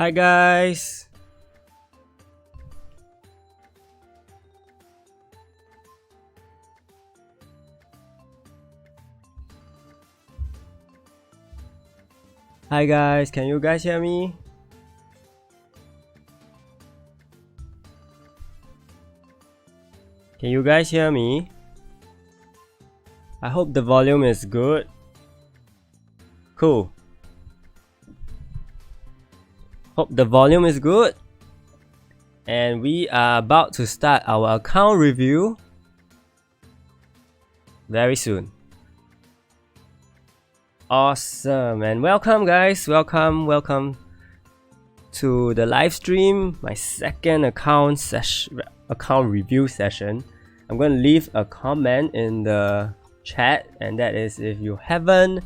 Hi guys! Hi guys, can you guys hear me? Can you guys hear me? I hope the volume is good. Cool. Hope the volume is good. And we are about to start our account review very soon. Awesome, and welcome guys, welcome to the live stream, my second account review session. I'm going to leave a comment in the chat, and that is if you haven't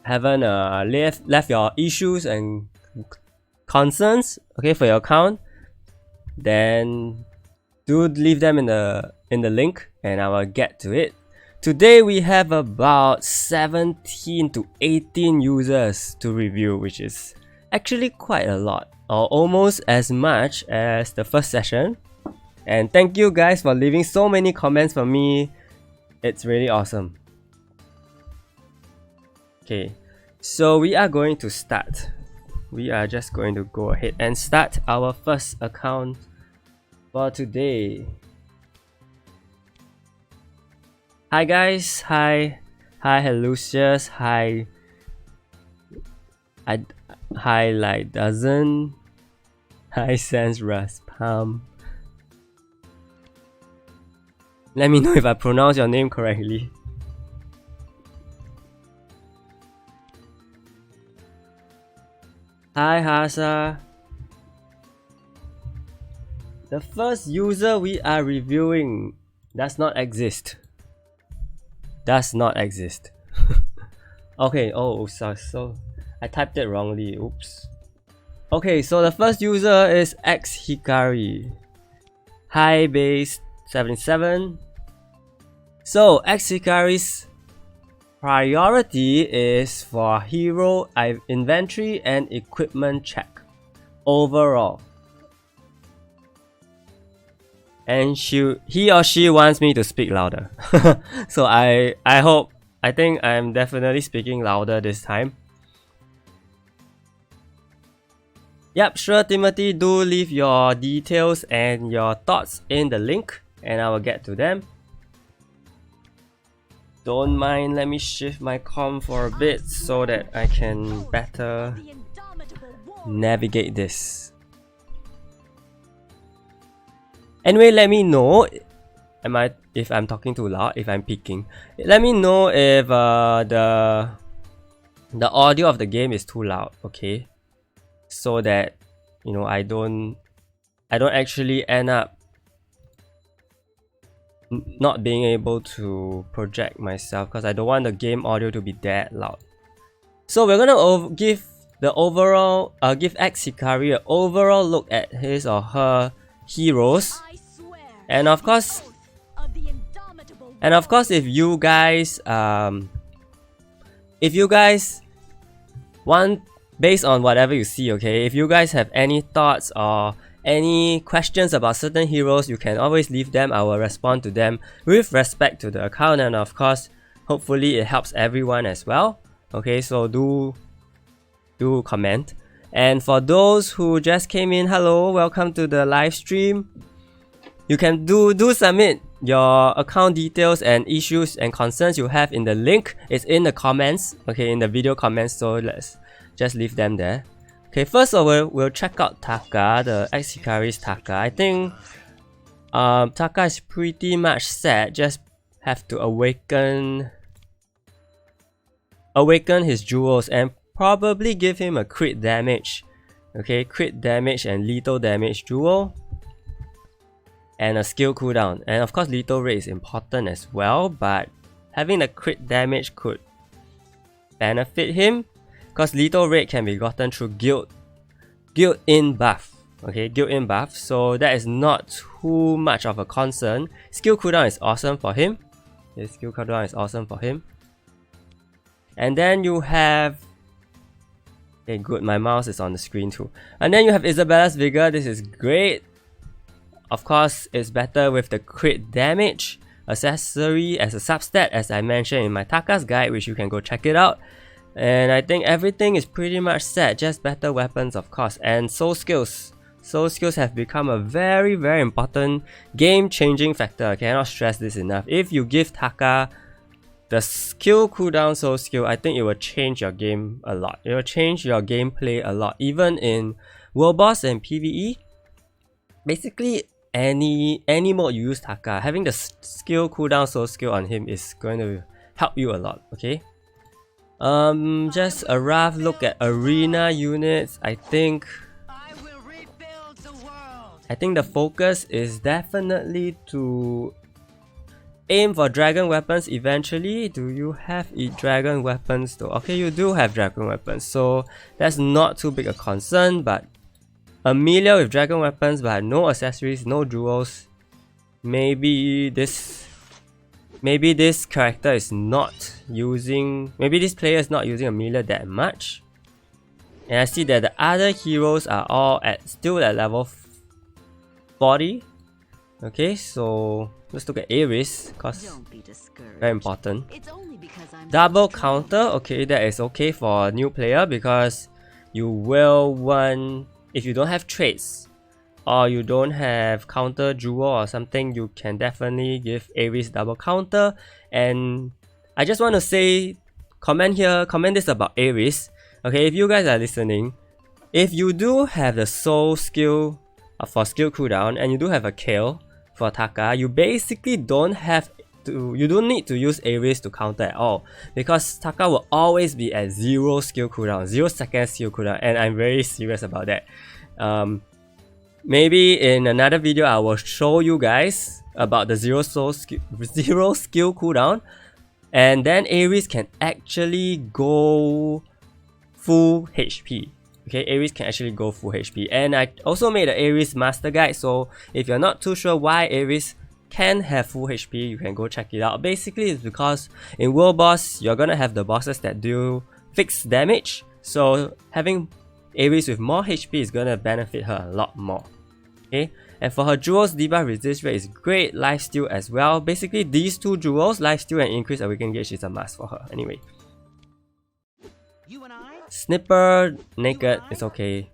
left your issues and concerns, okay, for your account, then do leave them in the link and I will get to it. Today we have about 17 to 18 users to review, which is actually quite a lot, or almost as much as the first session. And thank you guys for leaving so many comments for me. It's really awesome. Okay, so we are going to start. We are just going to go ahead and start our first account for today. Hi guys, hi Lucius, hi Light Dozen, hi Sans Raspam. Let me know if I pronounce your name correctly. Hi Hasa. The first user we are reviewing does not exist. Does not exist. Okay, oh so I typed it wrongly, oops. Okay, so the first user is XHikari. Hi base 77. So XHikari's priority is for hero inventory and equipment check overall. And he or she wants me to speak louder. So I think I'm definitely speaking louder this time. Yep, sure Timothy, do leave your details and your thoughts in the link and I will get to them. Don't mind, let me shift my comm for a bit so that I can better navigate this. Anyway, let me know if I'm talking too loud, if I'm peaking. Let me know if the audio of the game is too loud, okay? So that, you know, I don't actually end up not being able to project myself, because I don't want the game audio to be that loud. So we're gonna give XHikari an overall look at his or her heroes, and of course if you guys want, based on whatever you see, okay, if you guys have any thoughts or any questions about certain heroes, you can always leave them. I will respond to them with respect to the account, and of course hopefully it helps everyone as well. Okay, so do comment. And for those who just came in, hello, welcome to the live stream. You can do submit your account details and issues and concerns you have in the link. It's in the comments, okay, in the video comments, so let's just leave them there. Okay, first of all, we'll check out Taka, the XHikari's Taka. I think Taka is pretty much set, just have to awaken his jewels and probably give him a crit damage. Okay, crit damage and lethal damage jewel. And a skill cooldown. And of course lethal rate is important as well, but having the crit damage could benefit him, because lethal rate can be gotten through guild in buff. Okay, guild in buff, so that is not too much of a concern. Skill cooldown is awesome for him. His skill cooldown is awesome for him. And then you have Okay, good. My mouse is on the screen too. And then you have Isabella's Vigor. This is great. Of course, it's better with the crit damage accessory as a substat, as I mentioned in my Taka's guide, which you can go check it out. And I think everything is pretty much set, just better weapons of course. And soul skills. Soul skills have become a very important game-changing factor. I cannot stress this enough. If you give Taka the skill cooldown soul skill, I think it will change your game a lot. It will change your gameplay a lot. Even in World Boss and PvE, basically any mode you use Taka, having the skill cooldown soul skill on him is going to help you a lot, okay? Just a rough look at arena units. I think the focus is definitely to aim for dragon weapons eventually. Do you have dragon weapons though? Okay, you do have dragon weapons, so that's not too big a concern. But Amelia with dragon weapons but no accessories, no jewels. Maybe this character is not using, maybe this player is not using Amelia that much. And I see that the other heroes are all still at level 40. Okay, so let's look at Ares, cause very important. Double counter, okay, that is okay for a new player because you will want, if you don't have traits or you don't have counter jewel or something, you can definitely give Ares double counter. And I just want to say, comment this about Ares. Okay, if you guys are listening, if you do have the soul skill for skill cooldown and you do have a kill for Taka, you basically don't need to use Ares to counter at all, because Taka will always be at 0 skill cooldown, 0 second skill cooldown, and I'm very serious about that. Maybe in another video I will show you guys about the 0 skill cooldown, and then Ares can actually go full HP. Okay, Ares can actually go full HP. And I also made the Ares master guide, so if you're not too sure why Ares can have full HP, you can go check it out. Basically, it's because in World Boss, you're gonna have the bosses that do fixed damage, so having Ares with more HP is gonna benefit her a lot more. Okay, and for her jewels, debuff resist rate is great, lifesteal as well. Basically, these two jewels, lifesteal and increased awakening gauge, is a must for her anyway. Snipper naked is okay.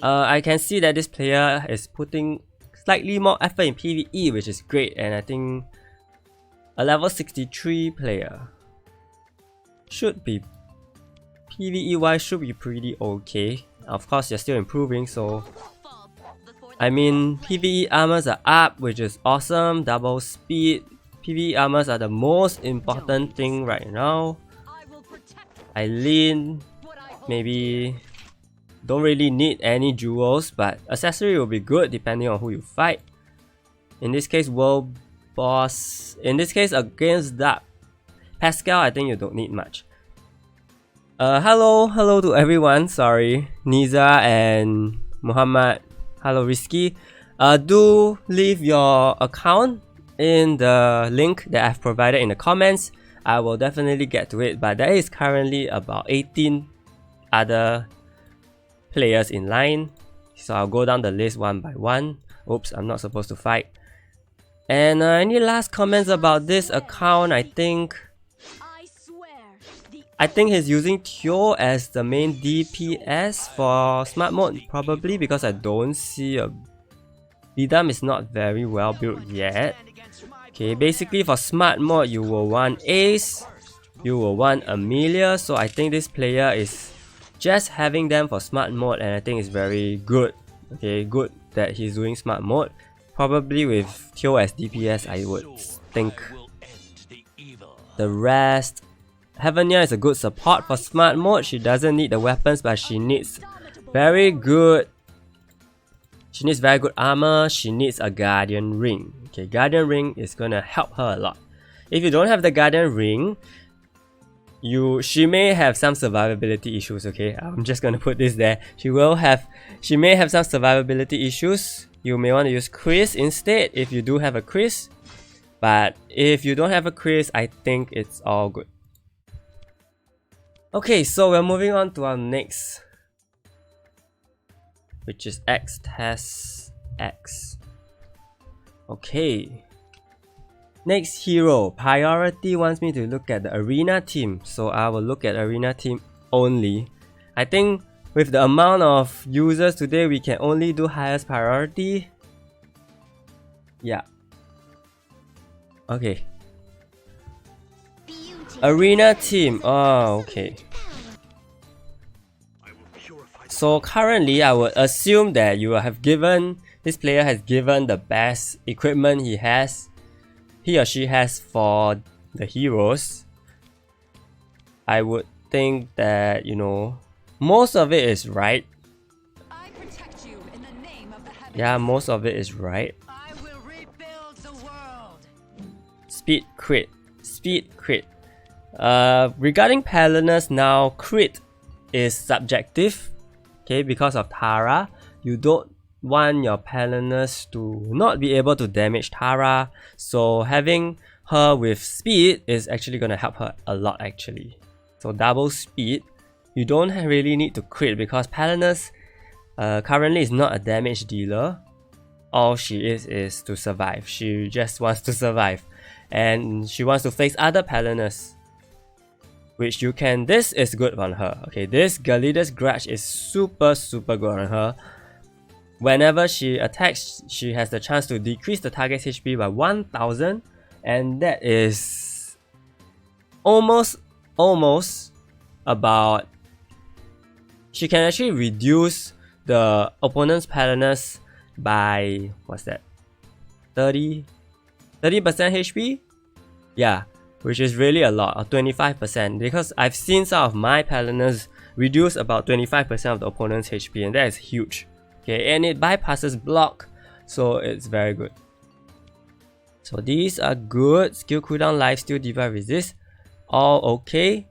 I can see that this player is putting slightly more effort in PvE, which is great, and I think a level 63 player should be, PvE wise, should be pretty okay. Of course, you're still improving, so I mean, PvE armors are up, which is awesome. Double speed. PvE armors are the most important thing right now. Eileen, maybe don't really need any jewels, but accessory will be good depending on who you fight. In this case, World Boss. In this case, against Dark Pascal, I think you don't need much. Hello to everyone. Sorry, Niza and Muhammad. Hello, Risky. Do leave your account in the link that I've provided in the comments. I will definitely get to it, but there is currently about 18 other players in line, so I'll go down the list one by one. Oops, I'm not supposed to fight. And any last comments about this account? I think he's using Teo as the main DPS for smart mode, probably because I don't see a Bidam is not very well built yet. Okay, basically for smart mode, you will want Ace, you will want Amelia, so I think this player is just having them for smart mode, and I think it's very good. Okay, good that he's doing smart mode. Probably with Teo as DPS, I would think. The rest, Heavenia is a good support for smart mode. She doesn't need the weapons, but she needs very good armor. She needs a Guardian Ring. Okay, Guardian Ring is gonna help her a lot. If you don't have the Guardian Ring, she may have some survivability issues. Okay, I'm just gonna put this there. She may have some survivability issues. You may want to use Kriss instead if you do have a Kriss. But if you don't have a Kriss, I think it's all good. Okay, so we're moving on to our next, which is xTestx. Okay. Next hero. Priority wants me to look at the arena team, so I will look at arena team only. I think with the amount of users today, we can only do highest priority. Yeah. Okay. Arena team. Oh, okay. So currently, I would assume that you have given, this player has given the best equipment he or she has for the heroes. I would think that, you know, most of it is right. I protect you in the name of the heavens. Yeah, most of it is right. I will rebuild the world. Speed crit. Speed crit. Regarding Palinus now, crit is subjective. Okay, because of Tara, you don't want your Palinus to not be able to damage Tara. So having her with speed is actually gonna help her a lot actually. So double speed. You don't really need to crit because Palinus currently is not a damage dealer. All she is to survive. She just wants to survive. And she wants to face other Palinus, which you can, this is good on her. Okay, this Galida's Grudge is super good on her. Whenever she attacks, she has the chance to decrease the target's HP by 1000, and that is almost about, she can actually reduce the opponent's Palinus by, what's that, 30% HP? Yeah, which is really a lot, or 25%, because I've seen some of my Palinus reduce about 25% of the opponent's HP, and that is huge. Okay, and it bypasses block, so it's very good. So these are good. Skill cooldown, lifesteal, debuff, resist, all okay.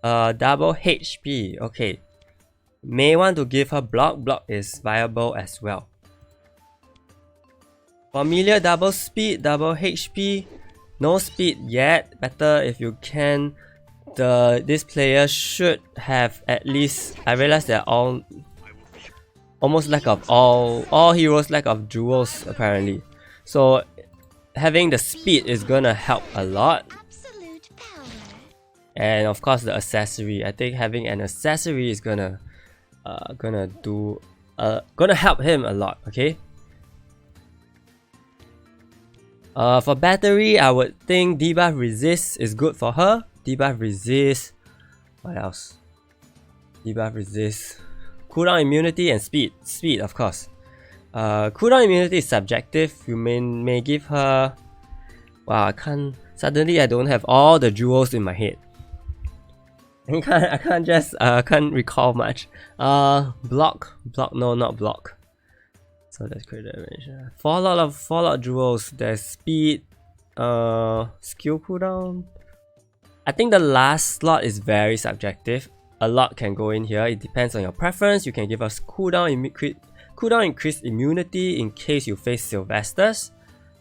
Double HP, okay. May want to give her block. Block is viable as well. Familiar, double speed, double HP. No speed yet. Better if you can. This player should have at least. I realize they're almost lack of all heroes lack of jewels apparently. So having the speed is gonna help a lot. And of course the accessory. I think having an accessory is gonna help him a lot. Okay. For battery, I would think debuff resist is good for her. Debuff resist. What else? Debuff resist. Cooldown immunity and speed. Speed, of course. Cooldown immunity is subjective. You may give her. Wow, I can't. Suddenly, I don't have all the jewels in my head. I can't just can't recall much. Block. No, not block. So that's crit damage. Fallout jewels. There's speed. Skill cooldown. I think the last slot is very subjective. A lot can go in here. It depends on your preference. You can give us cooldown increased immunity in case you face Sylvesters.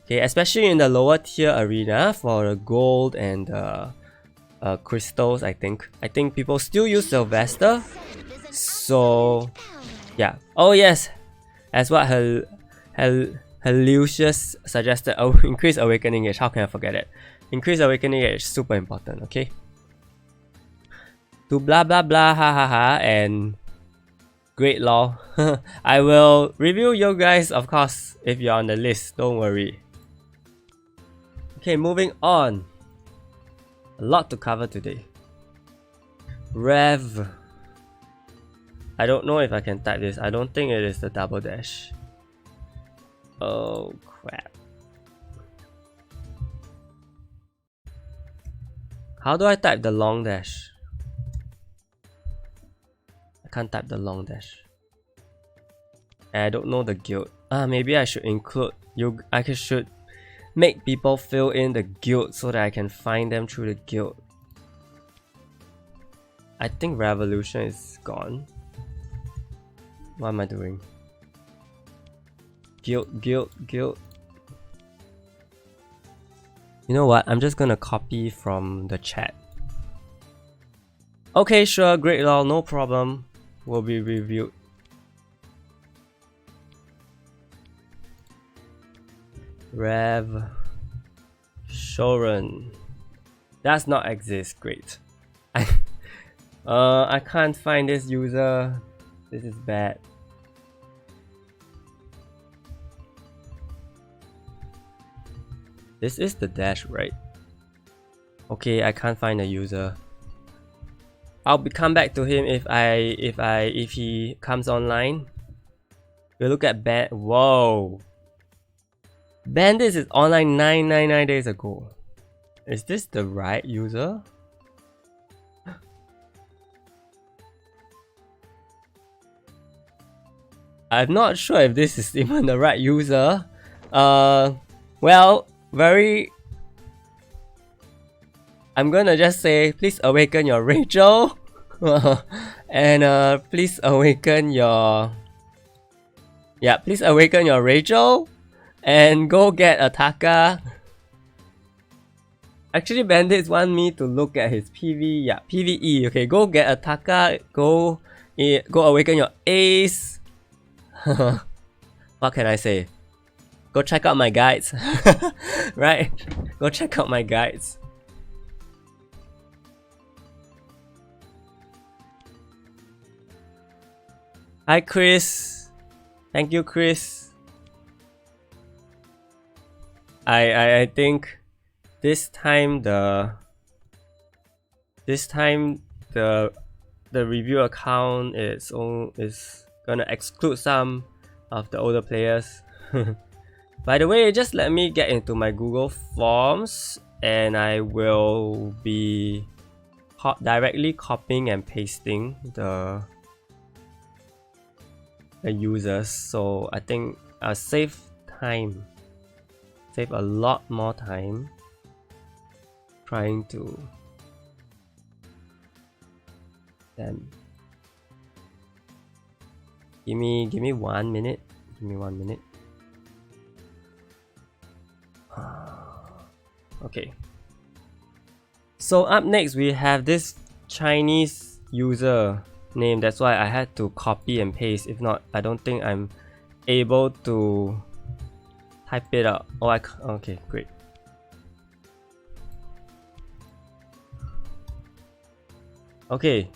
Okay, especially in the lower tier arena for the gold and crystals. I think people still use Sylvester. So yeah. Oh yes. As what Lucius suggested, increase awakening age. How can I forget it? Increase awakening age is super important, okay? To blah blah blah ha ha ha and great lol. I will review you guys, of course, if you're on the list, don't worry. Okay, moving on. A lot to cover today. Rev. I don't know if I can type this. I don't think it is the double dash. Oh crap. How do I type the long dash? I can't type the long dash. And I don't know the guild. Maybe I should include you. I should make people fill in the guild so that I can find them through the guild. I think revolution is gone. What am I doing? Guild. You know what? I'm just gonna copy from the chat. Okay, sure, great lol, no problem. Will be reviewed. Rev Shoren does not exist. Great. I can't find this user. This is bad. This is the dash, right? Okay, I can't find the user. I'll come back to him if he comes online. We look at Whoa. Bandits is online 999 days ago. Is this the right user? I'm not sure if this is even the right user. Well, I'm gonna just say, please awaken your Rachel. And please awaken your... Yeah, please awaken your Rachel. And go get a Taka. Actually, Bandits want me to look at his PV. Yeah, PVE. Okay, go get a Taka. Go awaken your Ace. What can I say? Go check out my guides. Right? Go check out my guides. Hi Chris. Thank you, Chris. I think this time the review account is gonna exclude some of the older players. By the way, just let me get into my Google Forms and I will be directly copying and pasting the users, so I think I'll save time. Save a lot more time trying to then give me 1 minute. Give me 1 minute. Okay. So up next we have this Chinese user name. That's why I had to copy and paste. If not, I don't think I'm able to type it out. Oh, okay, great. Okay,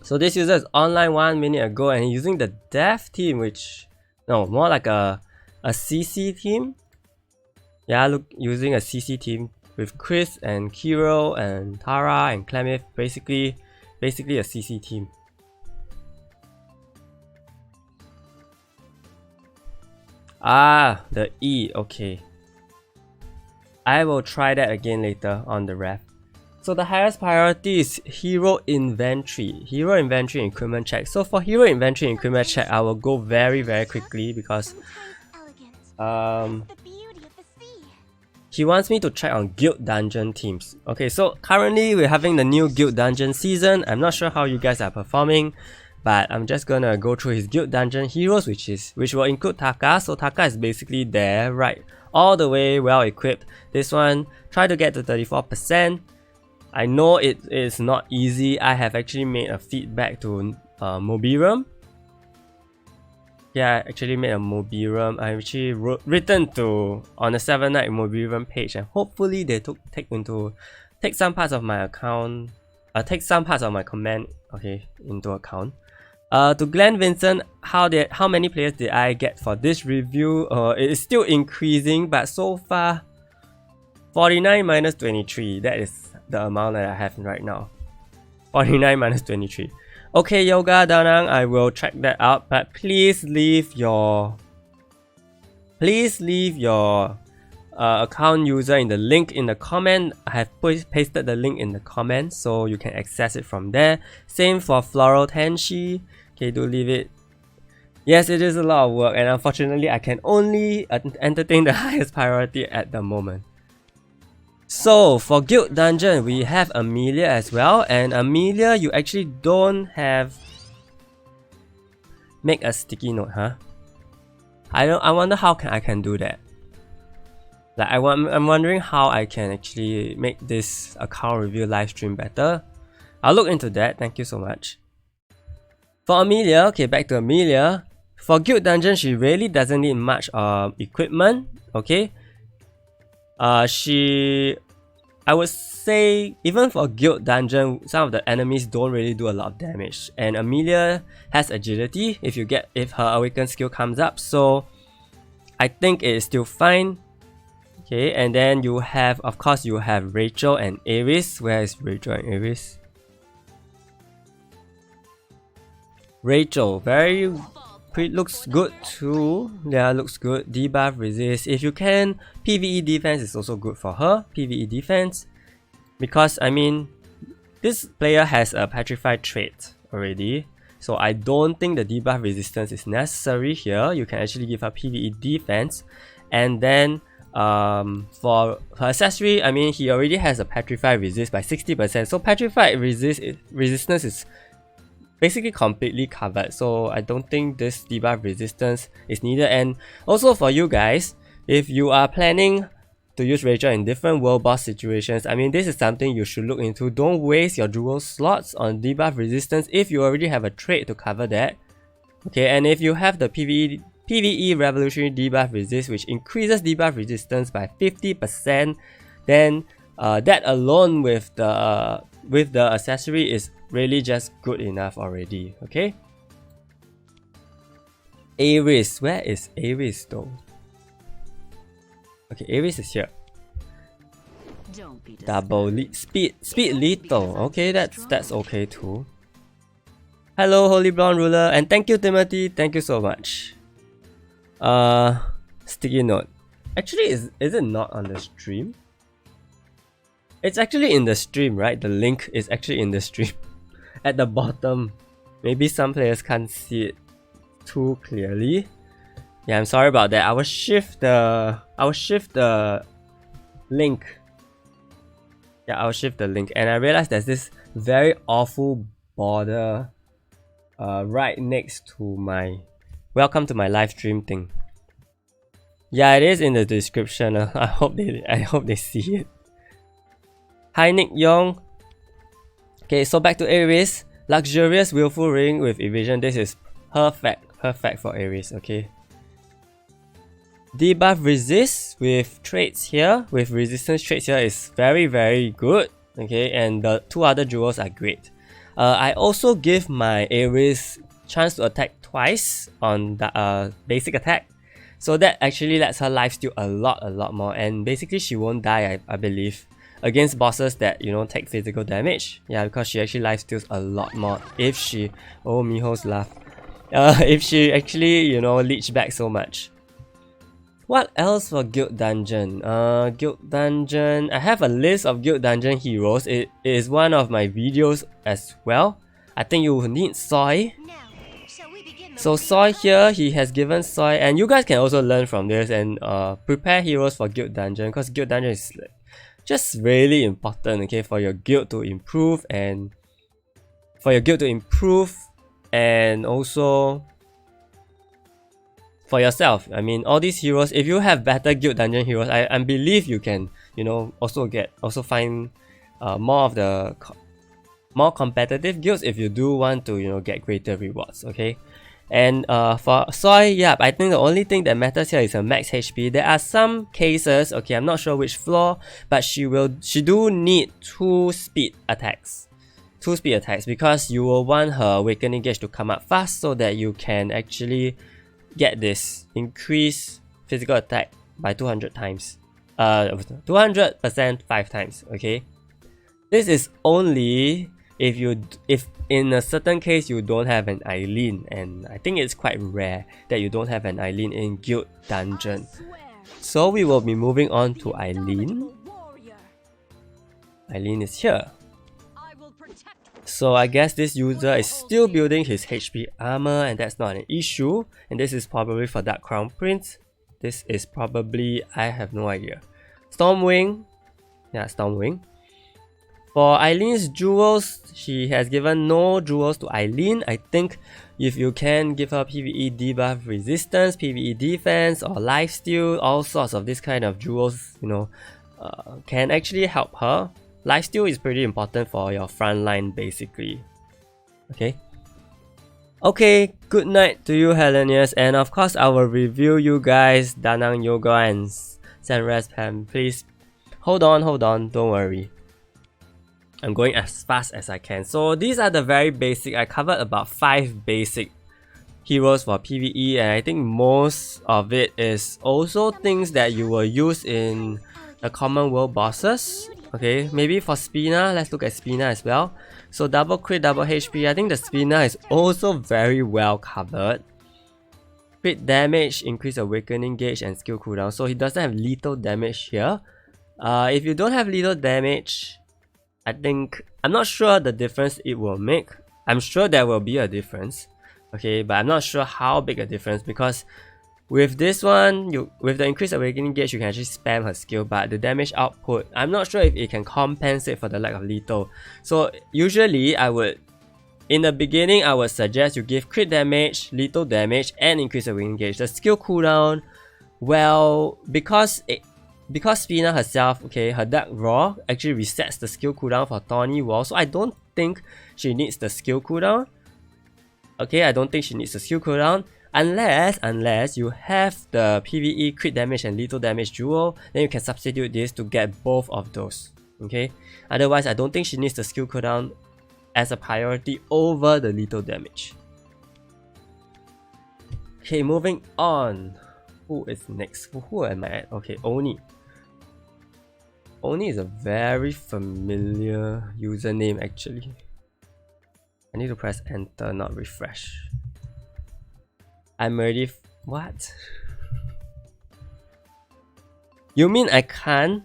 so this user is online 1 minute ago and he's using the dev team, which more like a CC team. Yeah, look, using a CC team with Chris and Kiro and Tara and Clemith. Basically a CC team. Ah, the E, okay. I will try that again later on the ref. So the highest priority is hero inventory. Hero inventory and equipment check. So for hero inventory and equipment check, I will go very quickly because he wants me to check on guild dungeon teams. Okay, so currently we're having the new guild dungeon season. I'm not sure how you guys are performing, but I'm just gonna go through his guild dungeon heroes, which will include Taka. So Taka is basically there, right, all the way well equipped. This one, try to get to 34%. I know it is not easy. I have actually made a feedback to Mobirum. Yeah, I actually made a Mobirum. I actually written to on the 7 Night Mobirum page, and hopefully they take some parts of my account, take some parts of my comment, okay, into account. To Glenn Vincent, how many players did I get for this review? It is still increasing, but so far 49 minus 23. That is the amount that I have right now. 49 minus 23. Okay, Yoga Danang, I will check that out, but please leave your account user in the link in the comment. I have pasted the link in the comment so you can access it from there. Same for Floral Tenshi. Okay, do leave it. Yes, it is a lot of work, and unfortunately I can only entertain the highest priority at the moment. So for guild dungeon, we have Amelia as well, and Amelia, you actually don't have make a sticky note, huh? I wonder how I can do that. Like I'm wondering how I can actually make this account review live stream better. I'll look into that. Thank you so much. For Amelia, okay, back to Amelia. For Guild Dungeon, she really doesn't need much equipment. Okay. I would say even for Guild Dungeon, some of the enemies don't really do a lot of damage. And Amelia has agility if her awakened skill comes up. So I think it is still fine. Okay, and then you have, of course, you have Rachel and Ares. Where is Rachel and Ares? Rachel, looks good too. Yeah, looks good. Debuff, resist. If you can, PvE defense is also good for her. PvE defense. Because, I mean, this player has a petrified trait already. So I don't think the debuff resistance is necessary here. You can actually give her PvE defense. And then, for her accessory, I mean, he already has a petrified resist by 60%. So petrified resistance is basically completely covered, so I don't think this debuff resistance is needed. And also for you guys, if you are planning to use Rachel in different world boss situations, I mean, this is something you should look into. Don't waste your jewel slots on debuff resistance if you already have a trait to cover that. Okay, and if you have the PvE revolutionary debuff resist, which increases debuff resistance by 50%, then that alone with the accessory is really just good enough already. Okay. Ares, where is Ares though? Okay, Ares is here. Double speed lethal. Okay, that's okay too. Hello, Holy Blonde Ruler, and thank you, Timothy. Thank you so much. Sticky note. Actually, is it not on the stream? It's actually in the stream, right? The link is actually in the stream. At the bottom. Maybe some players can't see it too clearly. Yeah, I'm sorry about that. I will shift the link. Yeah, I'll shift the link. And I realized there's this very awful border right next to my welcome to my live stream thing. Yeah, it is in the description. I hope they see it. Hi Nick Young. Okay, so back to Ares. Luxurious Willful Ring with Evasion. This is perfect for Ares, okay. Debuff Resist with traits here, with resistance traits here is very good, okay, and the two other jewels are great. I also give my Ares chance to attack twice on the basic attack, so that actually lets her lifesteal a lot more, and basically she won't die, I believe, against bosses that, you know, take physical damage. Yeah, because she actually lifesteals a lot more if she, oh, Miho's laugh, if she actually, you know, leech back so much. What else for Guild Dungeon? Guild Dungeon, I have a list of Guild Dungeon heroes. It is one of my videos as well. I think you will need Soy. So Soy here, he has given Soy, and you guys can also learn from this and prepare heroes for Guild Dungeon, because Guild Dungeon is just really important, okay, for your guild to improve and also for yourself. I mean, all these heroes, if you have better Guild Dungeon heroes, I believe you can, you know, also find more competitive guilds if you do want to, you know, get greater rewards, okay. And for Soy, yeah, I think the only thing that matters here is her max HP. There are some cases, okay, I'm not sure which floor, but she do need 2 speed attacks. 2 speed attacks, because you will want her awakening gauge to come up fast so that you can actually get this increased physical attack by 200 times. 200% 5 times, okay. This is only if in a certain case you don't have an Eileen, and I think it's quite rare that you don't have an Eileen in Guild Dungeon. So we will be moving on to Eileen. Eileen is here. So I guess this user is still building his HP armor, and that's not an issue. And this is probably for Dark Crown Prince. This is probably, I have no idea. Stormwing. Yeah, Stormwing. For Eileen's jewels, she has given no jewels to Eileen. I think if you can give her PvE debuff resistance, PvE defense, or lifesteal, all sorts of this kind of jewels, you know, can actually help her. Lifesteal is pretty important for your front line basically. Okay, good night to you Hellenius, and of course I will review you guys Danang Yoga and Senres Pam. Please hold on, don't worry. I'm going as fast as I can. So these are the very basic. I covered about 5 basic heroes for PvE, and I think most of it is also things that you will use in the common world bosses. Okay, maybe for Spina, let's look at Spina as well. So double crit, double HP, I think the Spina is also very well covered. Crit damage, increase awakening gauge and skill cooldown. So he doesn't have lethal damage here. If you don't have lethal damage, I'm not sure the difference it will make. I'm sure there will be a difference. Okay, but I'm not sure how big a difference, because with this one, with the increased awakening gauge, you can actually spam her skill, but the damage output, I'm not sure if it can compensate for the lack of lethal. So usually in the beginning, I would suggest you give crit damage, lethal damage, and increased awakening gauge. The skill cooldown, well, because Spina herself, okay, her Dark Raw actually resets the skill cooldown for Thorny Wall, so I don't think she needs the skill cooldown. Okay, I don't think she needs the skill cooldown. Unless you have the PvE crit damage and lethal damage duo, then you can substitute this to get both of those. Okay, otherwise I don't think she needs the skill cooldown as a priority over the lethal damage. Okay, moving on. Who is next? Who am I at? Okay, Oni. Oni is a very familiar username actually. I need to press enter, not refresh. I'm already what? You mean I can't?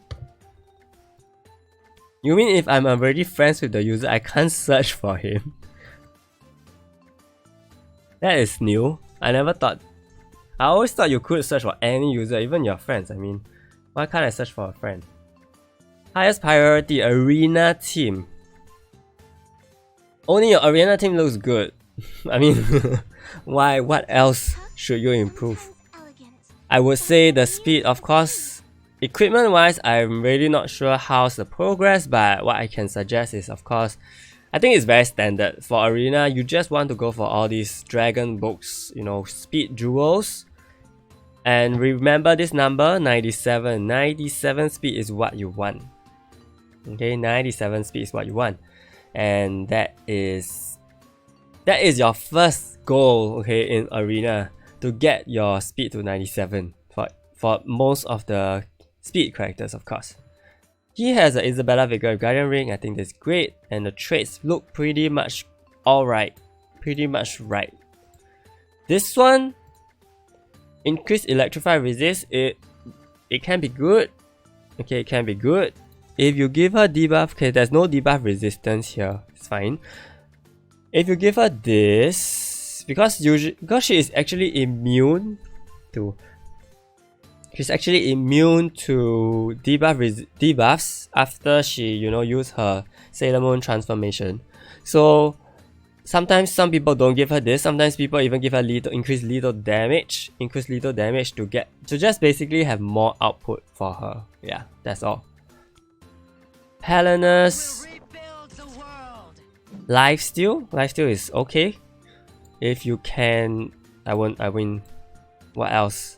You mean if I'm already friends with the user, I can't search for him? That is new. I always thought you could search for any user, even your friends. I mean, why can't I search for a friend? Highest priority, arena team. Only your arena team looks good. I mean, why? What else should you improve? I would say the speed, of course. Equipment wise, I'm really not sure how's the progress, but what I can suggest is, of course, I think it's very standard. For arena, you just want to go for all these dragon books, you know, speed jewels. And remember this number, 97. 97 speed is what you want. Okay, 97 speed is what you want. And that is your first goal, okay, in arena, to get your speed to 97 for most of the speed characters, of course. He has an Isabella Vigor Guardian Ring. I think that's great, and the traits look pretty much alright, pretty much right. This one, increased electrify resist, it can be good. Okay, it can be good. If you give her debuff, okay, there's no debuff resistance here, it's fine. If you give her this, because she is actually immune to debuffs after she, you know, use her Sailor Moon transformation. So sometimes some people don't give her this. Sometimes people even give her increased lethal damage to just basically have more output for her. Yeah, that's all. Helenus. Lifesteal is okay. If you can, I win. What else?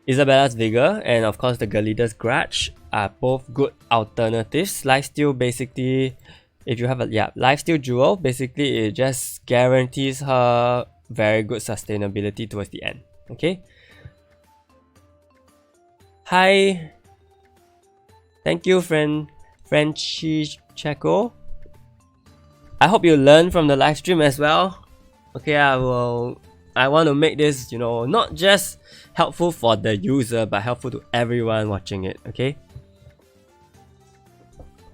Isabella's Vigor and of course the Galida's Grudge are both good alternatives. Lifesteal basically, if you have a Lifesteal Jewel, basically it just guarantees her very good sustainability towards the end. Okay. Hi. Thank you, Frenchy Checo. I hope you learn from the live stream as well. Okay, I want to make this, you know, not just helpful for the user, but helpful to everyone watching it, okay?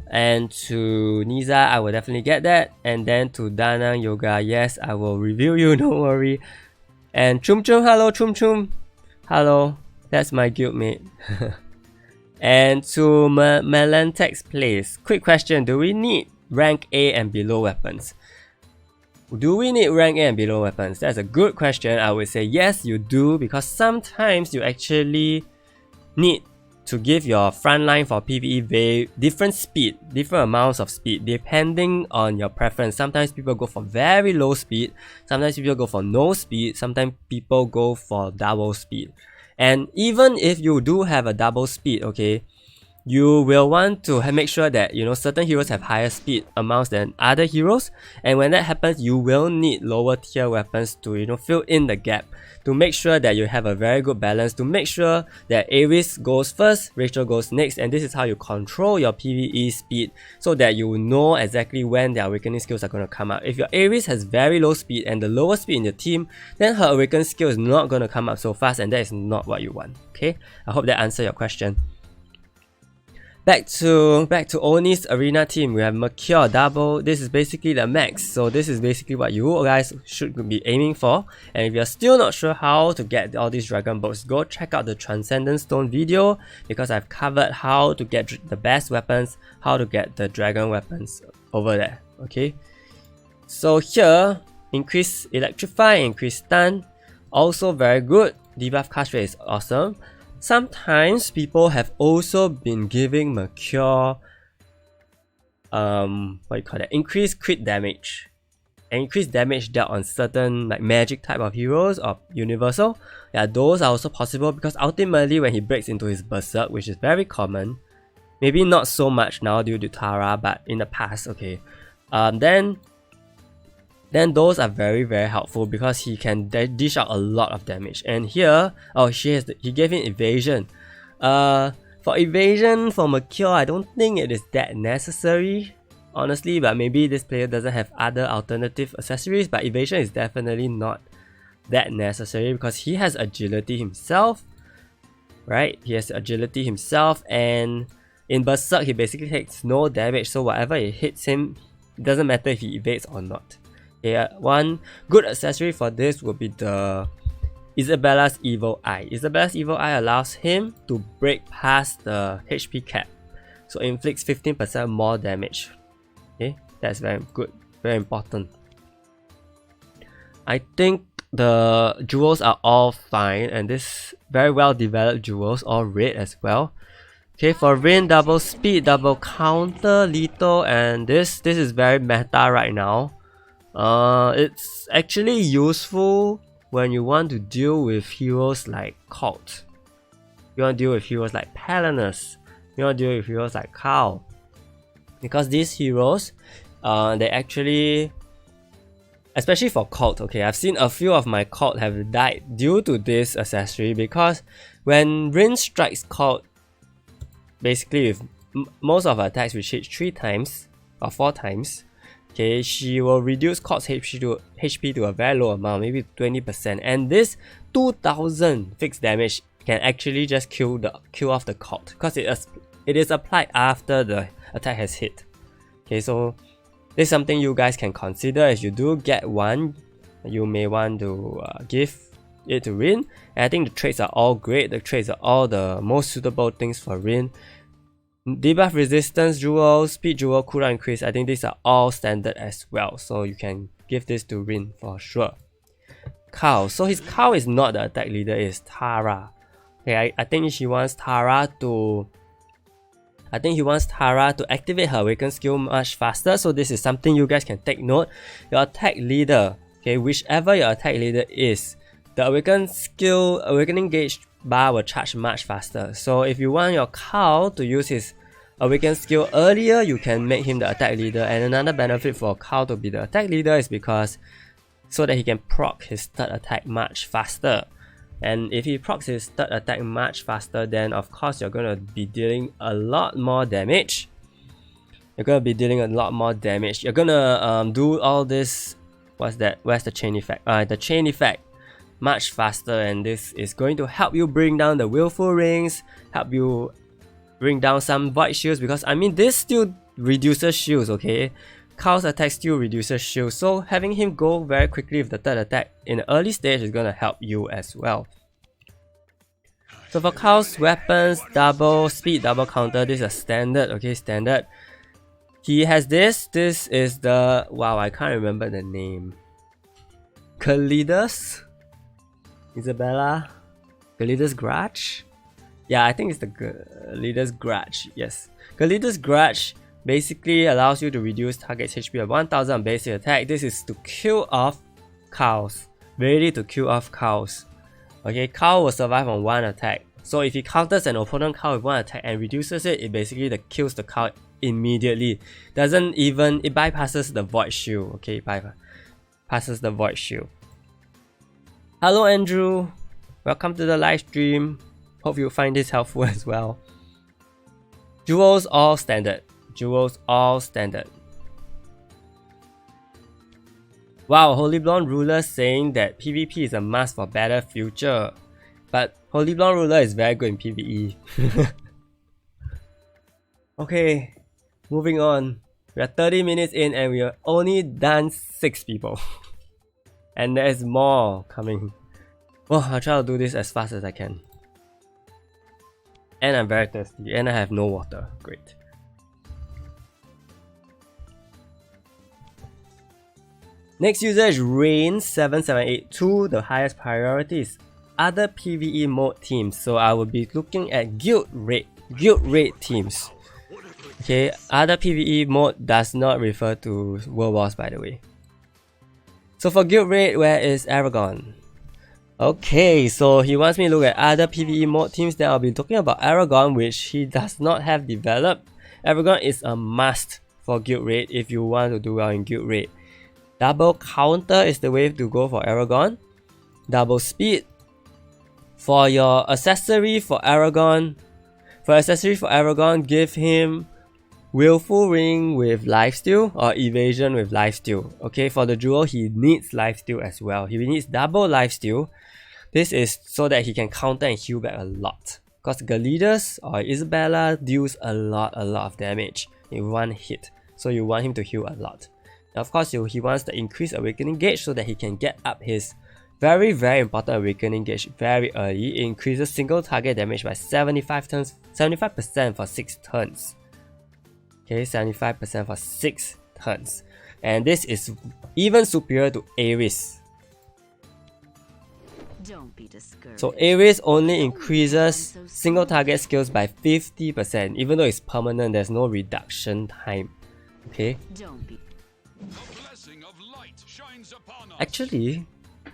And to Niza, I will definitely get that. And then to Danang Yoga, yes, I will review you, don't worry. And ChumChum, hello ChumChum. Hello, that's my guildmate. And to Melantex Place, quick question, do we need rank A and below weapons? Do we need rank A and below weapons? That's a good question. I would say yes, you do, because sometimes you actually need to give your front line for PvE different speed, different amounts of speed depending on your preference. Sometimes people go for very low speed, sometimes people go for no speed, sometimes people go for double speed. And even if you do have a double speed, okay, you will want to make sure that, you know, certain heroes have higher speed amounts than other heroes, and when that happens, you will need lower tier weapons to, you know, fill in the gap, to make sure that you have a very good balance, to make sure that Ares goes first, Rachel goes next, and this is how you control your PvE speed so that you know exactly when the awakening skills are going to come out. If your Ares has very low speed and the lower speed in your team, then her awakening skill is not going to come up so fast, and that is not what you want. Okay, I hope that answered your question. Back to Oni's arena team, we have Mercure double. This is basically the max, so this is basically what you guys should be aiming for. And if you're still not sure how to get all these dragon boats, go check out the Transcendence Stone video, because I've covered how to get the best weapons, how to get the dragon weapons over there. Okay, so here, increase electrify, increase stun, also very good. Debuff cast rate is awesome. Sometimes people have also been giving Mercure increased crit damage and increased damage dealt on certain like magic type of heroes or universal. Yeah, those are also possible, because ultimately when he breaks into his berserk, which is very common, maybe not so much now due to Tara, but in the past, okay, then those are very helpful, because he can dish out a lot of damage. And here, oh, he gave him evasion. For evasion for Mercure, I don't think it is that necessary, honestly, but maybe this player doesn't have other alternative accessories, but evasion is definitely not that necessary, because he has agility himself, right? He has agility himself, and in berserk he basically takes no damage, so whatever it hits him, it doesn't matter if he evades or not. Yeah, one good accessory for this would be the Isabella's Evil Eye. Isabella's Evil Eye allows him to break past the HP cap, so it inflicts 15% more damage. Okay, that's very good, very important. I think the jewels are all fine, and this very well developed jewels, all red as well. Okay, for Rin, double speed, double counter, lethal, and this is very meta right now. It's actually useful when you want to deal with heroes like Kaart. You want to deal with heroes like Palanus. You want to deal with heroes like Khal. Because these heroes, they actually, especially for Kaart, okay, I've seen a few of my Kaart have died due to this accessory, because when Rin strikes Kaart, basically with most of her attacks which hit 3 times or 4 times, okay, she will reduce Kaart's HP to a very low amount, maybe 20%, and this 2000 fixed damage can actually just kill off the Kaart, because it is applied after the attack has hit. Okay, so this is something you guys can consider. If you do get one, you may want to give it to Rin. And I think the traits are all great. The traits are all the most suitable things for Rin. Debuff resistance jewel, speed jewel, cooldown increase, I think these are all standard as well, so you can give this to Rin for sure. Khal, so his Khal is not the attack leader, it's Tara. Okay, I think he wants Tara to activate her awaken skill much faster, so this is something you guys can take note. Your attack leader, okay, whichever your attack leader is, the awakening gauge bar will charge much faster. So if you want your Khal to use his awaken skill earlier, you can make him the attack leader. And another benefit for Khal to be the attack leader is because so that he can proc his third attack much faster. And if he procs his third attack much faster, then of course you're gonna be dealing a lot more damage. You're gonna do all this. What's that? Where's the chain effect? The chain effect much faster, and this is going to help you bring down the willful rings, help you bring down some void shields, because I mean this still reduces shields, okay? Khal's attack still reduces shields, so having him go very quickly with the third attack in the early stage is gonna help you as well. So for Khal's weapons, double speed, double counter, this is a standard, okay, standard. He has this is the, wow, I can't remember the name. Kalidas? Isabella? Kalidas Grudge? Yeah, I think it's the Leader's Grudge. Yes, the Leader's Grudge basically allows you to reduce target's HP by 1000 on basic attack. This is to kill off cows. Ready to kill off cows. Okay, cow will survive on 1 attack. So if he counters an opponent cow with 1 attack and reduces it, it basically kills the cow immediately. Doesn't even, it bypasses the void shield. Okay, it bypasses the void shield. Hello Andrew, welcome to the live stream. Hope you find this helpful as well. Jewels all standard. Jewels all standard. Wow, Holy Blonde Ruler saying that PvP is a must for better future. But Holy Blonde Ruler is very good in PvE. Okay, moving on. We are 30 minutes in and we are only done 6 people. And there's more coming. Oh, I'll try to do this as fast as I can. And I'm very thirsty and I have no water. Great. Next user is Rain7782. The highest priority is other PvE mode teams. So I will be looking at guild raid teams. Okay, other PvE mode does not refer to World Wars, by the way. So for guild raid, where is Aragon? Okay, so he wants me to look at other PvE mode teams. Then I'll be talking about Aragon, which he does not have developed. Aragon is a must for guild raid if you want to do well in guild raid. Double counter is the way to go for Aragon. Double speed. For your accessory for Aragon, give him Willful Ring with Lifesteal or Evasion with Lifesteal. Okay, for the jewel, he needs Lifesteal as well. He needs double Lifesteal. This is so that he can counter and heal back a lot. Because Galidas or Isabella deals a lot of damage in one hit. So you want him to heal a lot. Now, of course, he wants the increased awakening gauge so that he can get up his very important awakening gauge very early. It increases single target damage by 75% for 6 turns. Okay, 75% for 6 turns. And this is even superior to Ares. Don't be discouraged. So Ares only increases single target skills by 50%. Even though it's permanent, there's no reduction time. Okay. Actually,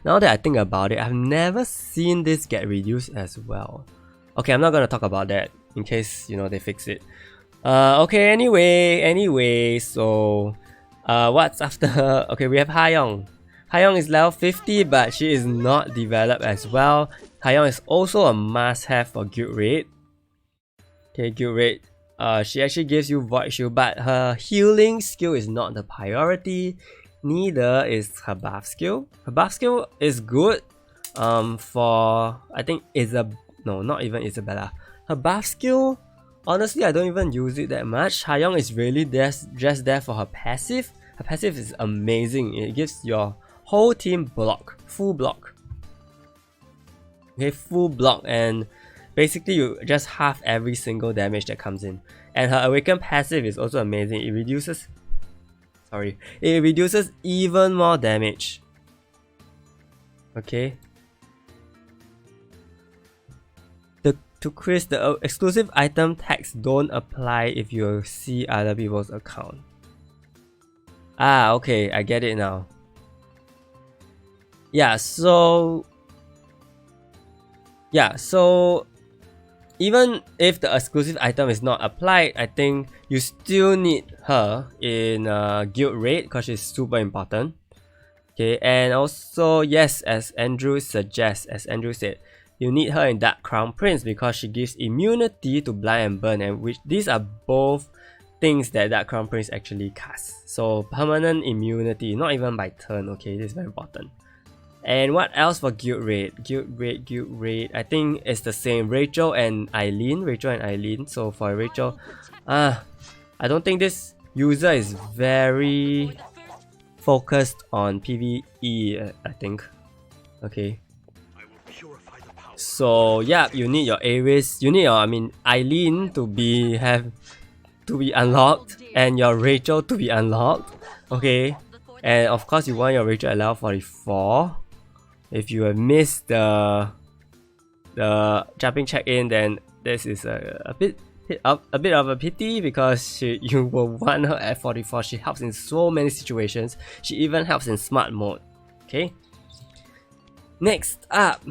now that I think about it, I've never seen this get reduced as well. Okay, I'm not gonna talk about that in case, you know, they fix it. Okay, anyway, so what's after? Okay, we have Hayoung. Hayoung is level 50, but she is not developed as well. Hayoung is also a must-have for guild raid. Okay, guild raid. She actually gives you void shield, but her healing skill is not the priority. Neither is her buff skill. Her buff skill is good. For I think not even Isabella. Her buff skill, honestly, I don't even use it that much. Hayoung is really just there for her passive. Her passive is amazing. It gives your whole team full block. Okay, full block, and basically you just half every single damage that comes in. And her awaken passive is also amazing. It reduces even more damage. Okay. To Chris, the exclusive item tags don't apply if you see other people's account. Ah, okay, I get it now. Yeah, so even if the exclusive item is not applied, I think you still need her in guild raid because she's super important. Okay, and also yes, as Andrew said, you need her in Dark Crown Prince because she gives immunity to blind and burn, and these are both things that Dark Crown Prince actually casts. So permanent immunity, not even by turn. Okay, this is very important. And what else for guild raid? Guild raid. I think it's the same. Rachel and Eileen. So for Rachel, I don't think this user is very focused on PvE. I think. Okay. So yeah, you need your Ares. You need your Eileen to be unlocked, and your Rachel to be unlocked. Okay. And of course, you want your Rachel at level 44. If you have missed the jumping check-in, then this is a bit of a pity because you will want her at 44. She helps in so many situations. She even helps in smart mode. Okay. Next up,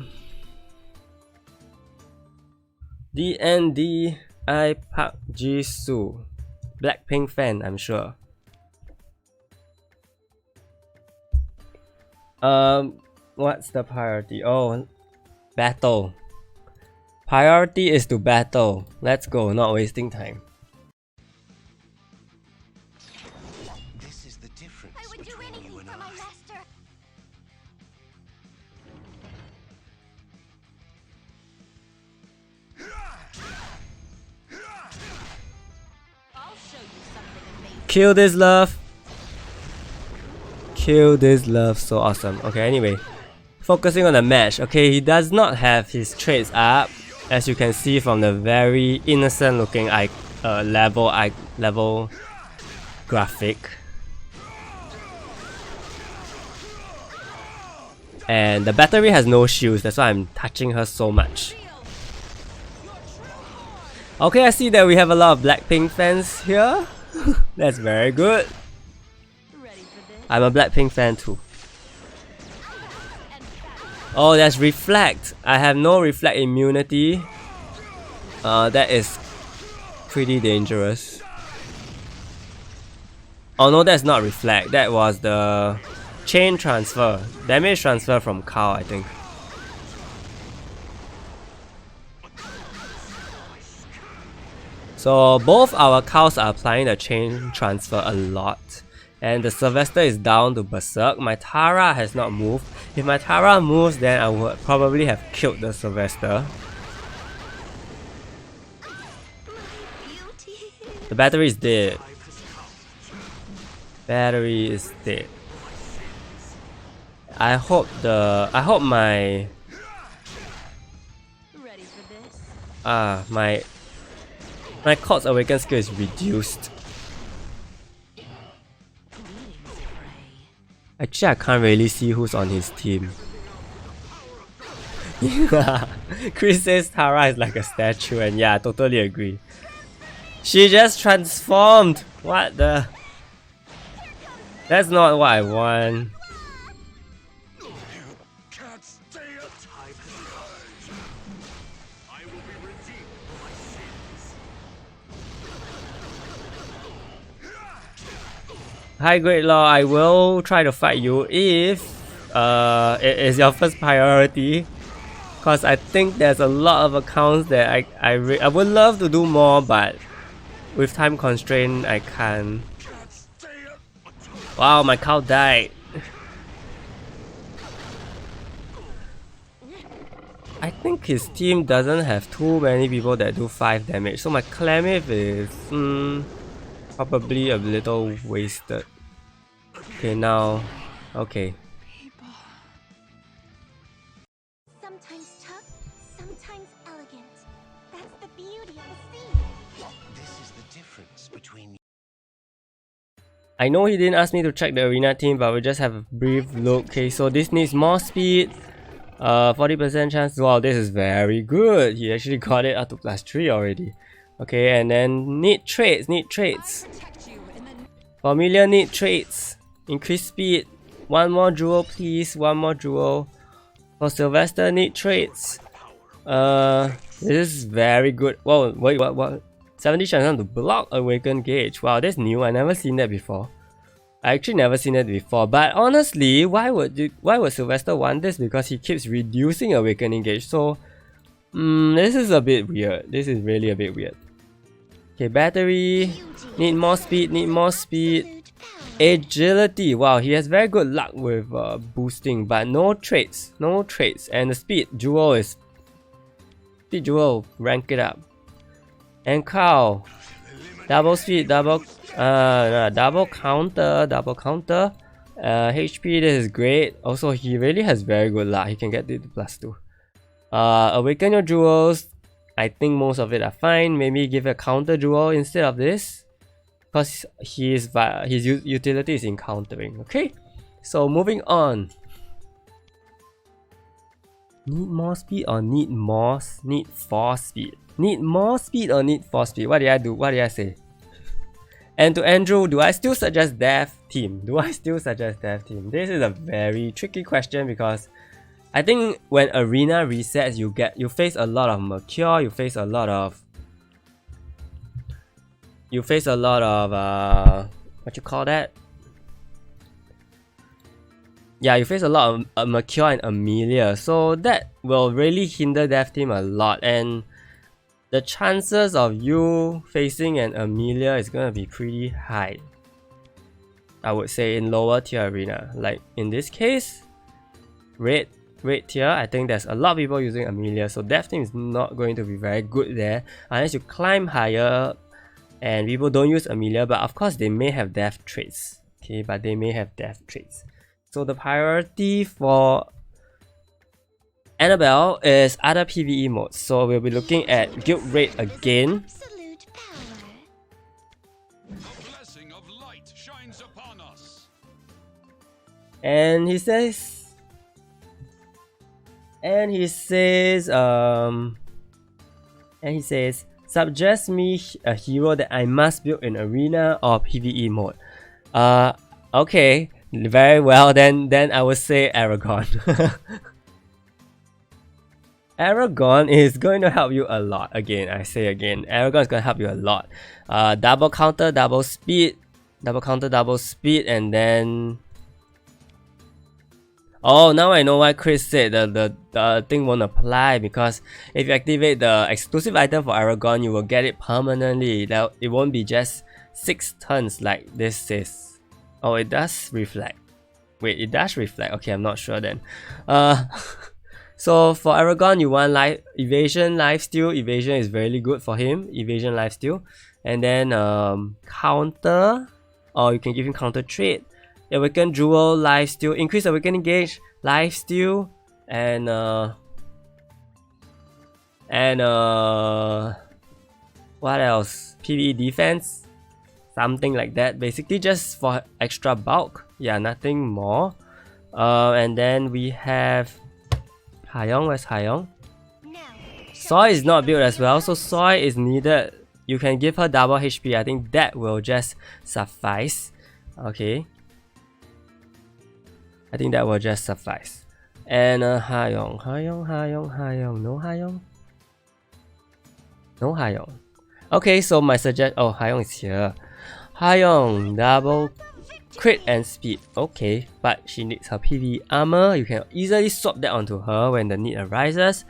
DNDIParkJisoo, Blackpink fan, I'm sure. What's the priority? Oh, battle. Priority is to battle. Let's go, not wasting time. This is the difference I would do between anything you and for my I. master. I'll show you something amazing. Kill this love. Kill this love, so awesome. Okay, anyway, focusing on the match. Okay, he does not have his traits up, as you can see from the very innocent looking level graphic. And the battery has no shields, that's why I'm touching her so much. Okay, I see that we have a lot of Blackpink fans here. That's very good. Ready for this? I'm a Blackpink fan too. Oh, that's reflect. I have no reflect immunity. That is pretty dangerous. Oh no, that's not reflect. That was the chain transfer, damage transfer from Kaart, I think. So both our cows are applying the chain transfer a lot. And the Sylvester is down to Berserk. My Tara has not moved. If my Tara moves, then I would probably have killed the Sylvester. The battery is dead. Battery is dead. I hope my Ready for this? my Court's Awaken skill is reduced. Actually, I can't really see who's on his team. Chris says Tara is like a statue, and yeah, I totally agree. She just transformed! What the? That's not what I want. Can't stay a time has come. I will be redeemed for my sins. Hi Great Law, I will try to fight you if it is your first priority. Cause I think there's a lot of accounts that I would love to do more, but with time constraint I can't. Wow, my cow died. I think his team doesn't have too many people that do 5 damage, so my Clamif is probably a little wasted. Okay, now, okay. Sometimes tough, sometimes elegant. That's the beauty of the sea. This is the difference between I know he didn't ask me to check the arena team, but we'll just have a brief look. Okay, so this needs more speed. 40% chance. Wow, this is very good. He actually got it up to +3 already. Okay, and then need traits. Protect you in the Familiar need traits. Increase speed. One more jewel, please. One more jewel. For Sylvester, need traits. This is very good. Whoa, wait, what? 70 chance to block Awaken Gauge. Wow, that's new. I never seen that before. I actually never seen that before. But honestly, why would Sylvester want this? Because he keeps reducing Awakening Gauge. So, this is a bit weird. This is really a bit weird. Okay, battery. Need more speed. Agility. Wow, he has very good luck with boosting, but no traits. And the speed jewel is speed jewel. Rank it up. And cow. Double speed, double counter. HP, this is great. Also, he really has very good luck. He can get it to +2. Awaken your jewels. I think most of it are fine. Maybe give a counter jewel instead of this, because his utility is in countering. Okay, so moving on. Need more speed or need for speed? Need more speed or need for speed? What did I do? What did I say? And to Andrew, do I still suggest Dev team? Do I still suggest Dev team? This is a very tricky question because I think when arena resets, you face a lot of Mercure, you face a lot of what you call that? Yeah, you face a lot of Mercure and Amelia, so that will really hinder Dev team a lot, and the chances of you facing an Amelia is gonna be pretty high. I would say in lower tier arena. Like in this case, red tier, I think there's a lot of people using Amelia, so Dev team is not going to be very good there unless you climb higher and people don't use Amelia, but of course they may have Dev traits. Okay, but they may have Dev traits. So the priority for Annabelle is other PvE modes, so we'll be looking at guild raid again. Absolute power. The blessing of light shines upon us. And he says, suggest me a hero that I must build in arena or PvE mode. Okay, very well. Then I would say Aragon. Aragon is going to help you a lot. Again, I say again, Aragon is going to help you a lot. Double counter, double speed, and then... Oh, now I know why Chris said the thing won't apply, because if you activate the exclusive item for Aragon, you will get it permanently. It won't be just 6 turns like this is. Oh, it does reflect. Wait, it does reflect. Okay, I'm not sure then. So for Aragon, you want evasion, lifesteal. Evasion is very good for him. Evasion, lifesteal, and then counter, or you can give him counter trait. Awaken Jewel, lifesteal, increase awakening gauge, lifesteal, and what else? PvE defense, something like that. Basically, just for extra bulk. Yeah, nothing more. And then we have Hayong. Where's Hayong? Soy is not built as well, so Soy is needed. You can give her double HP. I think that will just suffice. Okay. I think that will just suffice. And Hayong. No Hayong. Okay, so my oh, Hayong is here. Hayong, double crit and speed. Okay, but she needs her PvE armor. You can easily swap that onto her when the need arises.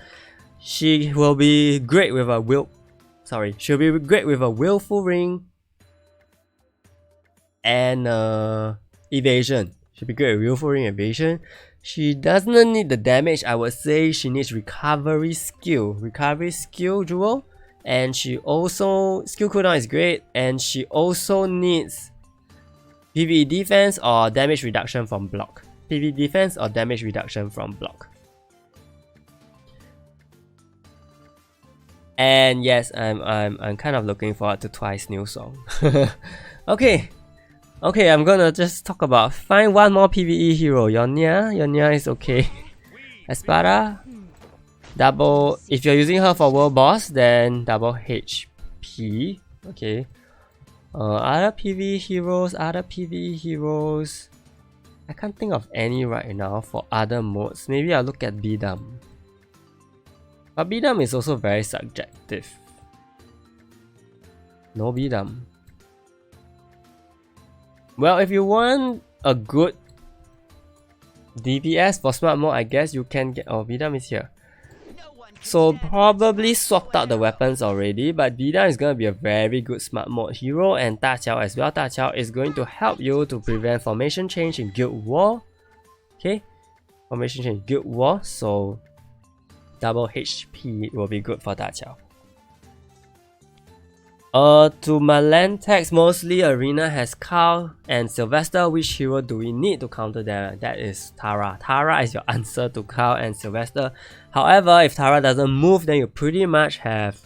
She will be great with a she'll be great with a willful ring and evasion. She'll be great with willful ring evasion. She doesn't need the damage. I would say she needs recovery skill jewel, and she also skill cooldown is great, and she also needs PvE defense or damage reduction from block. PvE defense or damage reduction from block. And yes, I'm kind of looking forward to Twice new song. Okay, I'm gonna just talk about find one more PvE hero. Yonya is okay. Espada, double. If you're using her for world boss, then double HP. Okay. Other PvE heroes. I can't think of any right now for other modes. Maybe I'll look at Bidam. But Bidam is also very subjective. No Bidam. Well, if you want a good DPS for smart mode, I guess you can get... Oh, Bidam is here. So probably swapped out the weapons already, but Bidam is going to be a very good smart mode hero, and Da Qiao as well. Da Qiao is going to help you to prevent formation change in Guild War. Okay, formation change in Guild War, so double HP will be good for Da Qiao. To Malentex, mostly arena has Carl and Sylvester. Which hero do we need to counter them? That is Tara. Tara is your answer to Carl and Sylvester. However, if Tara doesn't move, then you pretty much have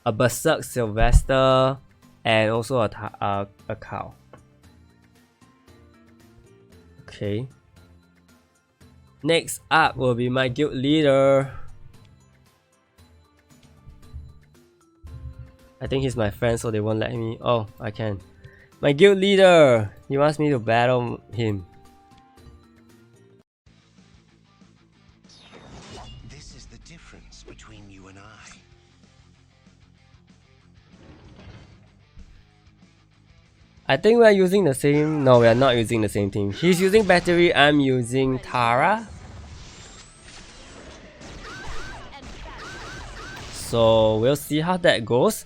a Berserk Sylvester and also a Carl. Okay. Next up will be my guild leader. I think he's my friend, so they won't let me. Oh, I can. My guild leader. He wants me to battle him. This is the difference between you and I. I think we're using the same. No, we are not using the same team. He's using battery. I'm using Tara. So we'll see how that goes.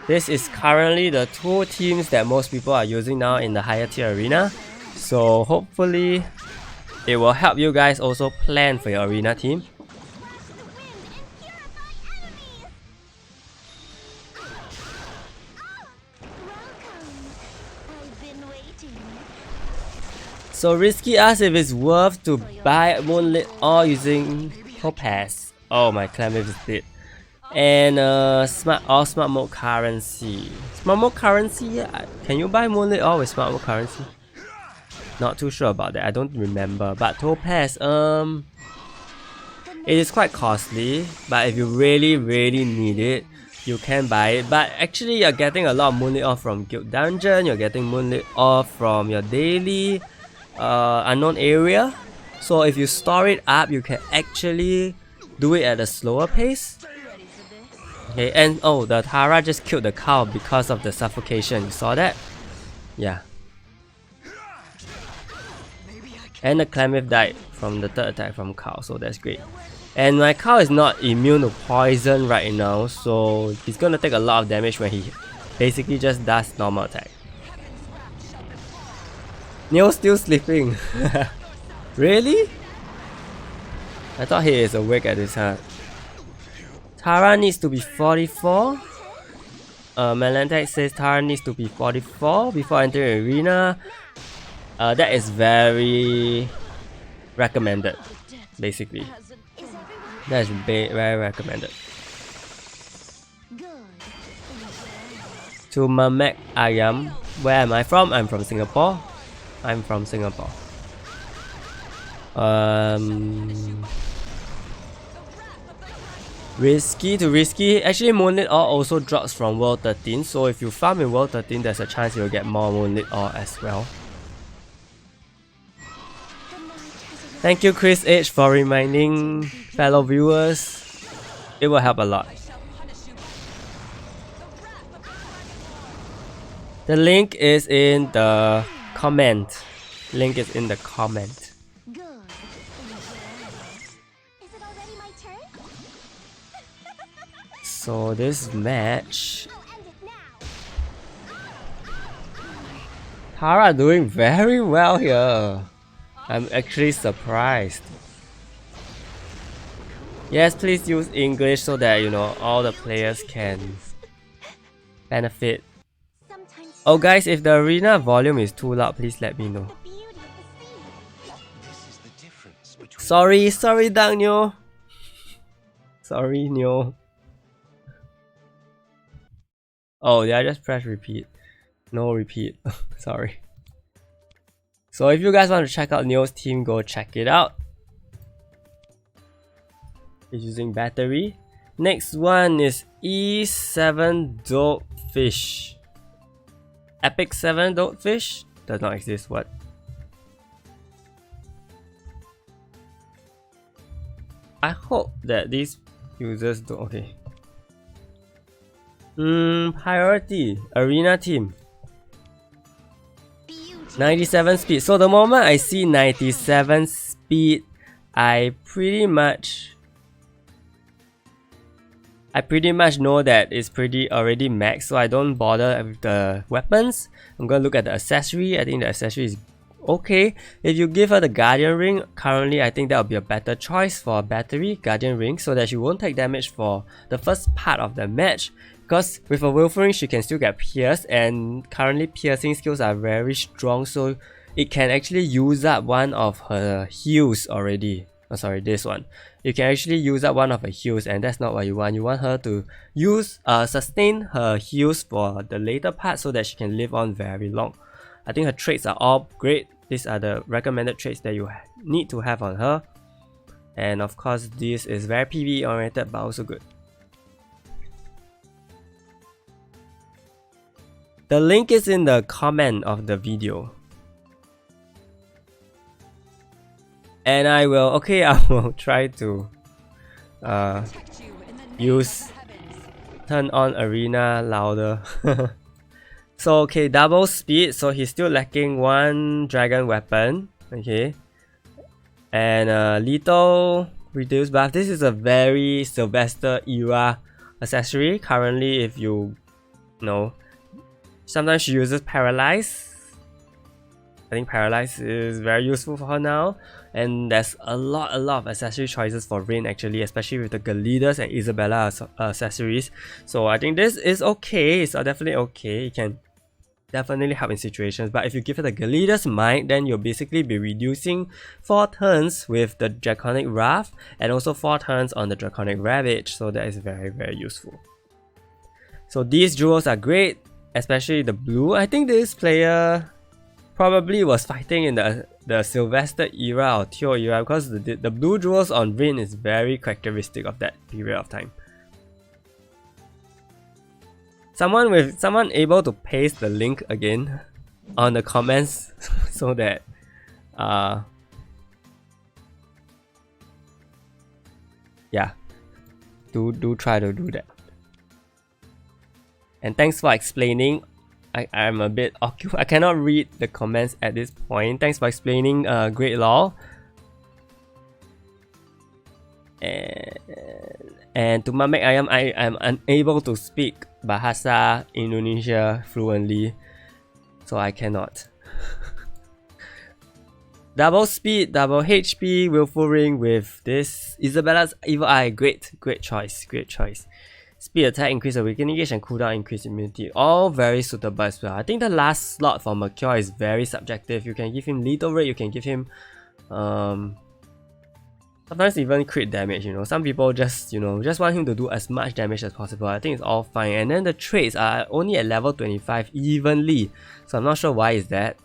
This is currently the two teams that most people are using now in the higher tier arena. So hopefully it will help you guys also plan for your arena team. So Risky asks if it's worth to buy Moonlit or using Topaz. Oh, my Clamif is dead. And smart mode currency. Smart mode currency, can you buy Moonlit or with smart mode currency? Not too sure about that, I don't remember. But Topaz, it is quite costly, but if you really need it, you can buy it. But actually you're getting a lot of Moonlit off from Guild Dungeon, you're getting Moonlit off from your daily unknown area. So if you store it up, you can actually do it at a slower pace. Okay, and oh, the Tara just killed the cow because of the suffocation. You saw that? Yeah. And the Clamif died from the third attack from cow, so that's great. And my cow is not immune to poison right now, so he's gonna take a lot of damage when he basically just does normal attack. Neo's still sleeping. Really? I thought he is awake at this time. Tara needs to be 44. Melantex says Tara needs to be 44 before entering arena. That is very recommended, basically. That is very recommended. To Mamek Ayam, where am I from? I'm from Singapore. I'm from Singapore. Risky to risky. Actually, Moonlit Ore also drops from World 13, so if you farm in World 13, there's a chance you'll get more Moonlit Ore as well. Thank you, XxWinWinxX, for reminding fellow viewers. It will help a lot. The link is in the comment. Link is in the comment. So this match, Tara doing very well here. I'm actually surprised. Yes, please use English so that all the players can benefit. Oh guys, if the arena volume is too loud, please let me know. Sorry Dangyo. Sorry Nyo. Oh, did I just press repeat? No repeat. Sorry. So if you guys want to check out Neo's team, go check it out. He's using battery. Next one is E7 Dogfish. Epic 7 Dogfish? Does not exist, what? I hope that these users don't. Okay. Priority arena team 97 speed. So the moment I see 97 speed, I pretty much know that it's already max, so I don't bother with the weapons. I'm gonna look at the accessory. I think the accessory is okay. If you give her the Guardian Ring, currently I think that would be a better choice for a battery Guardian Ring, so that she won't take damage for the first part of the match. Because with a Wolverine, she can still get pierced, and currently piercing skills are very strong, so it can actually use up one of her heals already. Oh, sorry, this one. You can actually use up one of her heals, and that's not what you want. You want her to sustain her heals for the later part so that she can live on very long. I think her traits are all great. These are the recommended traits that you need to have on her. And of course, this is very PvE oriented, but also good. The link is in the comment of the video. And I will try to turn on arena louder. So okay, double speed, so he's still lacking one dragon weapon. Okay. And lethal reduce buff. This is a very Sylvester era accessory. Currently, if you know, sometimes she uses Paralyze. I think Paralyze is very useful for her now. And there's a lot of accessory choices for Rin actually, especially with the Galedas and Isabella accessories. So I think this is okay. It's definitely okay. It can definitely help in situations. But if you give her the Galedas Might, then you'll basically be reducing 4 turns with the Draconic Wrath and also 4 turns on the Draconic Ravage. So that is very useful. So these jewels are great, especially the blue. I think this player probably was fighting in the Sylvester era or Teo era, because the blue jewels on Rin is very characteristic of that period of time. Someone able to paste the link again on the comments so that yeah, do try to do that. And thanks for explaining. I'm a bit occupied. I cannot read the comments at this point. Thanks for explaining, Great Law. And to Mamek Ayam, I am unable to speak Bahasa Indonesia fluently, so I cannot. Double speed, double HP, Willful Ring with this Isabella's Evil Eye. Great choice. Speed attack, increase awakening gauge, and cooldown increase immunity. All very suitable as well. I think the last slot for Mercure is very subjective. You can give him lethal rate, you can give him sometimes even crit damage, you know. Some people just want him to do as much damage as possible. I think it's all fine. And then the traits are only at level 25 evenly. So I'm not sure why is that.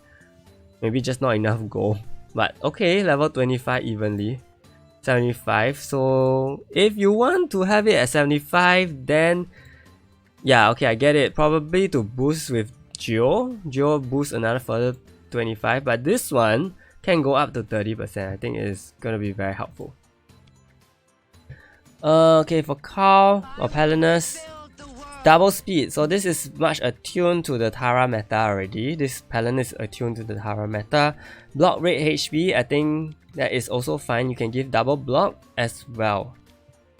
Maybe just not enough gold. But okay, level 25 evenly. 75. So if you want to have it at 75, then yeah, okay, I get it. Probably to boost with Geo boosts another further 25, but this one can go up to 30%. I think it's gonna be very helpful. Okay, for Carl or Palinus, double speed. So this is much attuned to the Tara meta already. This Palinus is attuned to the Tara meta. Block rate HP, I think that is also fine. You can give double block as well.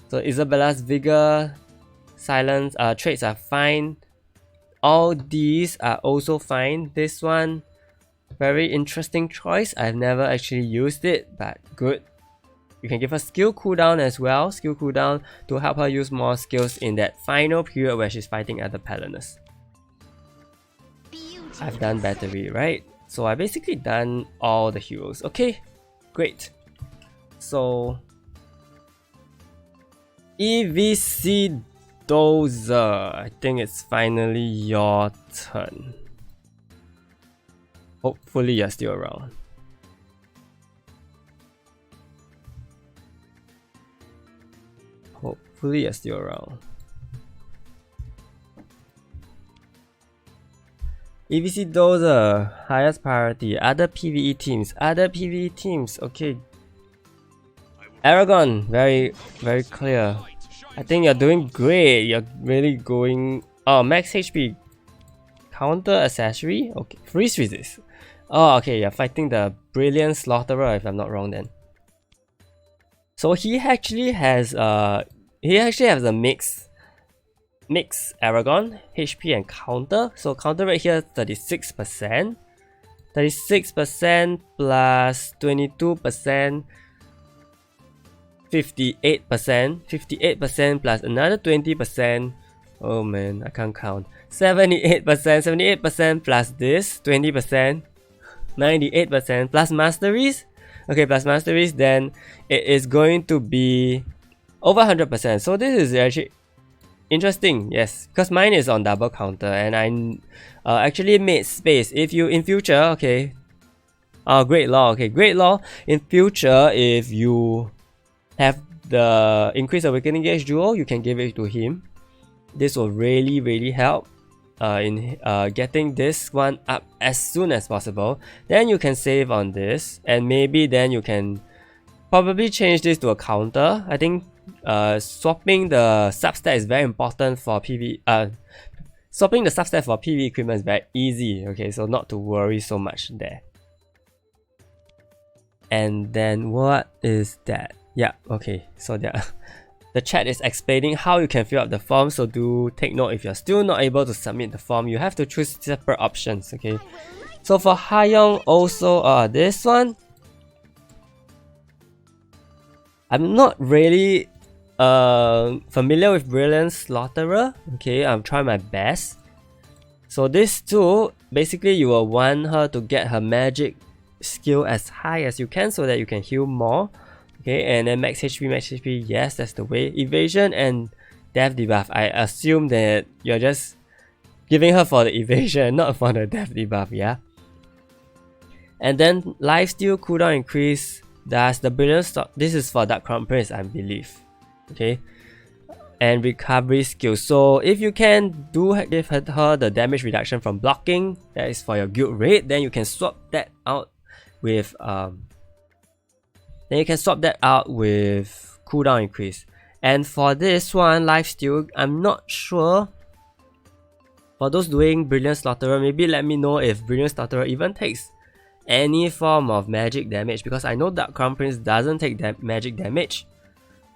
So Isabella's Vigor, Silence traits are fine. All these are also fine. This one, very interesting choice. I've never actually used it, but good. You can give her skill cooldown as well. Skill cooldown to help her use more skills in that final period where she's fighting other Palinus. I've done battery, right? So I basically done all the heroes. Okay, great. So Evc Dozer, I think it's finally your turn. Hopefully you're still around. Hopefully you're still around. Evc Dozer, highest priority. Other PvE teams. Okay. Aragon, very clear. I think you're doing great. You're really going. Oh, max HP. Counter accessory. Okay, freeze resist. Oh, okay. You're fighting the Brilliant Slaughterer, if I'm not wrong. Then. So he actually has a mix Aragon, HP and counter. So counter rate here 36%. 36% plus 22%. 58%. 58% plus another 20%. Oh man, I can't count. 78%. 78% plus this 20%. 98% plus masteries. Okay, plus masteries, then it is going to be over 100%. So this is actually interesting, yes, because mine is on double counter, and I actually made space. If you in future, okay, Great Law, okay, Great Law in future, if you have the increased awakening gauge duo, you can give it to him. This will really help in getting this one up as soon as possible. Then you can save on this, and maybe then you can probably change this to a counter. I think swapping the substat is very important for PV. Swapping the substat for PV equipment is very easy. Okay, so not to worry so much there. And then what is that? Yeah, okay, so there. The chat is explaining how you can fill up the form, so do take note if you're still not able to submit the form, you have to choose separate options, okay? So for Hayoung also, this one, I'm not really familiar with Brilliant Slaughterer, okay? I'm trying my best. So this too, basically you will want her to get her magic skill as high as you can so that you can heal more. Okay, and then max HP, yes, that's the way. Evasion and death debuff, I assume that you're just giving her for the evasion, not for the death debuff, yeah? And then lifesteal cooldown increase, that's the brilliant stock. This is for Dark Crown Prince, I believe. Okay, and recovery skill. So if you can give her the damage reduction from blocking, that is for your guild raid, then you can swap that out with cooldown increase. And for this one, lifesteal, I'm not sure. For those doing Brilliant Slaughterer, maybe let me know if Brilliant Slaughterer even takes any form of magic damage, because I know Dark Crown Prince doesn't take magic damage.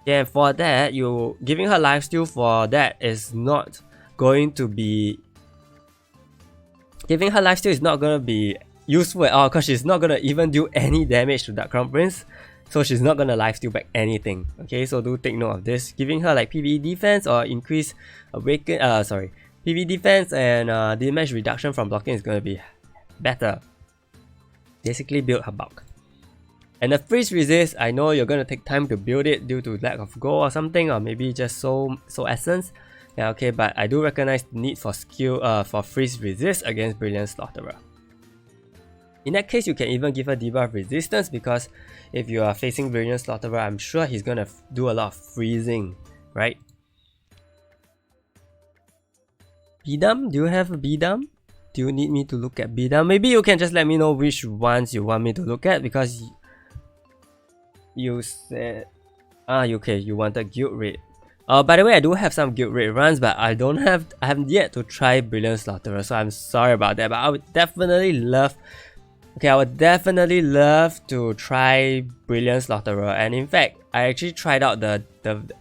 Yeah, for that, you giving her lifesteal for that is not going to be... Giving her lifesteal is not going to be useful at all, because she's not going to even do any damage to Dark Crown Prince. So she's not gonna lifesteal back anything. Okay, so do take note of this. Giving her like PvE defense or increase PvE defense and damage reduction from blocking is gonna be better. Basically build her bulk. And the freeze resist, I know you're gonna take time to build it due to lack of gold or something, or maybe just soul essence. Yeah, okay, but I do recognize the need for skill for freeze resist against Brilliant Slaughterer. In that case, you can even give her debuff resistance, because if you are facing Brilliant Slaughterer, I'm sure he's gonna do a lot of freezing, right? Bidam? Do you have a Bidam? Do you need me to look at Bidam? Maybe you can just let me know which ones you want me to look at, because you said... okay, you wanted guild raid. By the way, I do have some guild raid runs, but I haven't yet to try Brilliant Slaughterer, so I'm sorry about that, but I would definitely love... Okay, I would definitely love to try Brilliant Slaughterer, and in fact, I actually tried out the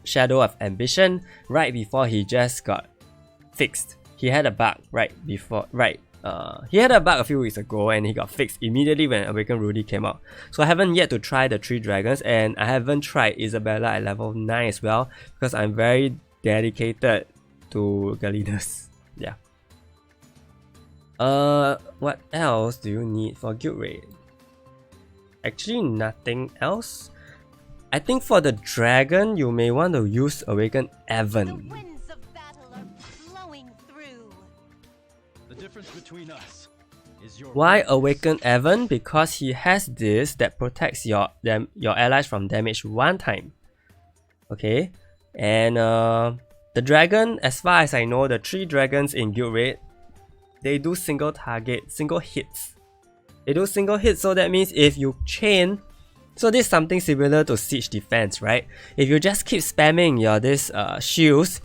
Shadow of Ambition right before he just got fixed. He had a bug he had a bug a few weeks ago, and he got fixed immediately when Awakened Rudy came out. So I haven't yet to try the 3 dragons, and I haven't tried Isabella at level 9 as well, because I'm very dedicated to Galidas. Yeah. What else do you need for guild raid? Actually, nothing else. I think for the dragon, you may want to use Awaken Evan. The winds of battle are blowing through. The difference between us is your... Why Awaken Evan? Because he has this that protects your allies from damage one time. Okay, and the dragon, as far as I know, the 3 dragons in guild raid, they do single hits. They do single hits, so that means if you chain... So this is something similar to siege defense, right? If you just keep spamming your shields,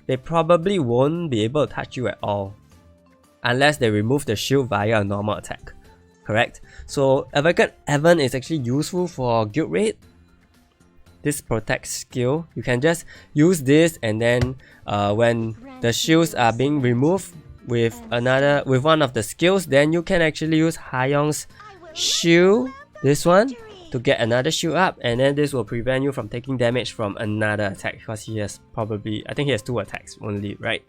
they probably won't be able to touch you at all. Unless they remove the shield via a normal attack. Correct? So Awaken Evan is actually useful for guild raid. This protect skill, you can just use this, and then when the shields are being removed with one of the skills, then you can actually use Hayoung's shield, this one, to get another shield up, and then this will prevent you from taking damage from another attack, because he has I think he has 2 attacks only, right?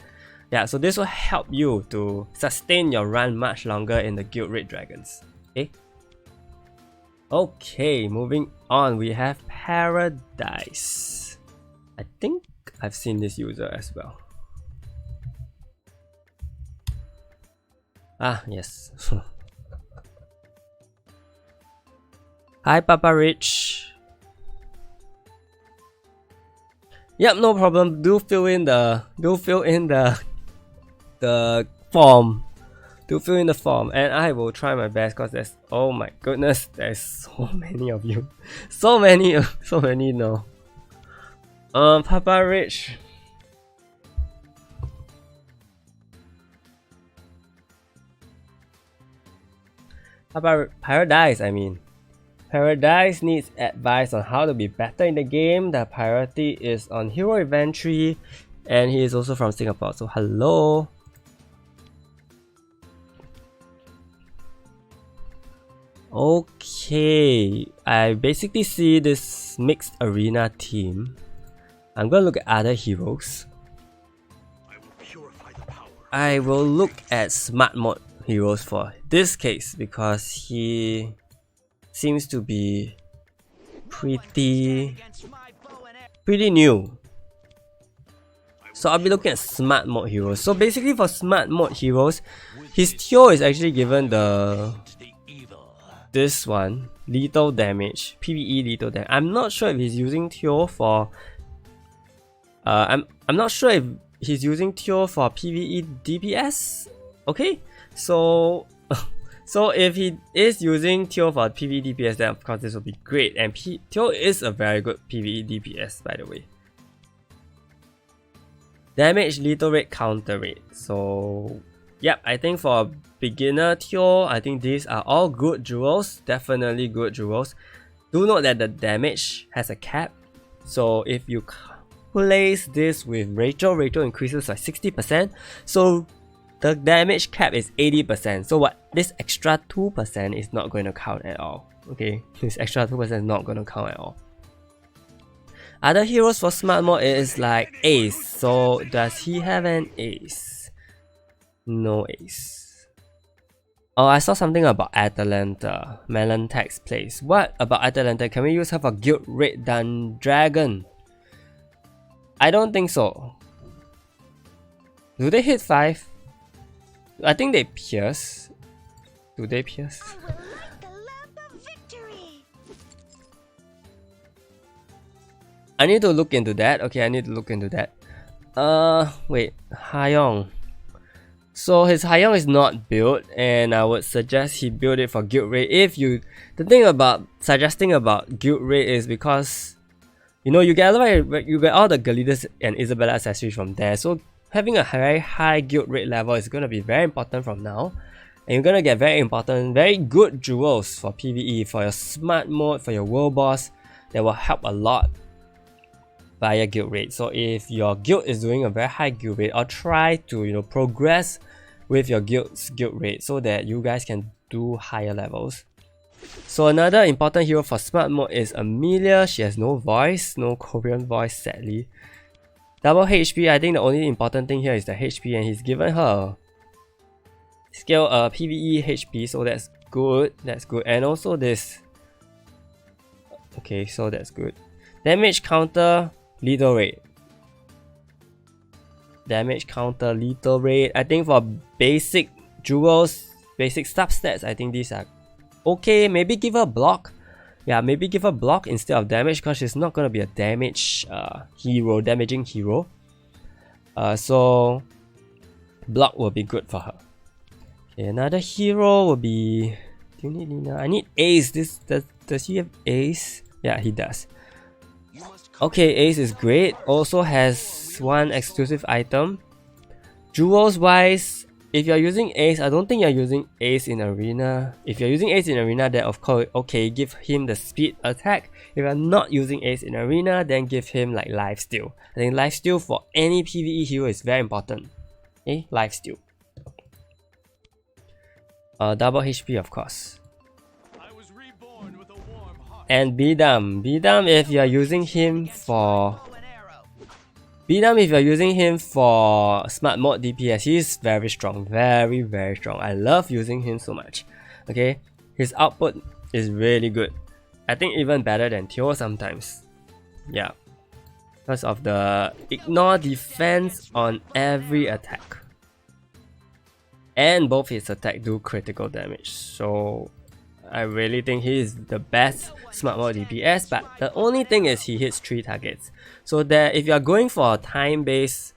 Yeah, so this will help you to sustain your run much longer in the guild raid dragons. Okay, moving on, we have ParaDicee. I think I've seen this user as well. Ah, yes. Hi, Papa Rich. Yep, no problem. Do fill in the form. Do fill in the form, and I will try my best because there's, oh my goodness, there's so many of you. So many no. Papa Rich. ParaDicee, I mean. ParaDicee needs advice on how to be better in the game. The priority is on hero inventory, and he is also from Singapore, so hello. Okay, I basically see this mixed arena team. I'm gonna look at other heroes. I will purify the power. I will look at smart mode heroes for this case because he seems to be pretty new. So I'll be looking at smart mode heroes. So basically for smart mode heroes, his Teo is actually given this one, lethal damage, PvE lethal damage. I'm not sure if he's using Teo for I'm not sure if he's using Teo for PvE DPS. Okay, so so if he is using Teo for PvE DPS, then of course this will be great. And Teo is a very good PvE DPS, by the way. Damage, lethal rate, counter rate. So yep, I think for beginner Teo, I think these are all good jewels. Definitely good jewels. Do note that the damage has a cap. So if you place this with Rachel increases by 60%. So the damage cap is 80%. So what, this extra 2% is not going to count at all. Okay, this extra 2% is not going to count at all. Other heroes for smart mode is like Ace. So does he have an Ace? No Ace. Oh, I saw something about Atalanta. Melantex plays. What about Atalanta? Can we use her for guild raid done dragon? I don't think so. Do they hit 5? I think they pierce. Do they pierce? I will light the lamp of victory. I need to look into that. Okay, I need to look into that. Wait, Hayong. So his Hayong is not built, and I would suggest he build it for guild raid. The thing about suggesting about guild raid is because you get all the Galidas and Isabella accessories from there. So having a very high guild raid level is going to be very important from now, and you're going to get very good jewels for PvE, for your smart mode, for your world boss. That will help a lot via guild raid. So if your guild is doing a very high guild raid, or try to progress with your guild's guild raid so that you guys can do higher levels. So another important hero for smart mode is Amelia. She has no voice, no Korean voice, sadly. Double HP, I think the only important thing here is the HP, and he's given her skill PvE HP, so that's good. And also this. Okay, so that's good. Damage counter, lethal rate. Damage counter, lethal rate. I think for basic jewels, basic substats, I think these are okay. Maybe give her block. Yeah, maybe give her block instead of damage, because she's not gonna be a damaging hero. So block will be good for her. Okay, another hero will be. Do you need Lina? I need Ace. Does he have Ace? Yeah, he does. Okay, Ace is great. Also has one exclusive item. Jewels wise, if you're using Ace, I don't think you're using Ace in Arena. If you're using Ace in Arena, then of course, okay, give him the speed attack. If you're not using Ace in Arena, then give him like lifesteal. I think lifesteal for any PvE hero is very important. Okay, lifesteal. Double HP, of course. And Betung. Betung, if you're using him for smart mode DPS, he's very strong, very strong. I love using him so much. Okay, his output is really good. I think even better than Teo sometimes. Yeah, because of the ignore defense on every attack, and both his attack do critical damage. So I really think he is the best smart mode DPS, but the only thing is he hits 3 targets. So that if you are going for a time-based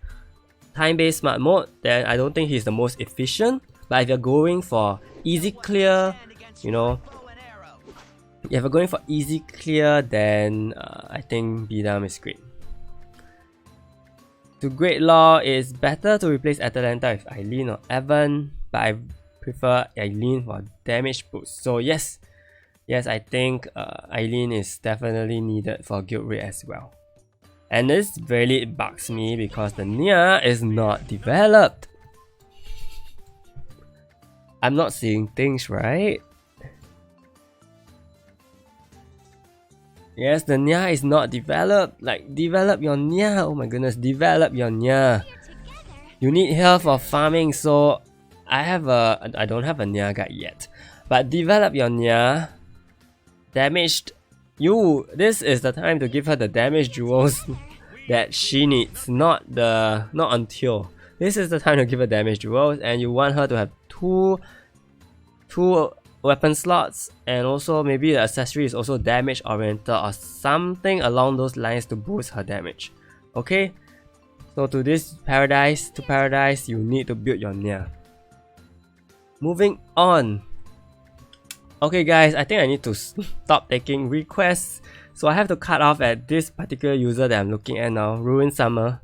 smart mode, then I don't think he's the most efficient. But if you're going for easy clear, you know, if you're going for easy clear, then I think Betung is great. To Great Law, it's better to replace Atalanta with Eileen or Evan, but I prefer Eileen for damage boost. So yes, I think Eileen is definitely needed for guild raid as well. And this really bugs me because the Nia is not developed. I'm not seeing things right. Yes, the Nia is not developed. Like, develop your Nia. Oh my goodness, develop your Nia. You need help for farming, so I don't have a Nia guide yet. But develop your Nia. Damaged. This is the time to give her the damage jewels that she needs, not until. This is the time to give her damage jewels, and you want her to have two weapon slots, and also maybe the accessory is also damage oriented or something along those lines to boost her damage. Okay, so to ParaDicee, you need to build your Nia. Moving on. Okay guys, I think I need to stop taking requests, so I have to cut off at this particular user that I'm looking at now, RuinedSummer.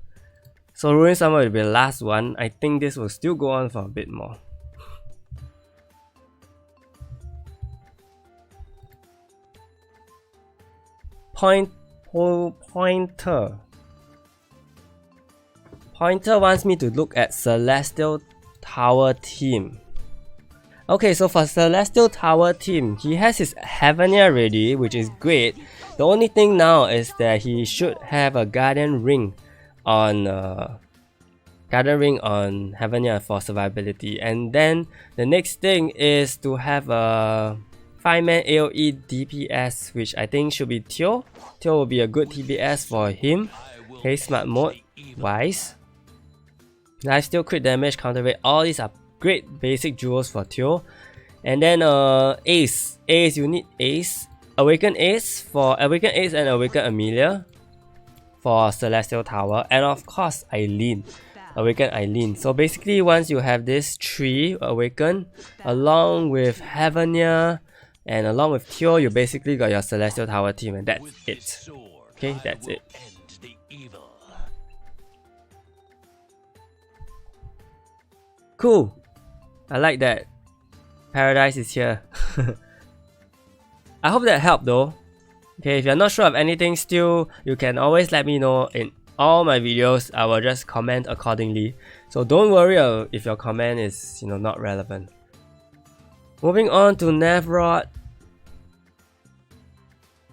So RuinedSummer will be the last one. I think this will still go on for a bit more. Poynter wants me to look at Celestial Tower team. Okay, so for Celestial Tower team, he has his Heavenlia ready, which is great. The only thing now is that he should have a Guardian Ring on Heavenlia for survivability, and then the next thing is to have a 5-man AoE DPS, which I think should be Teo. Teo will be a good TPS for him. Okay, smart mode wise. Lifesteal, crit damage, counter rate, all these are great basic jewels for Teo. And then Ace, you need Ace. Awaken Ace and Awaken Amelia for Celestial Tower, and of course Eileen. Awaken Eileen. So basically once you have this 3 awaken along with Heavenlia and along with Teo, you basically got your Celestial Tower team, and that's it. Okay, that's it. Cool. I like that ParaDicee is here. I hope that helped though. Okay, if you're not sure of anything still, you can always let me know in all my videos. I will just comment accordingly. So don't worry if your comment is not relevant. Moving on to Navrod.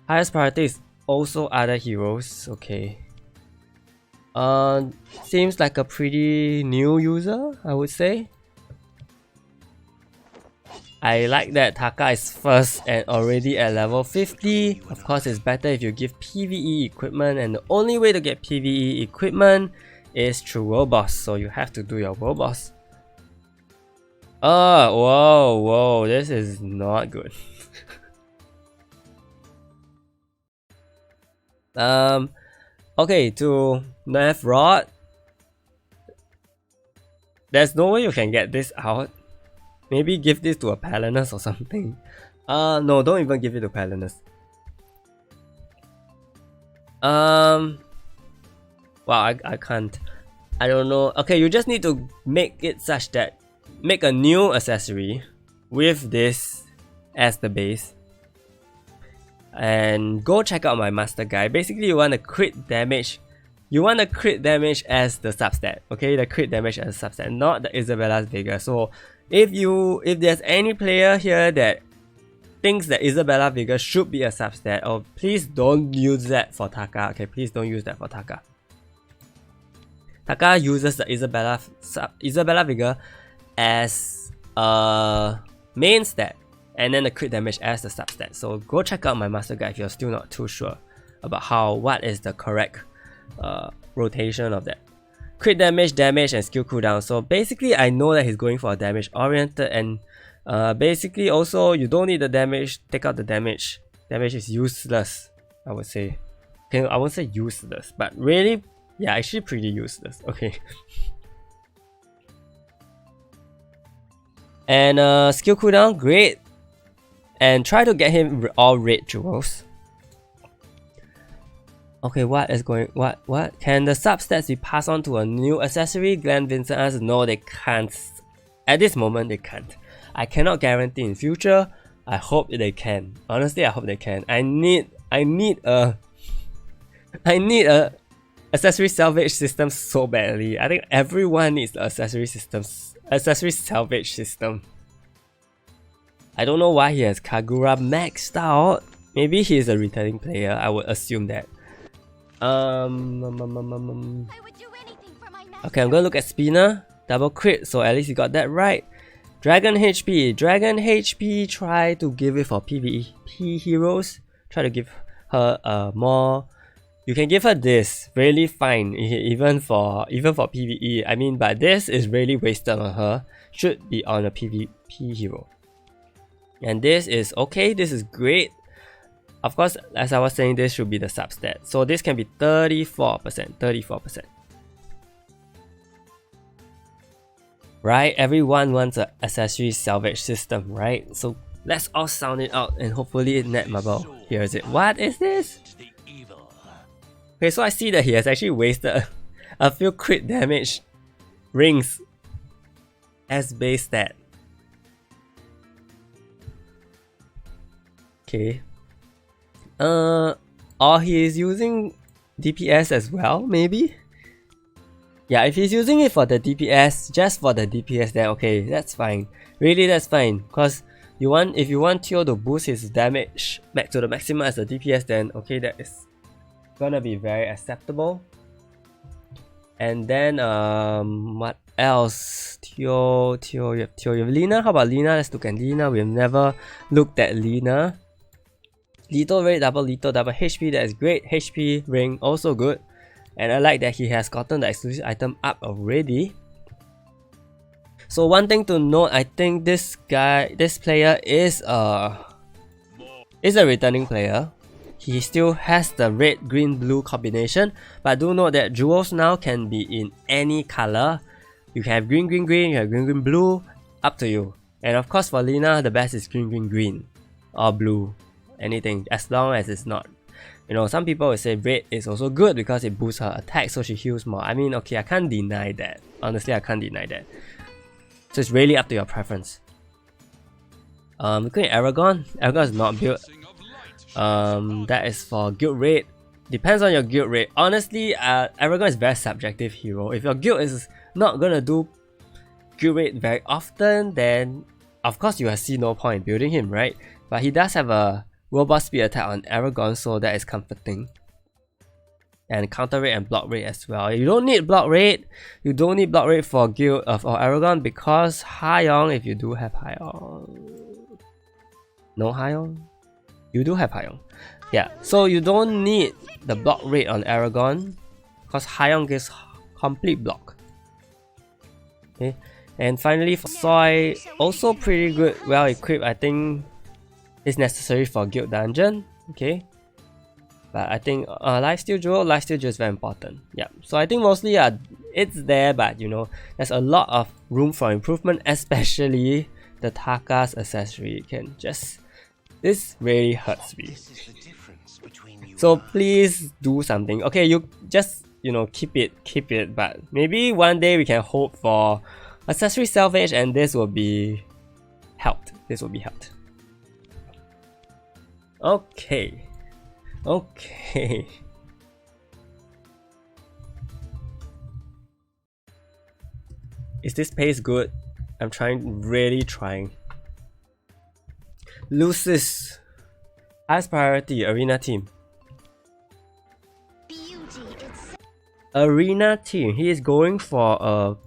Highest priority is also other heroes. Okay. Seems like a pretty new user, I would say. I like that Taka is first and already at level 50. Of course, it's better if you give PvE equipment, and the only way to get PvE equipment is through World Boss, so you have to do your World Boss. Oh, whoa, this is not good. Okay, to Navrod. There's no way you can get this out. Maybe give this to a Palinus or something. No, don't even give it to Palinus. Wow, I can't. I don't know. Okay, you just need to make it such that make a new accessory with this as the base. And go check out my master guide. Basically, you want to crit damage. You want the crit damage as the substat. Okay, the crit damage as a substat, not the Isabella's Vega. So if there's any player here that thinks that Isabella Vega should be a substat, oh, please don't use that for Taka. Okay, please don't use that for Taka. Taka uses the Isabella Vega as a main stat, and then the crit damage as the substat. So go check out my master guide if you're still not too sure about what is the correct rotation of that. Crit damage, and skill cooldown. So basically I know that he's going for a damage oriented, and Basically, also you don't need the damage. Take out the damage. Damage is useless, I would say. Okay, I won't say useless, but really, yeah, actually pretty useless. Okay. And skill cooldown, great. And try to get him all red jewels. Okay, what can the substats be passed on to a new accessory? Glenn Vincent answers, no, they can't. At this moment, they can't. I cannot guarantee in future. I hope they can. Honestly, I hope they can. I need a accessory salvage system so badly. I think everyone needs the accessory salvage system. I don't know why he has Kagura maxed out. Maybe he is a returning player. I would assume that. I would do anything for my master. Okay, I'm gonna look at Spina. Double crit, so at least you got that right. Dragon HP. Dragon HP, try to give it for PvP heroes. Try to give her more. You can give her this. Really fine. Even for PvE. I mean, but this is really wasted on her. Should be on a PvP hero. And this is okay. This is great. Of course, as I was saying, this should be the substat. So this can be 34%. 34%. Right? Everyone wants an accessory salvage system, right? So let's all sound it out and hopefully Netmarble hears it. What is this? Okay, so I see that he has actually wasted a few crit damage rings as base stat. Okay. Or he is using DPS as well, maybe? Yeah, if he's using it for the DPS, just for the DPS, then okay, that's fine. Really, that's fine. Because if you want Teo to boost his damage back to the maximum as a DPS, then okay, that is gonna be very acceptable. And then what else? Teo, you have Lina. How about Lina? Let's look at Lina. We've never looked at Lina. Lethal rate, double HP, that is great. HP ring, also good. And I like that he has gotten the exclusive item up already. So one thing to note, I think this player is a returning player. He still has the red, green, blue combination, but do note that jewels now can be in any color. You can have green, green, green, you have green, green, blue, up to you. And of course for Lina, the best is green, green, green, or blue, anything, as long as it's not. You know, some people will say red is also good because it boosts her attack, so she heals more. I mean, okay, I can't deny that. Honestly, I can't deny that. So it's really up to your preference. Looking at Aragon. Aragon is not built. That is for guild rate. Depends on your guild rate. Honestly, Aragon is a very subjective hero. If your guild is not gonna do guild rate very often, then of course you will see no point in building him, right? But he does have a robust speed attack on Aragon, so that is comforting. And counter rate and block rate as well. You don't need block rate. You don't need block rate for guild for Aragon because Haiyong, if you do have Haiyong. No Haiyong? You do have Haiyong. Yeah, so you don't need the block rate on Aragon because Haiyong gives complete block. Okay. And finally for Soi, also pretty good, well equipped. I think it's necessary for guild dungeon. Okay. But I think lifesteal jewel is very important. Yeah. So I think mostly it's there, but you know, there's a lot of room for improvement, especially the Taka's accessory. You can just, this really hurts me. So please do something. Okay, you just, you know, keep it, but maybe one day we can hope for accessory salvage and this will be helped. Okay. Is this pace good? I'm really trying. Lucis. Highest priority, arena team. Arena team. He is going for a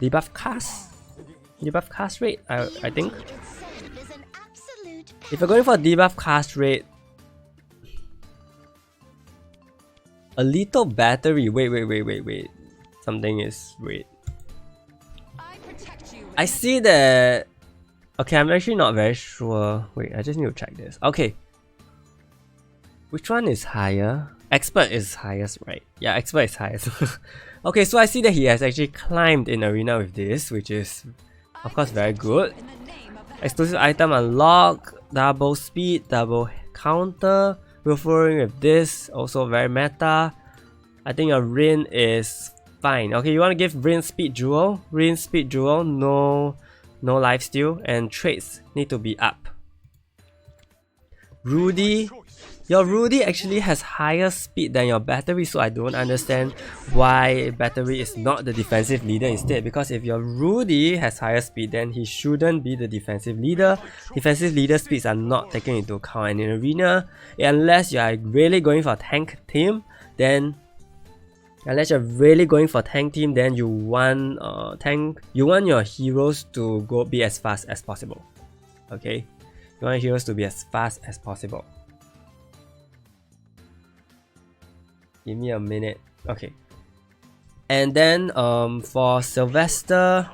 debuff cast rate, I think. If you're going for debuff cast rate, a little battery. Wait. Something is wait. I see that Okay, I'm actually not very sure. Wait, I just need to check this. Okay. Which one is higher? Expert is highest, right? Yeah, Expert is highest. Okay, so I see that he has actually climbed in Arena with this, which is, of course, very good. Exclusive item unlock, double speed, double counter. Referring with this, also very meta. I think your Rin is fine. Okay, you want to give Rin speed jewel? Rin speed jewel, no lifesteal, and traits need to be up. Rudy, your Rudy actually has higher speed than your battery, so I don't understand why battery is not the defensive leader instead. Because if your Rudy has higher speed, then he shouldn't be the defensive leader. Defensive leader speeds are not taken into account, and in arena, unless you are really going for tank team, then you want you want your heroes to be as fast as possible. Okay, you want your heroes to be as fast as possible. Give me a minute. Okay. And then for Sylvester,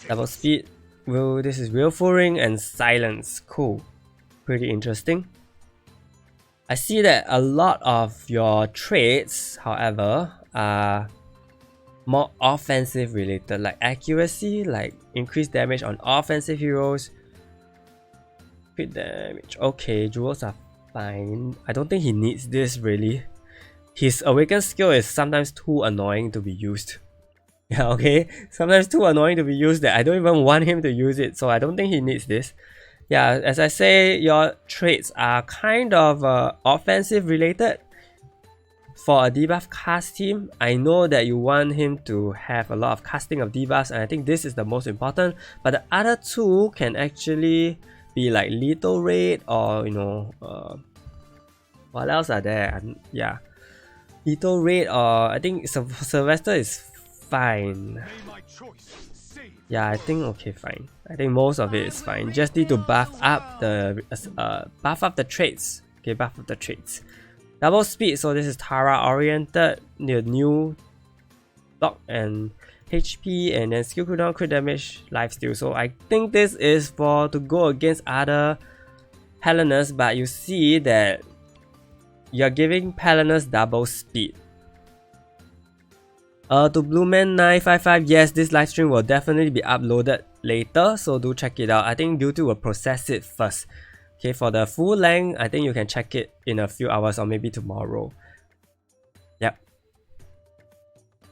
double speed. Well, this is Willful Ring and Silence. Cool. Pretty interesting. I see that a lot of your traits, however, are more offensive related, like accuracy, like increased damage on offensive heroes. Crit damage. Okay, jewels are fine. I don't think he needs this really. His awakened skill is sometimes too annoying to be used. Yeah, okay. Sometimes too annoying to be used that I don't even want him to use it, so I don't think he needs this. Yeah, as I say, your traits are kind of offensive related. For a debuff cast team, I know that you want him to have a lot of casting of debuffs, and I think this is the most important. But the other two can actually be like Lethal Raid or, you know, what else are there? Yeah, Lethal Raid, or I think Sylvester is fine. Yeah, I think okay, fine. I think most of it is fine. Just need to buff up the traits. Okay, buff up the traits. Double speed. So this is Tara oriented. The new block and HP, and then skill cooldown, crit damage, lifesteal. So I think this is for to go against other Palaners, but you see that you're giving Palaners double speed. To Blueman955, yes, this live stream will definitely be uploaded later, so do check it out. I think YouTube will process it first. Okay, for the full length, I think you can check it in a few hours or maybe tomorrow. Yep.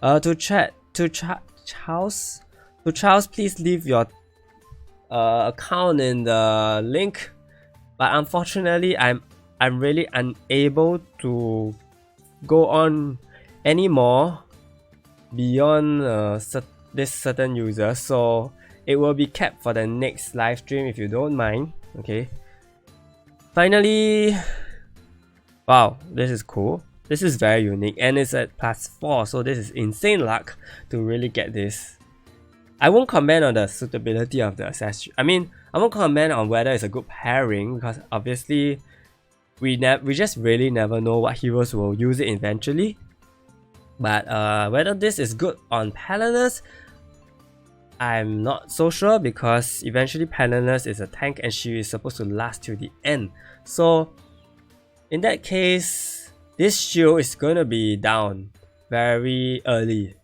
To Charles, please leave your account in the link. But unfortunately, I'm really unable to go on anymore beyond this certain user, so it will be kept for the next live stream if you don't mind. Okay, finally, wow, this is cool. This is very unique, and it's at +4, so this is insane luck to really get this. I won't comment on the suitability of the accessory. I mean, I won't comment on whether it's a good pairing, because obviously we just really never know what heroes will use it eventually. But whether this is good on Palaners, I'm not so sure, because eventually Palaners is a tank and she is supposed to last till the end. So in that case, this shield is going to be down very early,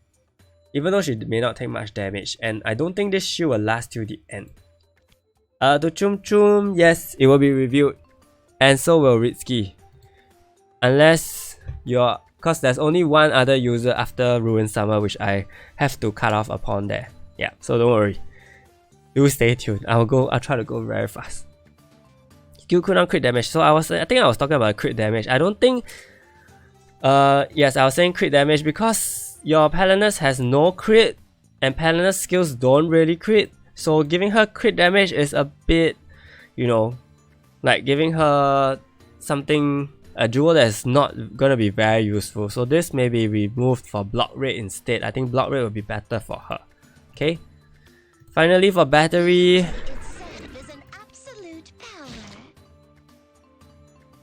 even though she may not take much damage, and I don't think this shield will last till the end. To ChumChum, yes, it will be reviewed, and so will Ritsuki, unless you're, because there's only one other user after RuinedSummer which I have to cut off upon there. Yeah, so don't worry. Do stay tuned. I'll try to go very fast. Skill cooldown, crit damage. So I think I was talking about crit damage. I don't think yes, I was saying crit damage because your Palaners has no crit and Palaners skills don't really crit. So giving her crit damage is a bit, you know, like giving her something, a jewel that's not gonna be very useful. So this may be removed for block rate instead. I think block rate will be better for her. Okay. Finally, for battery.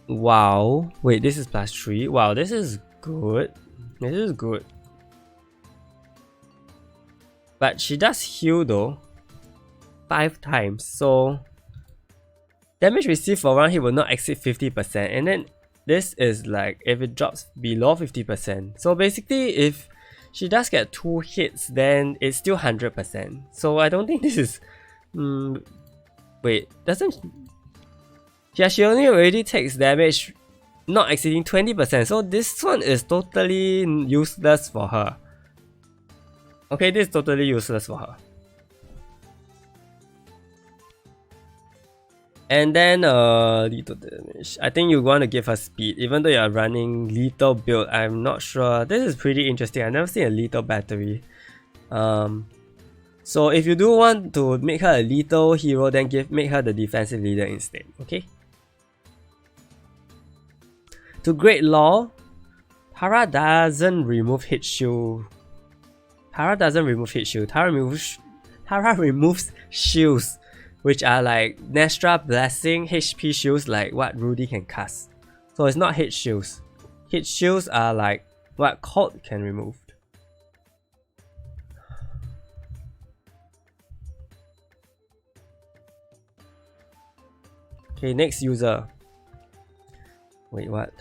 Wow. Wait, this is +3. Wow, this is good. This is good. But she does heal though. 5 times, so damage received for one hit will not exceed 50%, and then this is like if it drops below 50%. So basically if she does get 2 hits, then it's still 100%. So I don't think this is... wait, doesn't... Yeah, she only already takes damage not exceeding 20%, so this one is totally useless for her. Okay, this is totally useless for her. And then lethal damage. I think you want to give her speed, even though you're running lethal build. I'm not sure. This is pretty interesting. I've never seen a lethal battery. So if you do want to make her a lethal hero, then make her the defensive leader instead. Okay. To Great Law, Tara doesn't remove hit shield. Tara doesn't remove hit shield. Tara removes shields, which are like Nestra Blessing HP shields, like what Rudy can cast. So it's not hit shields. Hit shields are like what Kaart can remove. Okay, next user. Wait, what?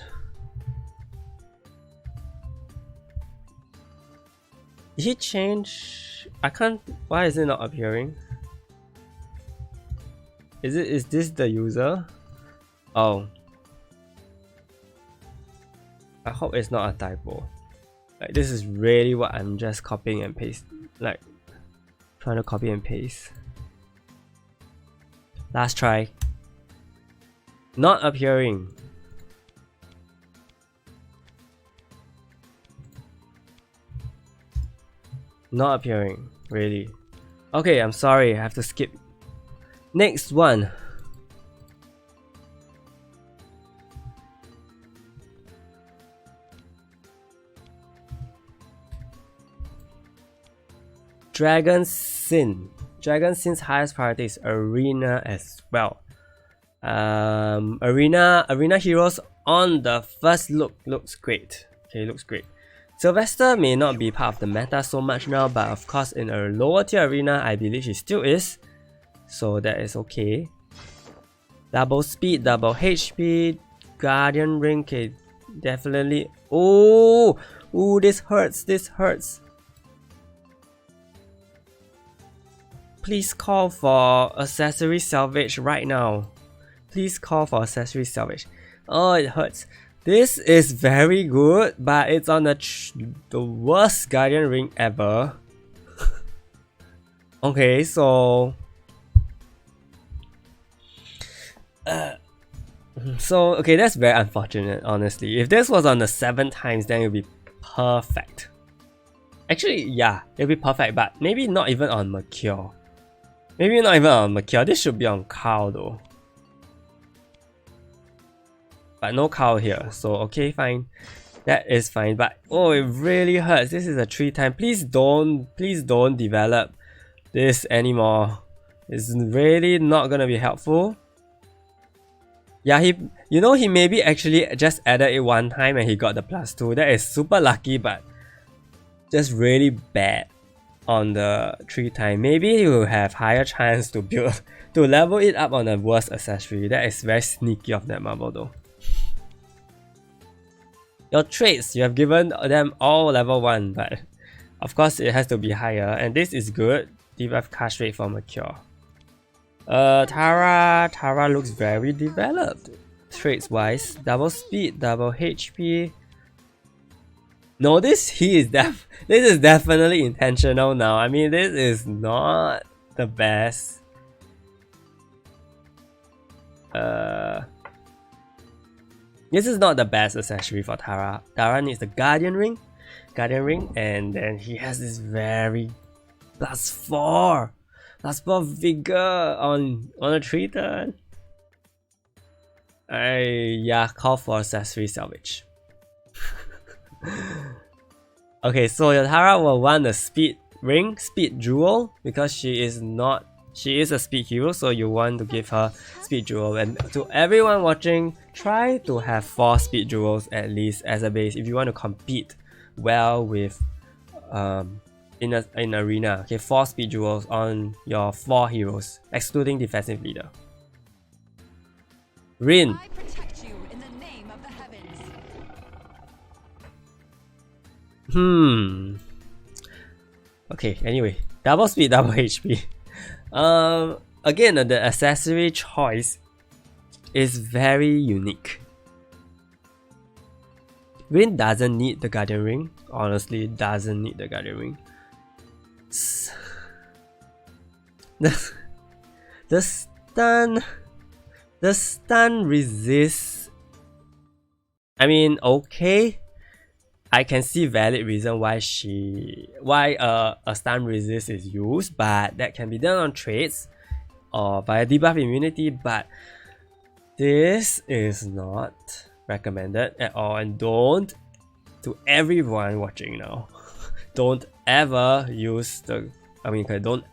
Did he change? I can't. Why is it not appearing? Is this the user? Oh. I hope it's not a typo. Like, this is really what I'm just copying and paste. Like, trying to copy and paste. Last try. Not appearing. Not appearing. Really. Okay, I'm sorry. I have to skip. Next one. DragonsSin. DragonsSin's highest priority is Arena as well. Arena heroes on the first look looks great. Okay, looks great. Sylvester may not be part of the meta so much now, but of course in a lower tier arena, I believe she still is. So that is okay. Double speed, double HP, Guardian Ring, okay, definitely. Oh, this hurts, this hurts. Please call for accessory salvage right now. Please call for accessory salvage. Oh, it hurts. This is very good, but it's on the worst Guardian Ring ever. Okay, so... okay, that's very unfortunate, honestly. If this was on the 7 times, then it would be perfect. Actually, yeah, it would be perfect, but maybe not even on Mercure. Maybe not even on Mercure. This should be on Carl though. But no Carl here, so okay, fine. That is fine, but oh, it really hurts. This is a 3 time. Please don't develop this anymore. It's really not gonna be helpful. Yeah, he maybe actually just added it 1 time and he got the +2. That is super lucky, but just really bad on the 3 time. Maybe you will have higher chance to build to level it up on the worst accessory. That is very sneaky of that marble though. Your traits, you have given them all level 1, but of course it has to be higher, and this is good. Debuff cast rate for Mercure. Tara looks very developed. Traits wise, double speed, double HP. No, this is definitely intentional now. I mean, this is not the best. This is not the best accessory for Tara. Tara needs the Guardian Ring, and then he has this very +4 vigor on a 3 turn. Yeah, call for accessory salvage. Okay, so your Tara will want the speed ring, speed jewel, because she is a speed hero, so you want to give her speed jewel. And to everyone watching, try to have 4 speed jewels at least as a base if you want to compete well with in arena. Okay, 4 speed jewels on your 4 heroes, excluding defensive leader. Rin. I protect you in the name of the heavens. Okay, anyway, double speed, double HP. Again, the accessory choice is very unique. Rin doesn't need the Guardian Ring. Honestly, doesn't need the Guardian Ring. The stun resist. I mean, okay. I can see valid reason why a stun resist is used, but that can be done on traits or via debuff immunity, but this is not recommended at all. And don't, to everyone watching now, don't ever use the, don't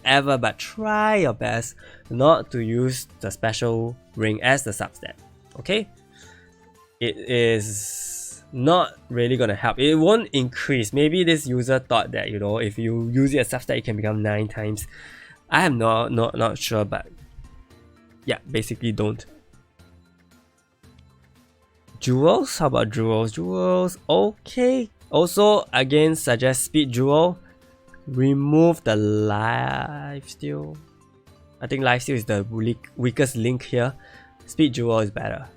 ever, but try your best not to use the special ring as the substat. Okay, it is not really gonna help. It won't increase. Maybe this user thought that, you know, if you use it as substat it can become 9 times. I am not sure, but yeah, basically don't. Jewels? How about jewels? Jewels, okay. Also, again, suggest speed jewel. Remove the lifesteal. I think lifesteal is the weakest link here. Speed jewel is better.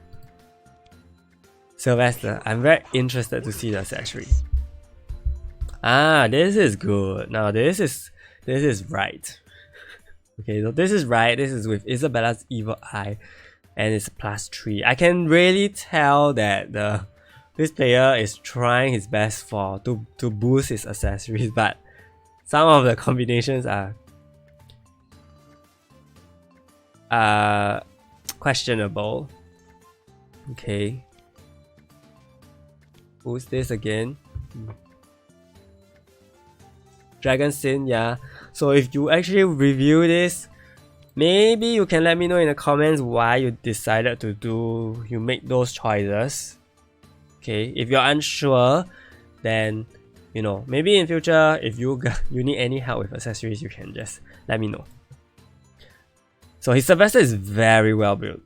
Sylvester, I'm very interested to see the accessory. Ah, this is good. Now this is right. Okay, so this is right. This is with Isabella's evil eye, and it's +3. I can really tell that this player is trying his best to boost his accessories, but some of the combinations are questionable. Okay. Who's this again? DragonsSin, yeah. So if you actually review this, maybe you can let me know in the comments why you decided you make those choices. Okay, if you're unsure, then you know, maybe in future if you need any help with accessories, you can just let me know. So his Sylvester is very well built.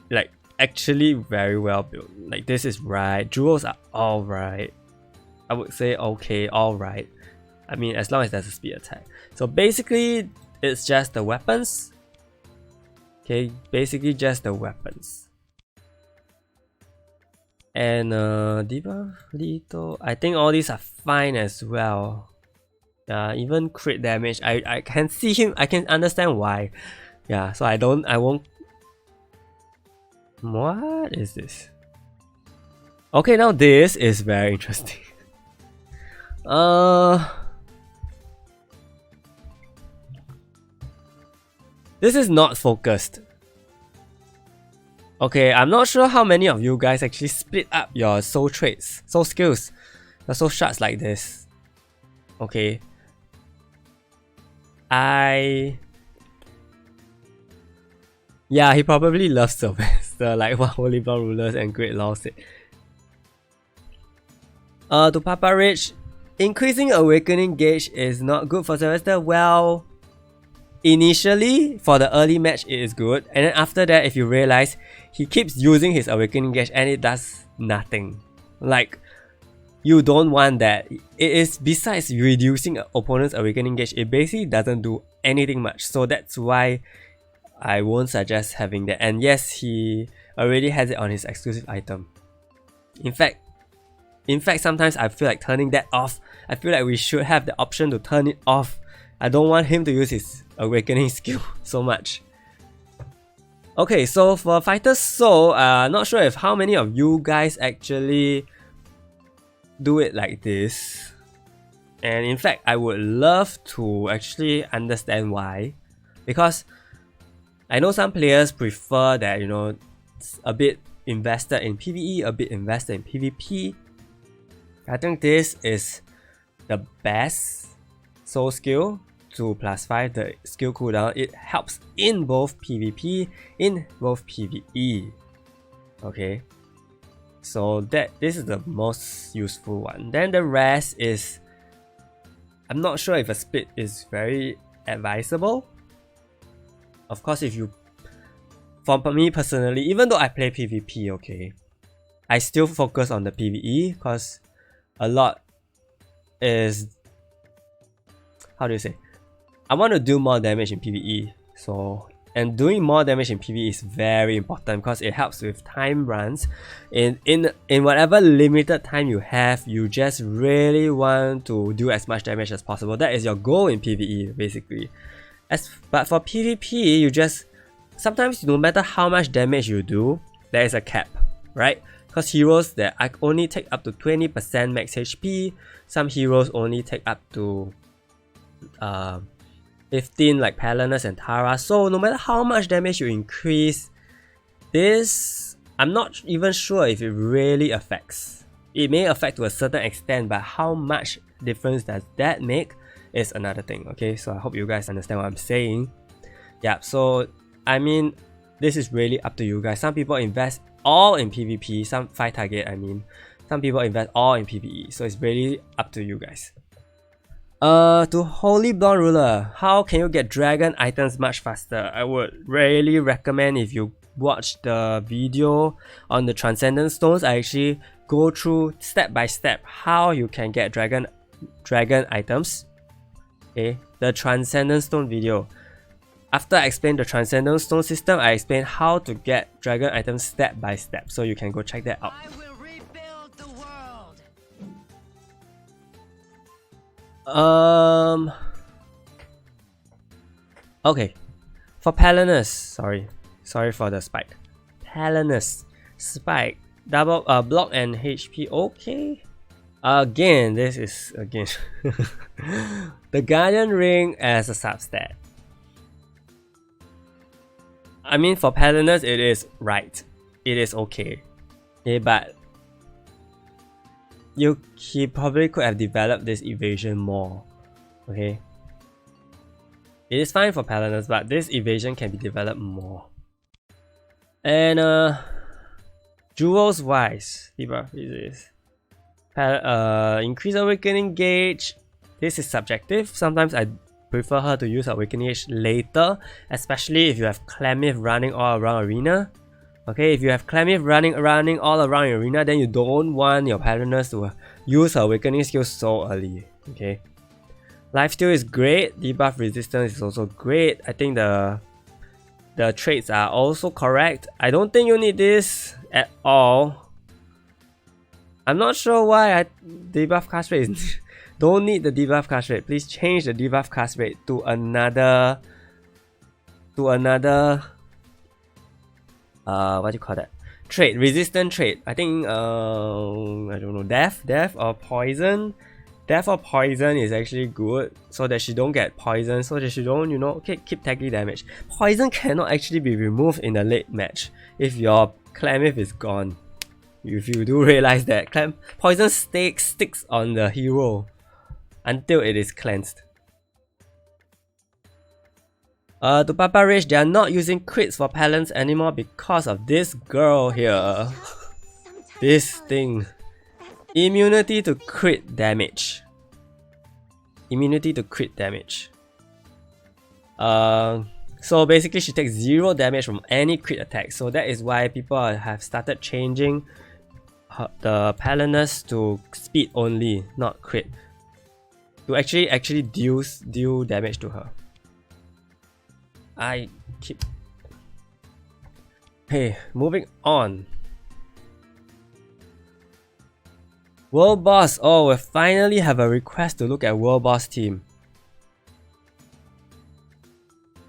Like actually very well built. Like this is right. Jewels are alright. I would say okay, alright. I mean, as long as there's a speed attack. So basically, it's just the weapons. Okay, basically just the weapons. And debuff, lethal. I think all these are fine as well. Yeah, even crit damage. I can see him. I can understand why. Yeah, so I won't. What is this? Okay, now this is very interesting. This is not focused. Okay, I'm not sure how many of you guys actually split up your soul traits, soul skills, your soul shards like this. Okay. Yeah, he probably loves Sylvester, like what Holy Blood Rulers and Great Law said. To Papa Rich, increasing awakening gauge is not good for Sylvester. Well, initially, for the early match, it is good, and then after that, if you realize, he keeps using his awakening gauge and it does nothing. Like, you don't want that. It is, besides reducing an opponent's awakening gauge, it basically doesn't do anything much. So that's why I won't suggest having that. And yes, he already has it on his exclusive item. In fact, sometimes I feel like turning that off. I feel like we should have the option to turn it off. I don't want him to use his awakening skill so much. Okay, so for Fighter's Soul, not sure if how many of you guys actually do it like this. And in fact, I would love to actually understand why. Because I know some players prefer that, you know, a bit invested in PvE, a bit invested in PvP. I think this is the best soul skill to +5 the skill cooldown. It helps in both PvP, in both PvE. Okay, so this is the most useful one. Then the rest is I'm not sure if a split is very advisable. Of course, if you, for me personally, even though I play PvP, okay, I still focus on the PvE because a lot is, how do you say, I want to do more damage in PvE. So, and doing more damage in PvE is very important because it helps with time runs. In whatever limited time you have, you just really want to do as much damage as possible. That is your goal in PvE basically. But for PvP, you just, sometimes no matter how much damage you do, there is a cap, right? Because heroes that only take up to 20% max HP, some heroes only take up to 15 like Palinus and Tara. So no matter how much damage you increase, this, I'm not even sure if it really affects. It may affect to a certain extent, but how much difference does that make is another thing, okay? So I hope you guys understand what I'm saying. Yeah, so I mean, this is really up to you guys. Some people invest all in PvP, some 5 target, I mean. Some people invest all in PvE, so it's really up to you guys. To Holy Blonde Ruler, how can you get dragon items much faster? I would really recommend if you watch the video on the Transcendent Stones, I actually go through step by step how you can get dragon items. Okay, the Transcendent Stone video. After I explain the Transcendent Stone system, I explain how to get dragon items step by step, so you can go check that out. I will rebuild the world. Okay, for Palinus, sorry for the spike. Palinus, spike, double block and HP. Okay, again, this is again the Guardian Ring as a substat. I mean, for Palinus, it is right. It is okay. Okay, but he probably could have developed this evasion more. Okay. It is fine for Palinus, but this evasion can be developed more. And jewels wise, debuff is increase awakening gauge. This is subjective. Sometimes I prefer her to use awakening gauge later, especially if you have Clamith running all around arena. Okay, if you have Clamith running all around your arena, then you don't want your Palinus to use her awakening skill so early. Okay. Lifesteal is great, debuff resistance is also great. I think the traits are also correct. I don't think you need this at all. I'm not sure why debuff cast rate is don't need the debuff cast rate. Please change the debuff cast rate to another what do you call that? Trait, resistant trait. I think I don't know, death or poison. Death or poison is actually good, so that she don't get poison, so that she don't, you know, keep taking damage. Poison cannot actually be removed in the late match if your Clamith is gone. If you do realize that, poison sticks on the hero until it is cleansed. To Papa Rage, they are not using crits for Palance anymore because of this girl here. This thing. Immunity to crit damage. Immunity to crit damage. So basically she takes 0 damage from any crit attack. So that is why people have started changing the Palinus to speed only, not crit. To actually deal damage to her. Hey, moving on. World Boss. Oh, we finally have a request to look at World Boss team.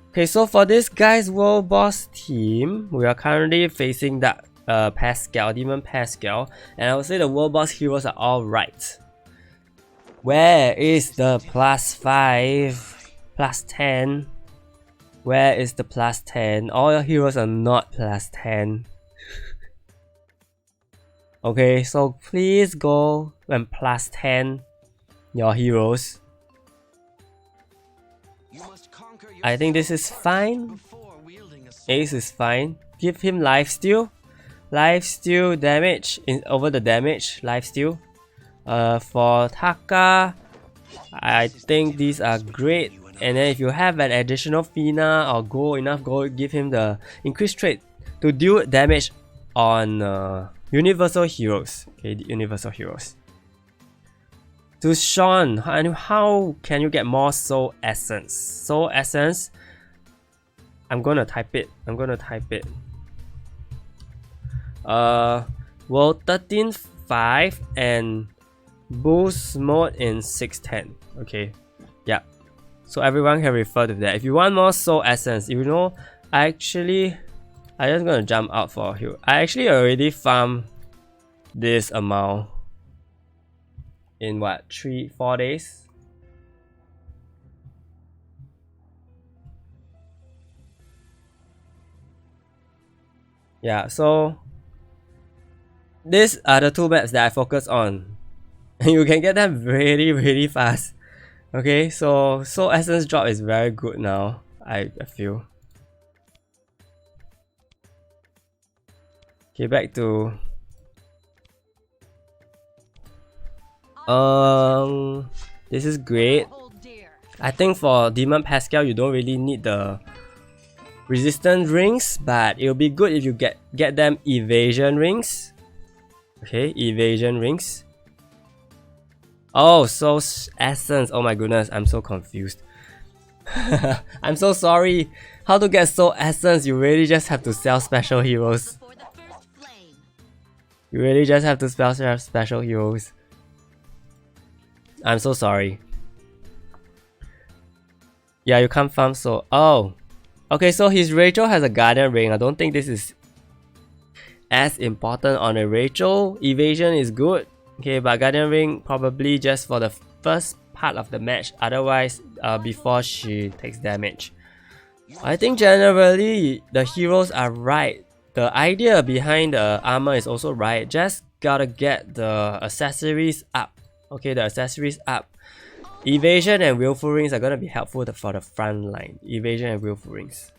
Okay, so for this guy's World Boss team, we are currently facing that Pascal, Demon Pascal, and I would say the World Boss heroes are all right. Where is the +5, +10? Where is the +10? All your heroes are not +10. Okay, so please go and +10 your heroes. I think this is fine. Ace is fine. Give him lifesteal. Lifesteal damage over the damage. Lifesteal. For Taka, I think these are great. And then if you have an additional Fina or gold, enough gold, give him the increased trait to deal damage on universal heroes. Okay, the universal heroes. To Sean, how can you get more soul essence? Soul essence. I'm gonna type it. World 13.5 and boost mode in 6.10. Okay, yeah. So everyone can refer to that. If you want more soul essence, you know, I'm just gonna jump out for you. I actually already farmed this amount in what, 3-4 days. Yeah, so these are the two maps that I focus on. And you can get them really fast. Okay, so soul essence drop is very good now, I feel. Okay, back to this is great. I think for Demon Pascal you don't really need the resistance rings, but it'll be good if you get them evasion rings. Okay, evasion rings. Oh, soul essence. Oh my goodness, I'm so confused. I'm so sorry. How to get soul essence? You really just have to sell special heroes. You really just have to sell special heroes. I'm so sorry. Yeah, you can't farm soul. Oh. Okay, so his Rachel has a Guardian Ring. I don't think this is as important on a Rachel. Evasion is good. Okay, but Guardian Ring probably just for the first part of the match. Otherwise, before she takes damage. I think generally the heroes are right. The idea behind the armor is also right. Just gotta get the accessories up. Okay, the accessories up. Evasion and Willful Rings are gonna be helpful for the front line. Evasion and Willful Rings.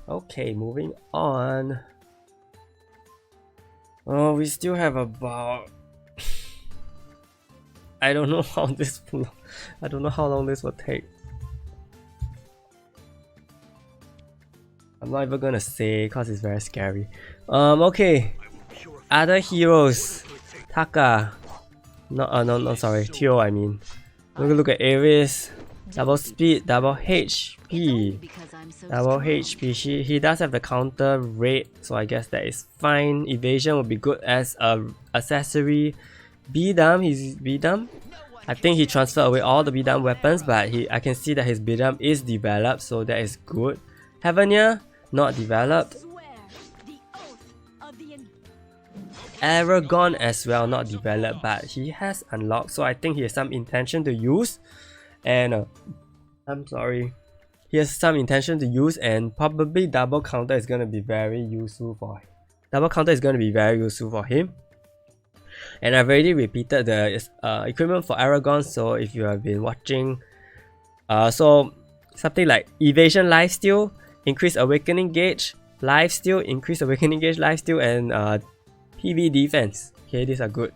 Okay, moving on. Oh, we still have about... I don't know how this will... I don't know how long this will take. I'm not even gonna say because it's very scary. Okay. Other heroes. Taka. No, sorry. Tio, I mean. Look at Ares. Double speed, double HP. Double HP. He does have the counter rate, so I guess that is fine. Evasion would be good as a accessory. B-Dam, he's B-Dam. I think he transferred away all the B-Dam weapons, but I can see that his B-Dam is developed, so that is good. Heavenir, not developed. Aragon as well, not developed, but he has unlocked, so I think he has some intention to use. And I'm sorry, he has some intention to use, and probably double counter is gonna be very useful for him. Double counter is gonna be very useful for him. And I've already repeated the equipment for Aragon, so if you have been watching, so something like evasion lifesteal, increase awakening gauge, lifesteal, increase awakening gauge, lifesteal, and PV defense. Okay, these are good.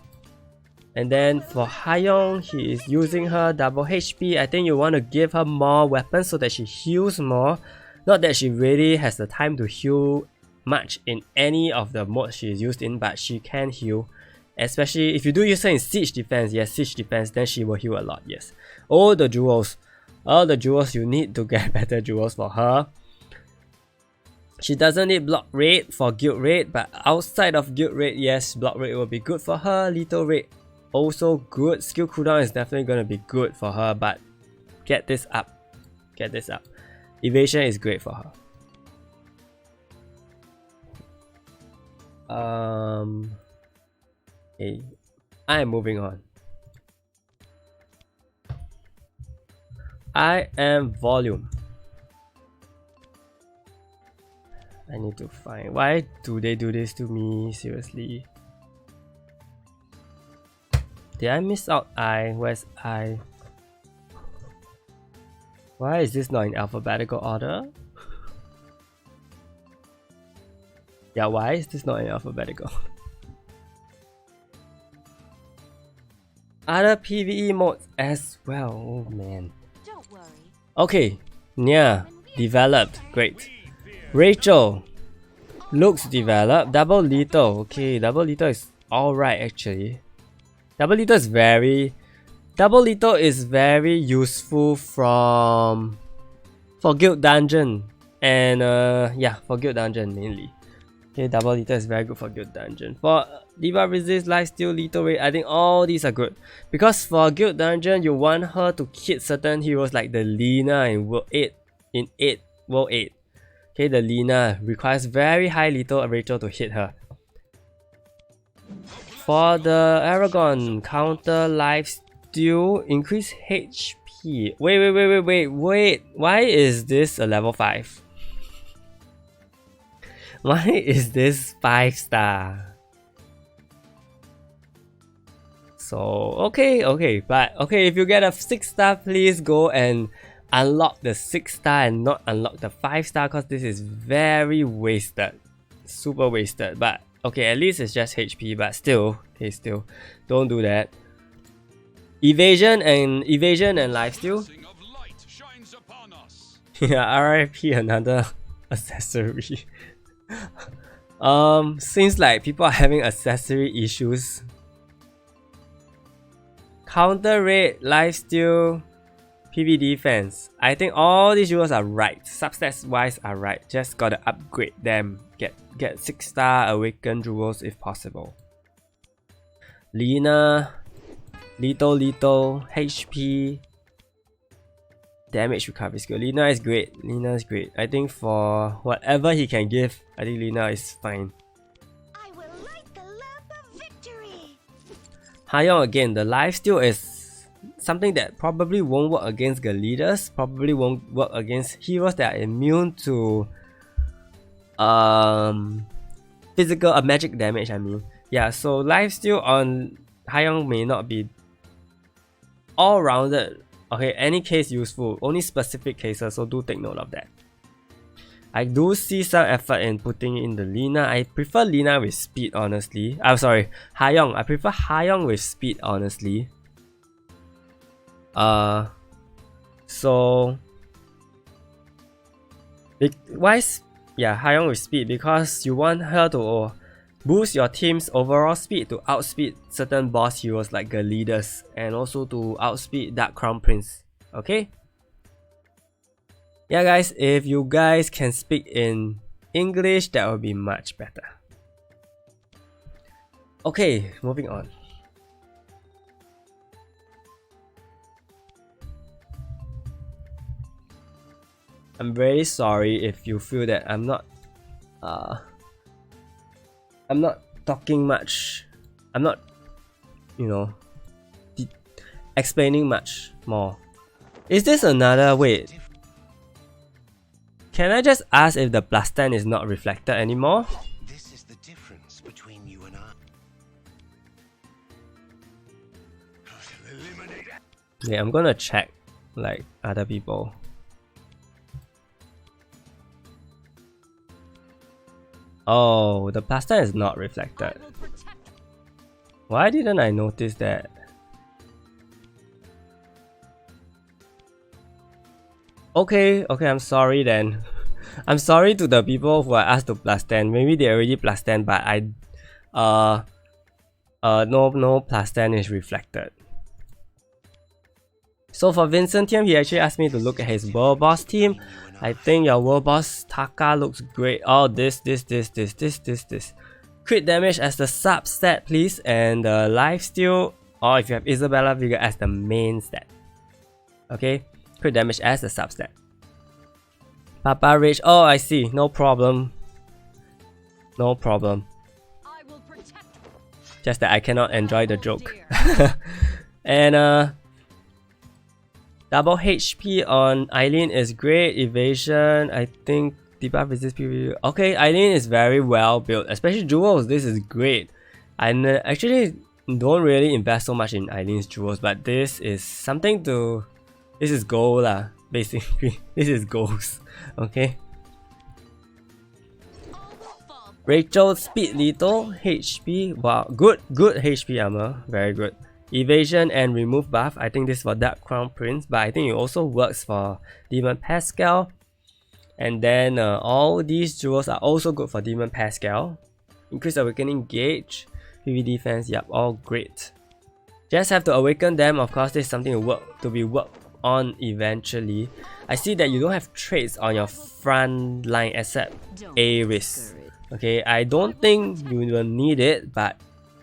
And then for Hayong, he is using her double HP. I think you want to give her more weapons so that she heals more. Not that she really has the time to heal much in any of the modes she is used in, but she can heal. Especially if you do use her in siege defense, yes, siege defense, then she will heal a lot, yes. All the jewels, you need to get better jewels for her. She doesn't need block rate for guild rate, but outside of guild rate, yes, block rate will be good for her. Lethal rate also good. Skill cooldown is definitely gonna be good for her, but get this up. Get this up. Evasion is great for her. Okay. I am moving on. Iamvolume. I need to find. Why do they do this to me? Seriously. Did I miss out I? Where's I? Why is this not in alphabetical order? Yeah, why is this not in alphabetical? other PvE modes as well. Oh man. Don't worry. Okay, Nya developed, great. Rachel looks developed. Double lethal. Okay, double lethal is alright actually. Double lethal is very useful for guild dungeon and yeah, for guild dungeon mainly. Okay, double lethal is very good for guild dungeon. For debuff resist, lifesteal, lethal rate, I think all these are good because for guild dungeon you want her to hit certain heroes like the Lina in world 8 world 8. Okay, the Lina requires very high lethal Rachel to hit her. For the Aragon, counter lifesteal, increase HP. Wait. Why is this a level 5? Why is this 5-star? So, okay, but okay, if you get a 6-star, please go and unlock the 6-star and not unlock the 5-star because this is very wasted. Super wasted, but okay, at least it's just HP, but still, okay, still, don't do that. Evasion and lifesteal. Yeah, RIP another accessory. Seems like people are having accessory issues. Counter rate, lifesteal, PV defense. I think all these jewels are right. Substats wise are right. Just gotta upgrade them. Get 6-star awakened jewels if possible. Lina, lethal, HP, damage recovery skill. Lina is great. I think for whatever he can give, I think Lina is fine. I will light the lamp of victory. Hayoung again, the lifesteal is something that probably won't work against the leaders, probably won't work against heroes that are immune to physical magic damage, I mean. Yeah, so lifesteal on Hayoung may not be all-rounded. Okay, any case useful, only specific cases, so do take note of that. I do see some effort in putting in the Lina. I prefer Lina with speed, honestly. I'm sorry, Hayoung. I prefer Hayoung with speed, honestly. So why? Yeah, Hayoung with speed because you want her to boost your team's overall speed to outspeed certain boss heroes like the leaders and also to outspeed Dark Crown Prince. Okay? Yeah guys, if you guys can speak in English, that would be much better. Okay, moving on. I'm very sorry if you feel that I'm not talking much. I'm not, you know, explaining much more. Is this another, wait, can I just ask if the plastan is not reflected anymore? This is the difference between you and I. Yeah, I'm gonna check like other people. Oh, the plastan is not reflected. Why didn't I notice that? Okay, I'm sorry then. I'm sorry to the people who are asked to plastan. Maybe they already plastan, but no plastan is reflected. So for Vincentium, he actually asked me to look at his world boss team. I think your world boss Taka looks great. Oh, this. Crit damage as the substat, please, and the lifesteal, or if you have Isabella Vigor as the main stat. Okay, crit damage as the substat. Papa Rage. Oh, I see. No problem. I will protect. Just that I cannot enjoy the joke. And double HP on Eileen is great. Evasion, I think debuff resist PvP. Okay, Eileen is very well built, especially jewels. This is great. I actually don't really invest so much in Eileen's jewels, but this is something to. This is gold lah, basically. This is goals. Okay. Rachel speed lethal HP. Wow, good HP armor. Very good. evasion and remove buff. I think this is for Dark Crown Prince, but I think it also works for Demon Pascal. And then all these jewels are also good for Demon Pascal. Increase awakening gauge, PV defense, yep, all great. Just have to awaken them. Of course, this is something to be worked on eventually. I see that you don't have traits on your front line except Ares. Okay, I don't think you will need it, but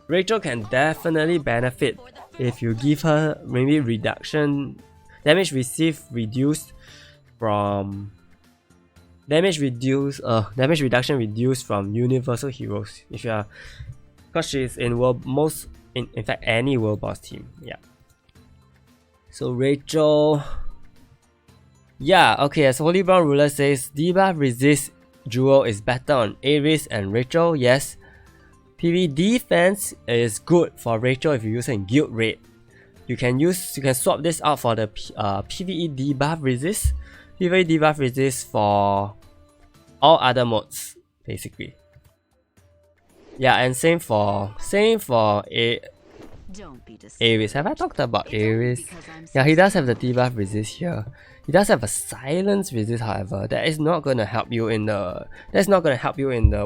Rachel can definitely benefit if you give her maybe reduction, damage received reduced from damage reduction reduced from universal heroes if you are, because she's in in fact any world boss team. Yeah. So Rachel, yeah, okay, as Holy Brown Ruler says, debuff resist duo is better on Ares and Rachel. Yes. PV defense is good for Rachel if you use it in guild raid. You can swap this out for the PvE debuff resist. PvE debuff resist for all other modes basically. Yeah, and same for Ares. Have I talked about Ares? Yeah, he does have the debuff resist here. He does have a silence resist, however. That is not gonna help you in the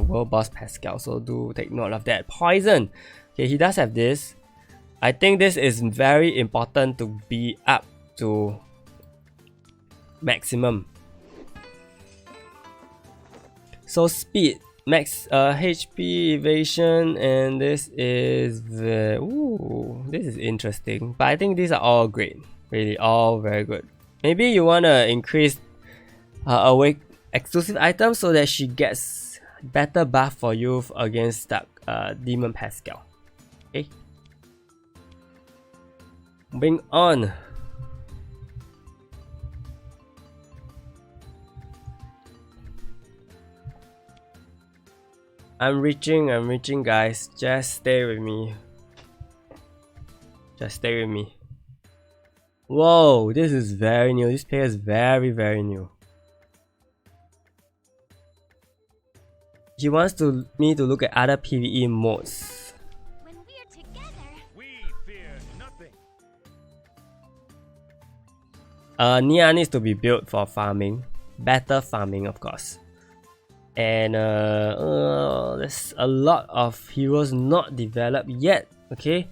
world boss Pascal. So do take note of that. Poison. Okay, he does have this. I think this is very important to be up to maximum. So speed, max HP, evasion, and this is this is interesting. But I think these are all great. Really, all very good. Maybe you wanna increase awake exclusive items so that she gets better buff for you against that Demon Pascal. Okay. Moving on. I'm reaching guys. Just stay with me. Whoa, this is very new. This player is very, very new. He wants me to look at other PvE modes. When we're together, We fear nothing. Nia needs to be built for farming. Better farming, of course. And there's a lot of heroes not developed yet. Okay.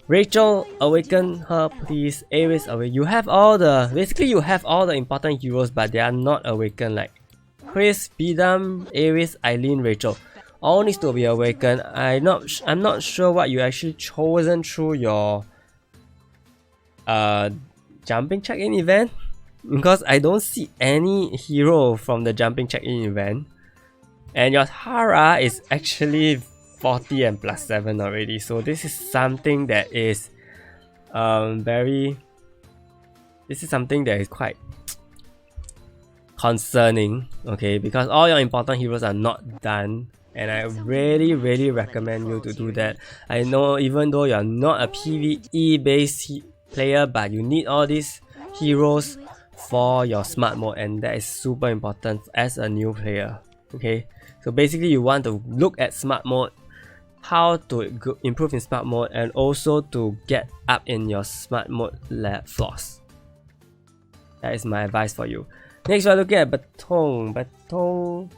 Rachel, awaken her please. Ares, awaken. You have all the important heroes, but they are not awakened, like Kriss, Betung, Ares, Eileen, Rachel. All needs to be awakened. I'm not sure what you actually chosen through your jumping check-in event, because I don't see any hero from the jumping check-in event. And your Tara is actually 40 and +7 already, so this is something that is quite concerning, okay, because all your important heroes are not done, and I really recommend you to do that. I know even though you're not a PvE based player, but you need all these heroes for your smart mode, and that is super important as a new player. Okay, so basically you want to look at smart mode, how to improve in smart mode, and also to get up in your smart mode floors. That is my advice for you. Next we're looking at Betung. Betung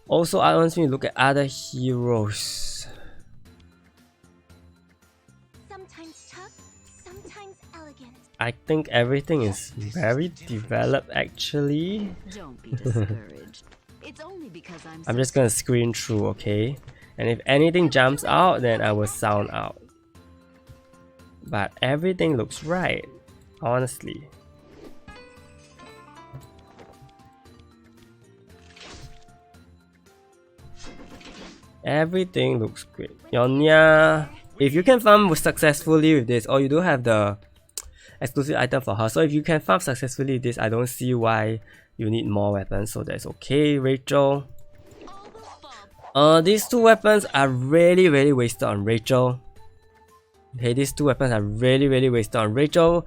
also wants me to look at other heroes. sometimes tough, sometimes elegant. I think everything is very developed actually. Don't be discouraged. It's only because I'm just gonna screen through, okay? And if anything jumps out, then I will sound out. But everything looks right, honestly. Everything looks great. Yonya, if you can farm successfully with this, or you do have the exclusive item for her, so if you can farm successfully with this, I don't see why you need more weapons, so that's okay. Rachel, these two weapons are really wasted on Rachel. Okay, these two weapons are really wasted on Rachel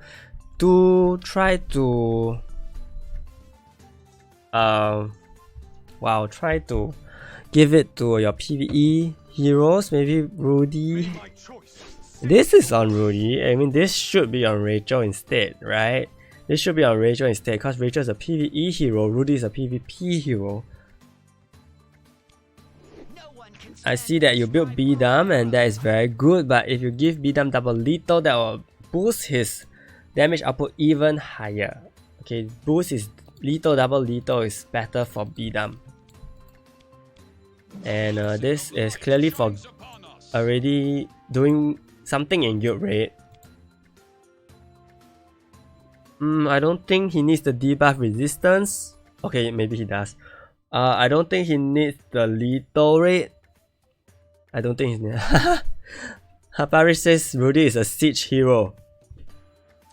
to try to try to give it to your PvE heroes, maybe Rudy. My choice. This is on Rudy. I mean, this should be on Rachel instead, right? This should be on Rachel instead because Rachel is a PvE hero, Rudy is a PvP hero. I see that you built Betung and that is very good, but if you give Betung double lethal, that will boost his damage output even higher. Okay, boost his lethal, double lethal is better for Betung. And this is clearly for already doing something in guild raid. I don't think he needs the debuff resistance. Okay, maybe he does. I don't think he needs the lethal rate. I don't think he's needs. Paris says Rudy is a siege hero.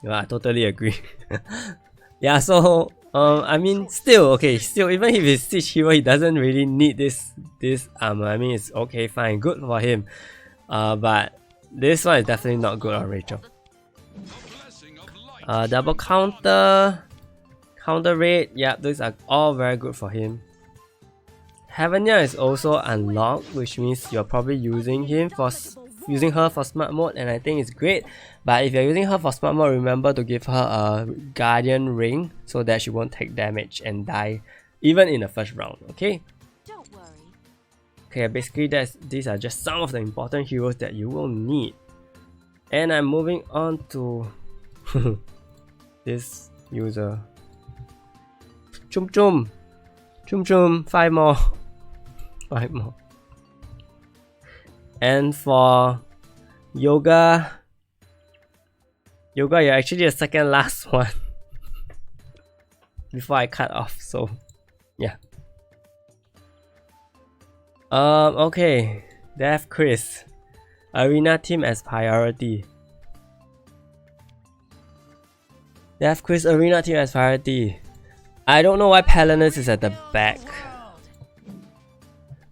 Yeah, I totally agree. Yeah, so I mean, still even if he's siege hero, he doesn't really need this armor. I mean, it's okay, fine, good for him. But this one is definitely not good on Rachel. Double counter rate, yeah, those are all very good for him. Heavenia is also unlocked, which means you're probably using her for smart mode, and I think it's great. But if you're using her for smart mode, remember to give her a guardian ring so that she won't take damage and die even in the first round, okay? Don't worry. Okay, basically these are just some of the important heroes that you will need. And I'm moving on to this user. ChumChum, 5 more. 5 more. And for Yoga, you're actually the second last one before I cut off, so yeah. Okay, Dev Kriss, arena team as priority. Dev Kriss, arena team as priority. I don't know why Palinus is at the back.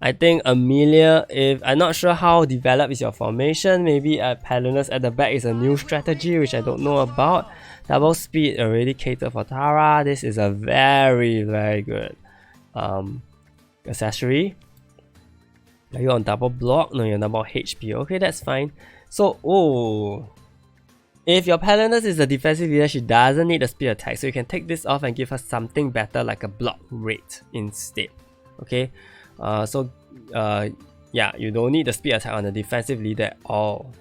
I think Amelia, I'm not sure how developed is your formation, maybe Palinus at the back is a new strategy which I don't know about. Double speed already catered for Tara. This is a very good accessory. Are you on double block? No, you're double HP. Okay, that's fine. So, if your Palinus is a defensive leader, she doesn't need a speed attack, so you can take this off and give her something better like a block rate instead. Okay, yeah, you don't need the speed attack on the defensive leader at all.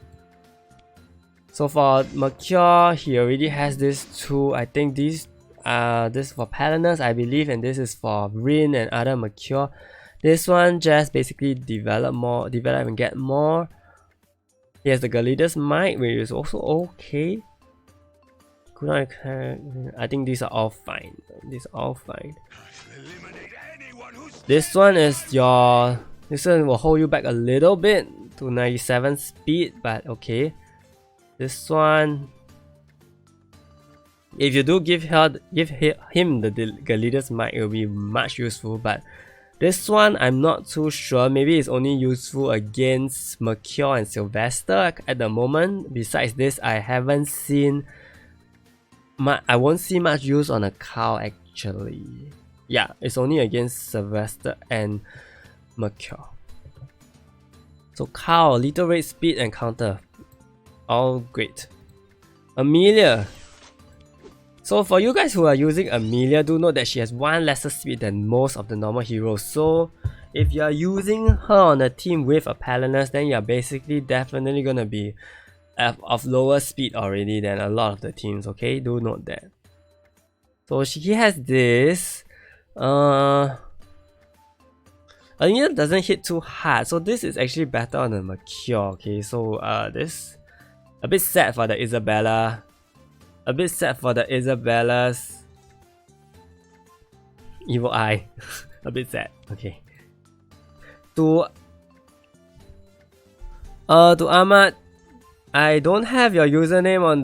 So for Mercure, he already has this two. I think this is for Palinus, I believe, and this is for Rin and other Mercure. This one just basically develop and get more. He has the Galeda's Might, which is also okay. I think these are all fine. This one is your. This one will hold you back a little bit to 97 speed, but okay. This one, if you do give him the Galeda's Might, it will be much useful. But this one, I'm not too sure. Maybe it's only useful against Mercure and Sylvester at the moment. Besides this, I haven't seen. I won't see much use on a cow actually. Yeah, it's only against Sylvester and Mercure. So cow, little rate, speed, and counter, all great. Amelia. So for you guys who are using Amelia, do note that she has one lesser speed than most of the normal heroes. So if you are using her on a team with a Palinus, then you are basically definitely gonna be of lower speed already than a lot of the teams. Okay, do note that. So she has this. Amelia doesn't hit too hard, so this is actually better on the Mercure. Okay, so this a bit sad for the Isabella. A bit sad for the Isabella's evil eye. A bit sad. Okay. To Ahmad, I don't have your username on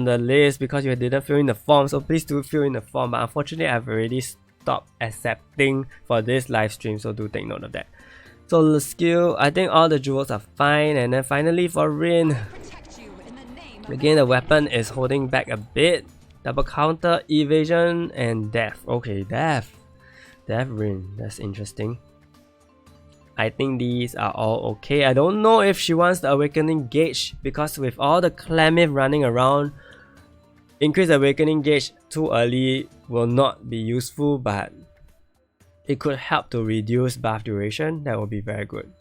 the list because you didn't fill in the form. So please do fill in the form. But unfortunately, I've already stopped accepting for this live stream. So do take note of that. So the skill, I think all the jewels are fine. And then finally for Rin. Again, the weapon is holding back a bit. Double counter, evasion, and death. Okay, death. Death Rin. That's interesting. I think these are all okay. I don't know if she wants the awakening gauge, because with all the Clamith running around, increase awakening gauge too early will not be useful, but it could help to reduce buff duration. That would be very good.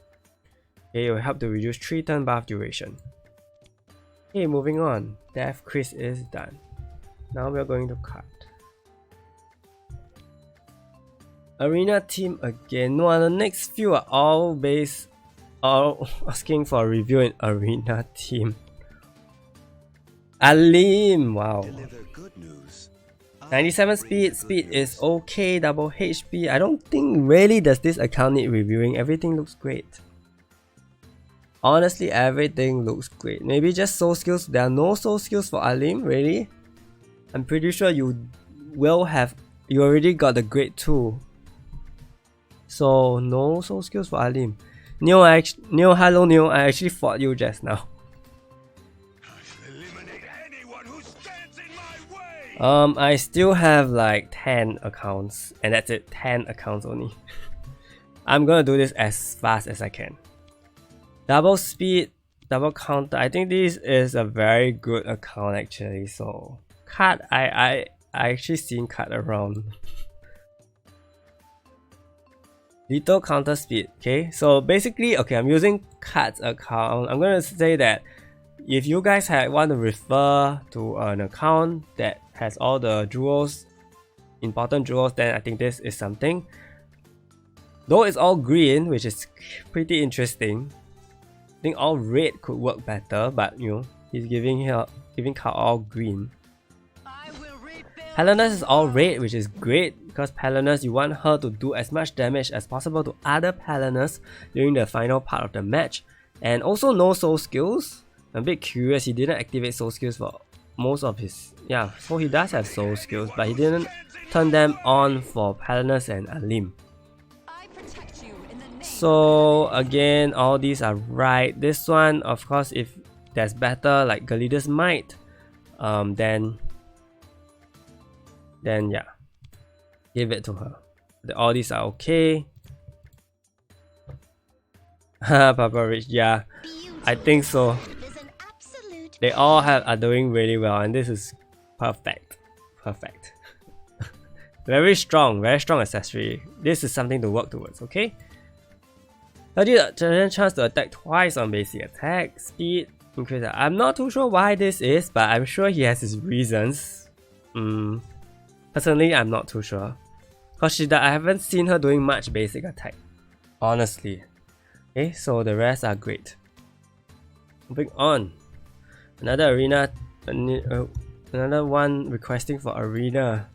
Okay, it will help to reduce 3 turn buff duration. Okay, moving on. Dev Kriss is done. Now we are going to Kaart. Arena team again. No, the next few are all asking for a review in Arena team. Alim, wow. Deliver good news. 97 speed is okay, double HP. I don't think really does this account need reviewing. Everything looks great. Honestly, everything looks great. Maybe just soul skills. There are no soul skills for Alim, really? I'm pretty sure you already got the grade 2. So no soul skills for Alim. Neo, hello Neo, I actually fought you just now. Eliminate anyone who stands in my way. I still have like 10 accounts, and that's it, 10 accounts only. I'm gonna do this as fast as I can. Double speed, double counter. I think this is a very good account actually. So Kaart, I actually seen Kaart around. Little counter speed. Okay, so basically, okay, I'm using Kaart's account. I'm gonna say that if you guys want to refer to an account that has all the jewels, important jewels, then I think this is something. Though it's all green, which is pretty interesting. I think all red could work better, but you know, he's giving Kaart all green. Palinus is all red, which is great, because Palinus, you want her to do as much damage as possible to other Palinus during the final part of the match. And also no soul skills. I'm a bit curious, he didn't activate soul skills for most of his... Yeah, so he does have soul skills, but he didn't turn them on for Palinus and Alim. So again, all these are right. This one, of course, if there's better like Galida's Might, then yeah, give it to her. All these are okay. Papa Rich, yeah, I think so. They all are doing really well, and this is perfect. Perfect. Very strong accessory. This is something to work towards, okay? 30% chance to attack twice on basic attack, speed, increase. I'm not too sure why this is, but I'm sure he has his reasons. Personally, I'm not too sure. Cause I haven't seen her doing much basic attack, honestly. Okay, so the rest are great. Moving on. Another arena, another one requesting for arena.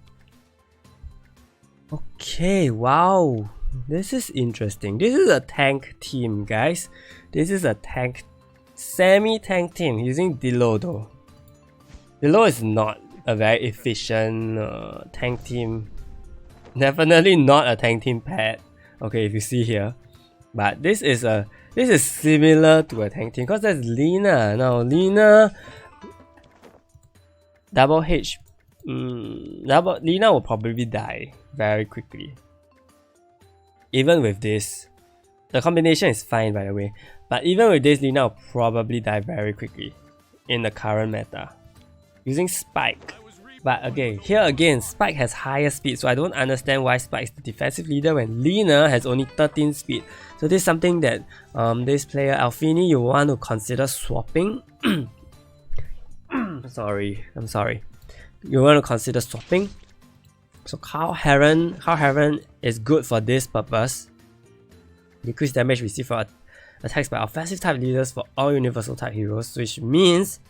Okay, wow. This is interesting. This is a tank team, guys. This is a semi-tank team using Dilo though. Dilo is not a very efficient tank team. Definitely not a tank team pet. Okay, if you see here, but this is similar to a tank team because there's Lina. Now Lina, double H, Lina will probably die very quickly. Even with this, the combination is fine by the way, but even with this, Lina will probably die very quickly in the current meta using Spike. But okay, here again, Spike has higher speed, so I don't understand why Spike is the defensive leader when Lina has only 13 speed. So this is something that this player Alphini, you want to consider swapping. I'm sorry. You want to consider swapping. So Cow Heron is good for this purpose. Decrease damage received for attacks by offensive type leaders for all universal type heroes, which means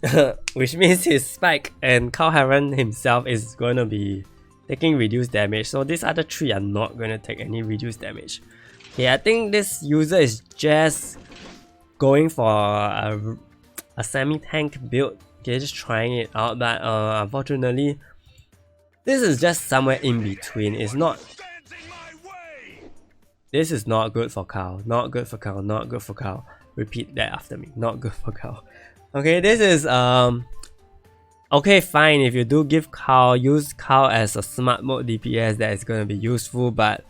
his Spike and Cow Heron himself is going to be taking reduced damage. So these other three are not going to take any reduced damage. Okay, I think this user is just going for a semi-tank build. Okay, just trying it out, but unfortunately, this is just somewhere in between. It's not. This is not good for Cow. Not good for Cow. Not good for Cow. Repeat that after me. Not good for Cow. Okay, this is okay, fine. If you do give Cow, use Cow as a smart mode DPS, that is gonna be useful. But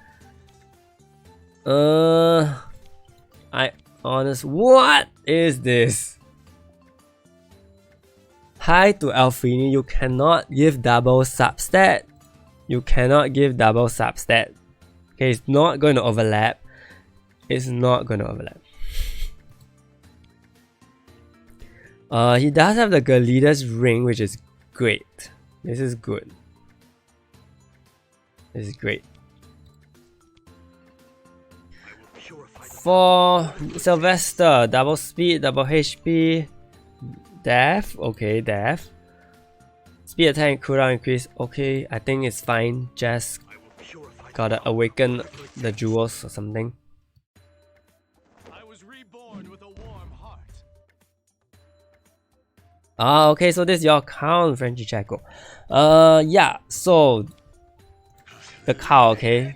What is this? Hi to Alphini, you cannot give double substat. You cannot give double substat. Okay, it's not going to overlap. It's not going to overlap. He does have the leader's ring, which is great. This is good. This is great. For Sylvester, double speed, double HP, Dev. Okay, Dev. Speed attack and cooldown increase. Okay, I think it's fine. Just gotta awaken the jewels or something. I was reborn with a warm heart. Okay, so this is your account, Frenchie Chaco. Yeah, so the cow, okay.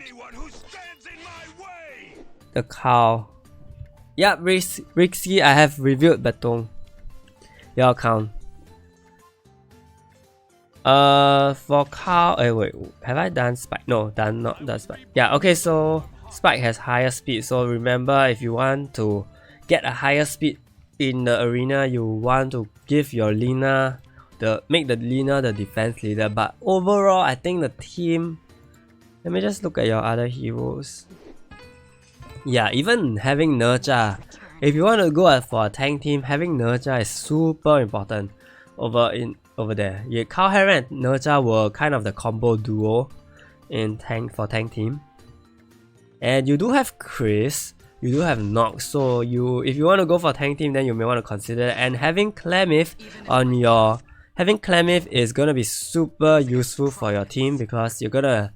The cow. Yeah, Risky, I have reviewed Betung. Your account. For cow, wait, have I done Spike? No, not done Spike. Yeah, okay, so Spike has higher speed. So remember, if you want to get a higher speed in the arena, you want to give your Lina make the Lina the defense leader. But overall, I think the team. Let me just look at your other heroes. Yeah, even having Nerja. If you want to go for a tank team, having Nerja is super important over there. Yeah, Cowhera and Nerja were kind of the combo duo in for tank team. And you do have Kriss, you do have Nox, so if you want to go for tank team, then you may want to consider it. And having Clemith on your Clemith is gonna be super useful for your team because you're gonna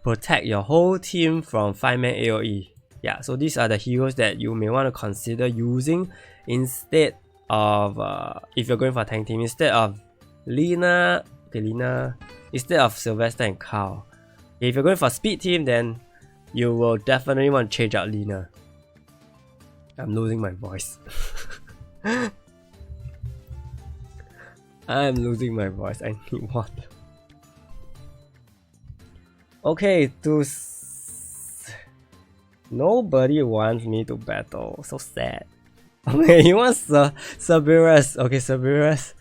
protect your whole team from 5-man AoE. Yeah, so these are the heroes that you may want to consider using instead of if you're going for a tank team, instead of Lina, instead of Sylvester and Cow. If you're going for a speed team, then you will definitely want to change out Lina. I'm losing my voice. I'm losing my voice. I need water. Okay, nobody wants me to battle. So sad. Okay, he wants Cerbyrus. Okay, Cerbyrus.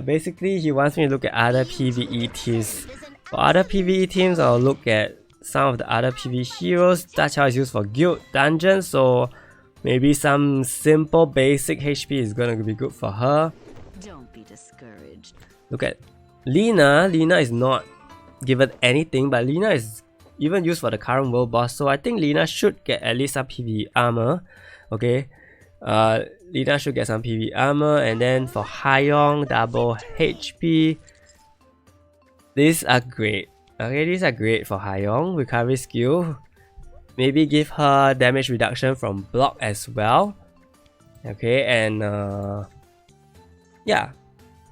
Basically, he wants me to look at other PvE teams. For other PvE teams, I'll look at some of the other PvE heroes. That's how it's used for guild dungeons. So maybe some simple basic HP is gonna be good for her. Don't be discouraged. Look at Lina. Lina is not given anything, but Lina is even used for the current world boss. So I think Lina should get at least some PvE armor. Okay. Lina should get some PvE armor, and then for Haiyong, double HP. These are great. Okay, these are great for Haiyong. Recovery skill. Maybe give her damage reduction from block as well. Okay, and yeah,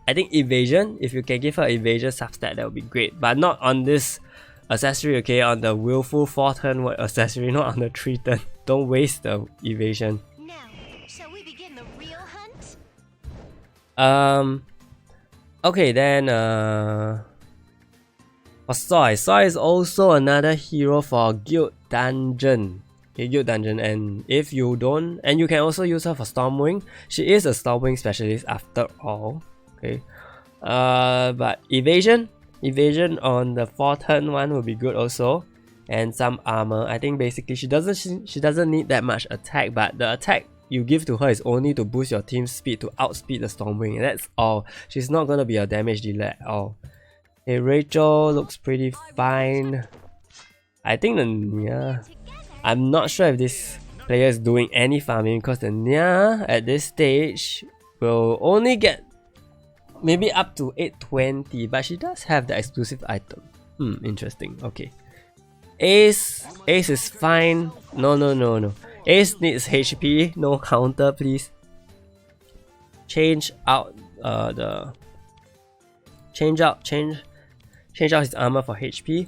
I think evasion. If you can give her evasion substat, that would be great. But not on this accessory. Okay, on the willful 4-turn accessory, not on the 3-turn. Don't waste the evasion. Okay, then for Soy is also another hero for guild dungeon. Okay, guild dungeon, and if you don't, and you can also use her for Stormwing. She is a Stormwing specialist after all. Okay, but evasion on the 4-turn one will be good also, and some armor. I think basically she doesn't need that much attack, but the attack you give to her is only to boost your team's speed to outspeed the Stormwing, and that's all. She's not gonna be a damage dealer at all. Okay, Rachel looks pretty fine. I think the Nya, I'm not sure if this player is doing any farming because the Nya at this stage will only get maybe up to 820, but she does have the exclusive item. Interesting. Okay. Ace is fine. No. Ace needs HP, no counter, please. Change out his armor for HP.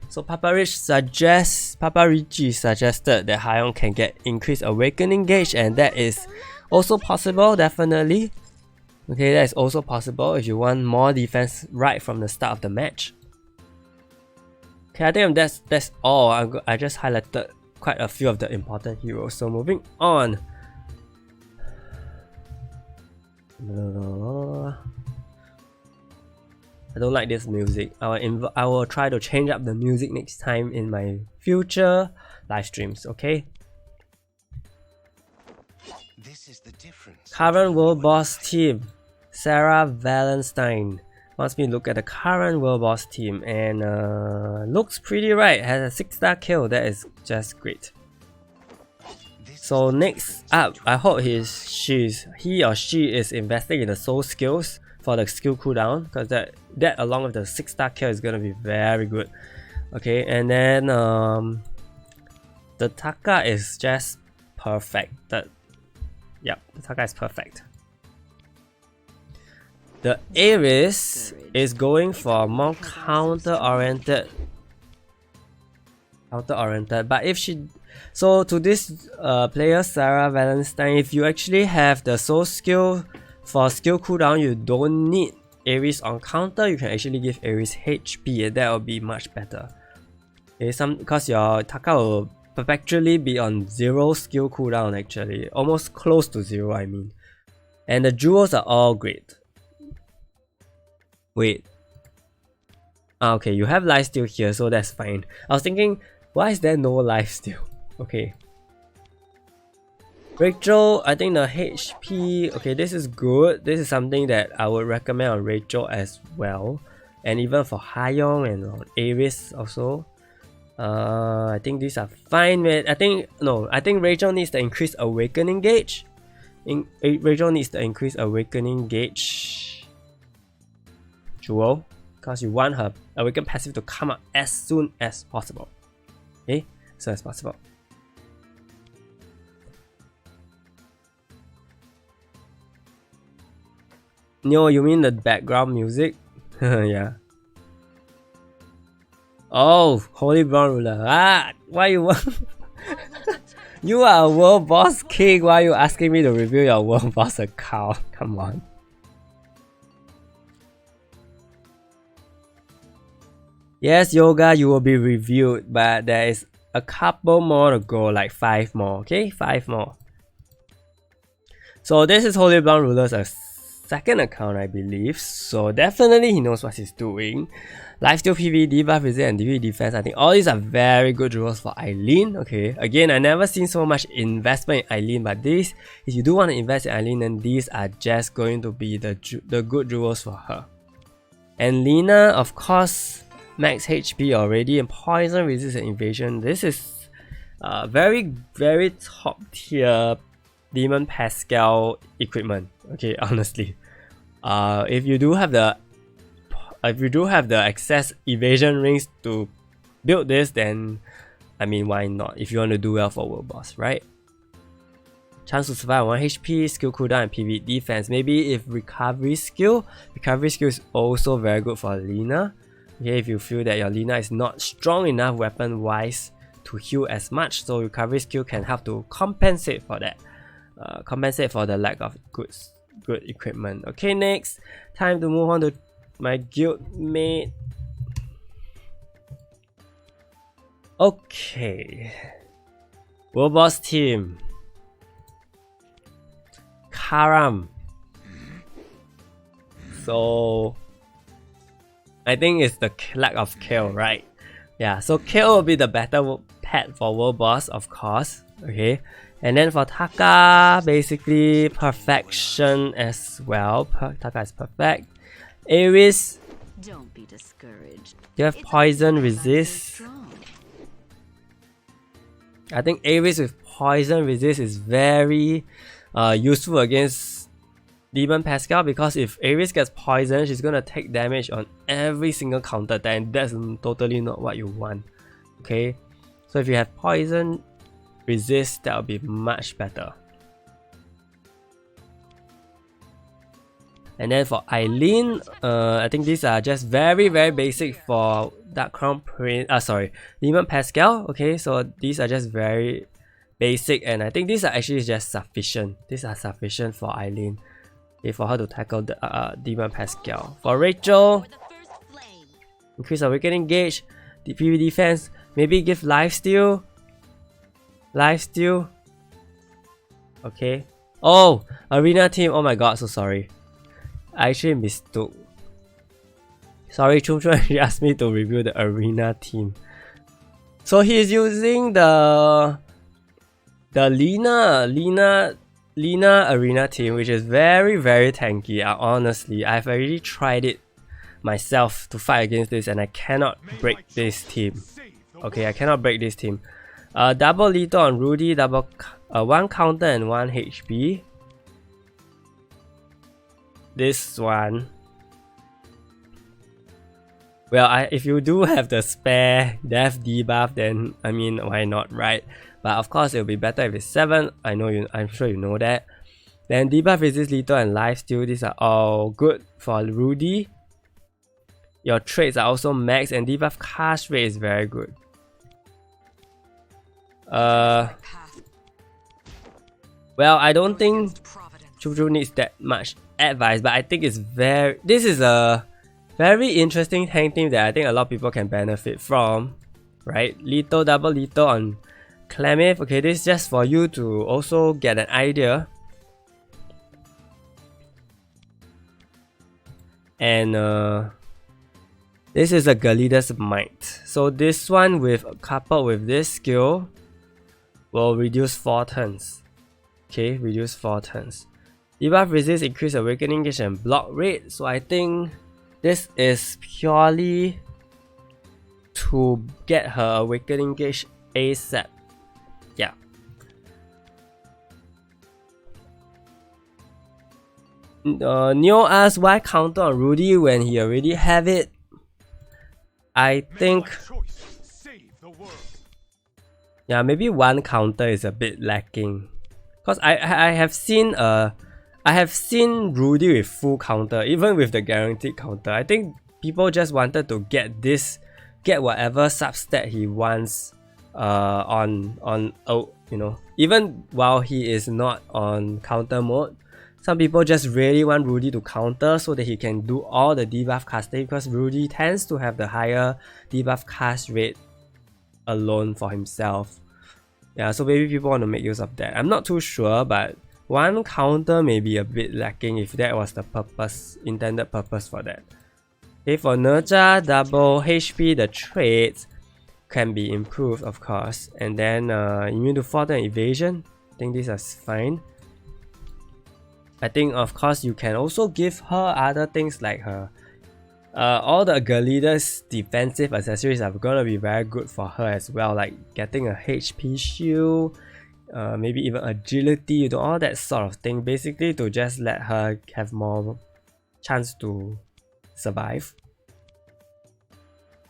So ParaDicee suggested that Haiyong can get increased awakening gauge, and that is also possible, definitely. Okay, that is also possible if you want more defense right from the start of the match. Okay, I think that's all. I just highlighted quite a few of the important heroes. So moving on. I don't like this music. I will try to change up the music next time in my future live streams. Okay. This is the difference. Current world boss team, SaraValenstein. Wants me to look at the current world boss team, and looks pretty right. Has a 6-star kill. That is just great. So next up, I hope he or she is investing in the soul skills for the skill cooldown, because that along with the 6-star kill is gonna be very good. Okay, and then the Taka is just perfect. Yeah, the Taka is perfect. The Ares is going for more counter-oriented, but if she... So to this player, SaraValenstein, if you actually have the soul skill for skill cooldown, you don't need Ares on counter, you can actually give Ares HP, and that will be much better. Okay, because your Taka will perpetually be on 0 skill cooldown actually, almost close to 0 I mean. And the jewels are all great. Wait. Okay, you have lifesteal here, so that's fine. I was thinking, why is there no lifesteal? Okay. Rachel, I think the HP, okay, this is good. This is something that I would recommend on Rachel as well. And even for Hayoung and on Ares also. I think these are fine with, I think Rachel needs to increase awakening gauge. Rachel needs to increase awakening gauge jewel, because you want her awaken passive to come up as soon as possible. Okay, as soon as possible. No, you mean the background music? Yeah. Oh, Holy Brown Ruler. Ah, why you want? You are a world boss king. Why are you asking me to review your world boss account? Come on. Yes, Yoga, you will be reviewed, but there is a couple more to go, like 5 more. Okay, 5 more. So this is Holy Brown Ruler's second account, I believe. So definitely he knows what he's doing. Lifesteal, PV, debuff, resist, and DP defense. I think all these are very good jewels for Eileen. Okay, again, I never seen so much investment in Eileen, but these, if you do want to invest in Eileen, then these are just going to be the good jewels for her. And Lina, of course, max HP already, and poison, resist, and evasion. This is very top tier Demon Pascal equipment. Okay, honestly, if you do have the excess evasion rings to build this, then I mean, why not? If you want to do well for world boss, right? Chance to survive 1 HP, skill cooldown, and PV defense. Maybe if recovery skill is also very good for Lina. Okay, if you feel that your Lina is not strong enough weapon wise to heal as much, so recovery skill can help to compensate for that. Compensate for the lack of good equipment. Okay, next, time to move on to my guild mate. Okay, world boss team. Karam. So I think it's the lack of kill, right? Yeah, so kill will be the better pet for world boss, of course. Okay, and then for Taka, basically perfection as well. Taka is perfect. Ares, Don't be discouraged. you have poison resist. I think Ares with poison resist is very useful against Demon Pascal, because if Ares gets poisoned, she's gonna take damage on every single counter attack, and that's totally not what you want. Okay, so if you have poison resist, that will be much better. And then for Eileen, I think these are just very basic for Dark Crown Prince. Demon Pascal. Okay, so these are just very basic, and I think these are actually just sufficient. These are sufficient for Eileen, okay, for her to tackle the Demon Pascal. For Rachel, increase awakening gauge. The PV defense, maybe give lifesteal. Lifesteal. Okay. Oh, arena team. Oh my god, so sorry. I actually mistook. Sorry, ChumChum actually asked me to review the arena team. So he's using the Lina arena team, which is very tanky. Honestly, I've already tried it myself to fight against this, and I cannot break this team. Okay, I cannot break this team. Double lethal on Rudy, double 1 counter and 1 HP. This one. Well, if you do have the spare death debuff, then I mean, why not, right? But of course, it'll be better if it's 7. I'm sure you know that. Then debuff resist lethal and lifesteal. These are all good for Rudy. Your traits are also max, and debuff cast rate is very good. Well, I don't think ChumChum needs that much advice, but I think this is a very interesting tank team that I think a lot of people can benefit from, right? Lethal, double lethal on Klamath. Okay, this is just for you to also get an idea. And this is a Galida's Might. So this one coupled with this skill will reduce 4 turns. Okay, reduce 4 turns. Debuff resist, increase awakening gauge and block rate. So I think this is purely to get her awakening gauge ASAP. Yeah. Neo asks why counter on Rudy when he already have it. I think, yeah, maybe 1 counter is a bit lacking. Cause I have seen Rudy with full counter, even with the guaranteed counter. I think people just wanted to get whatever substat he wants even while he is not on counter mode. Some people just really want Rudy to counter so that he can do all the debuff casting, because Rudy tends to have the higher debuff cast rate alone for himself. Yeah, so maybe people want to make use of that. I'm not too sure, but 1 counter may be a bit lacking if that was the intended purpose for that. Okay, for Nerja, double HP, the traits can be improved, of course. And then immune to fort and evasion. I think these are fine. I think, of course, you can also give her other things like her. All the Galida's defensive accessories are gonna be very good for her as well, like getting a HP shield, maybe even agility, all that sort of thing, basically to just let her have more chance to survive.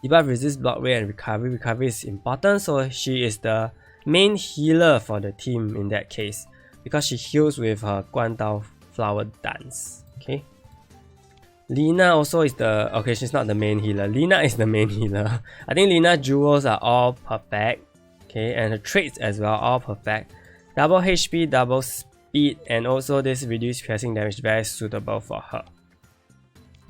Debuff resist, block rate and recovery. Recovery is important, so she is the main healer for the team in that case, because she heals with her Guandao flower dance. Okay. Lina also is she's not the main healer. Lina is the main healer. I think Lina's jewels are all perfect. Okay, and her traits as well, all perfect. Double HP, double speed, and also this reduced piercing damage, very suitable for her.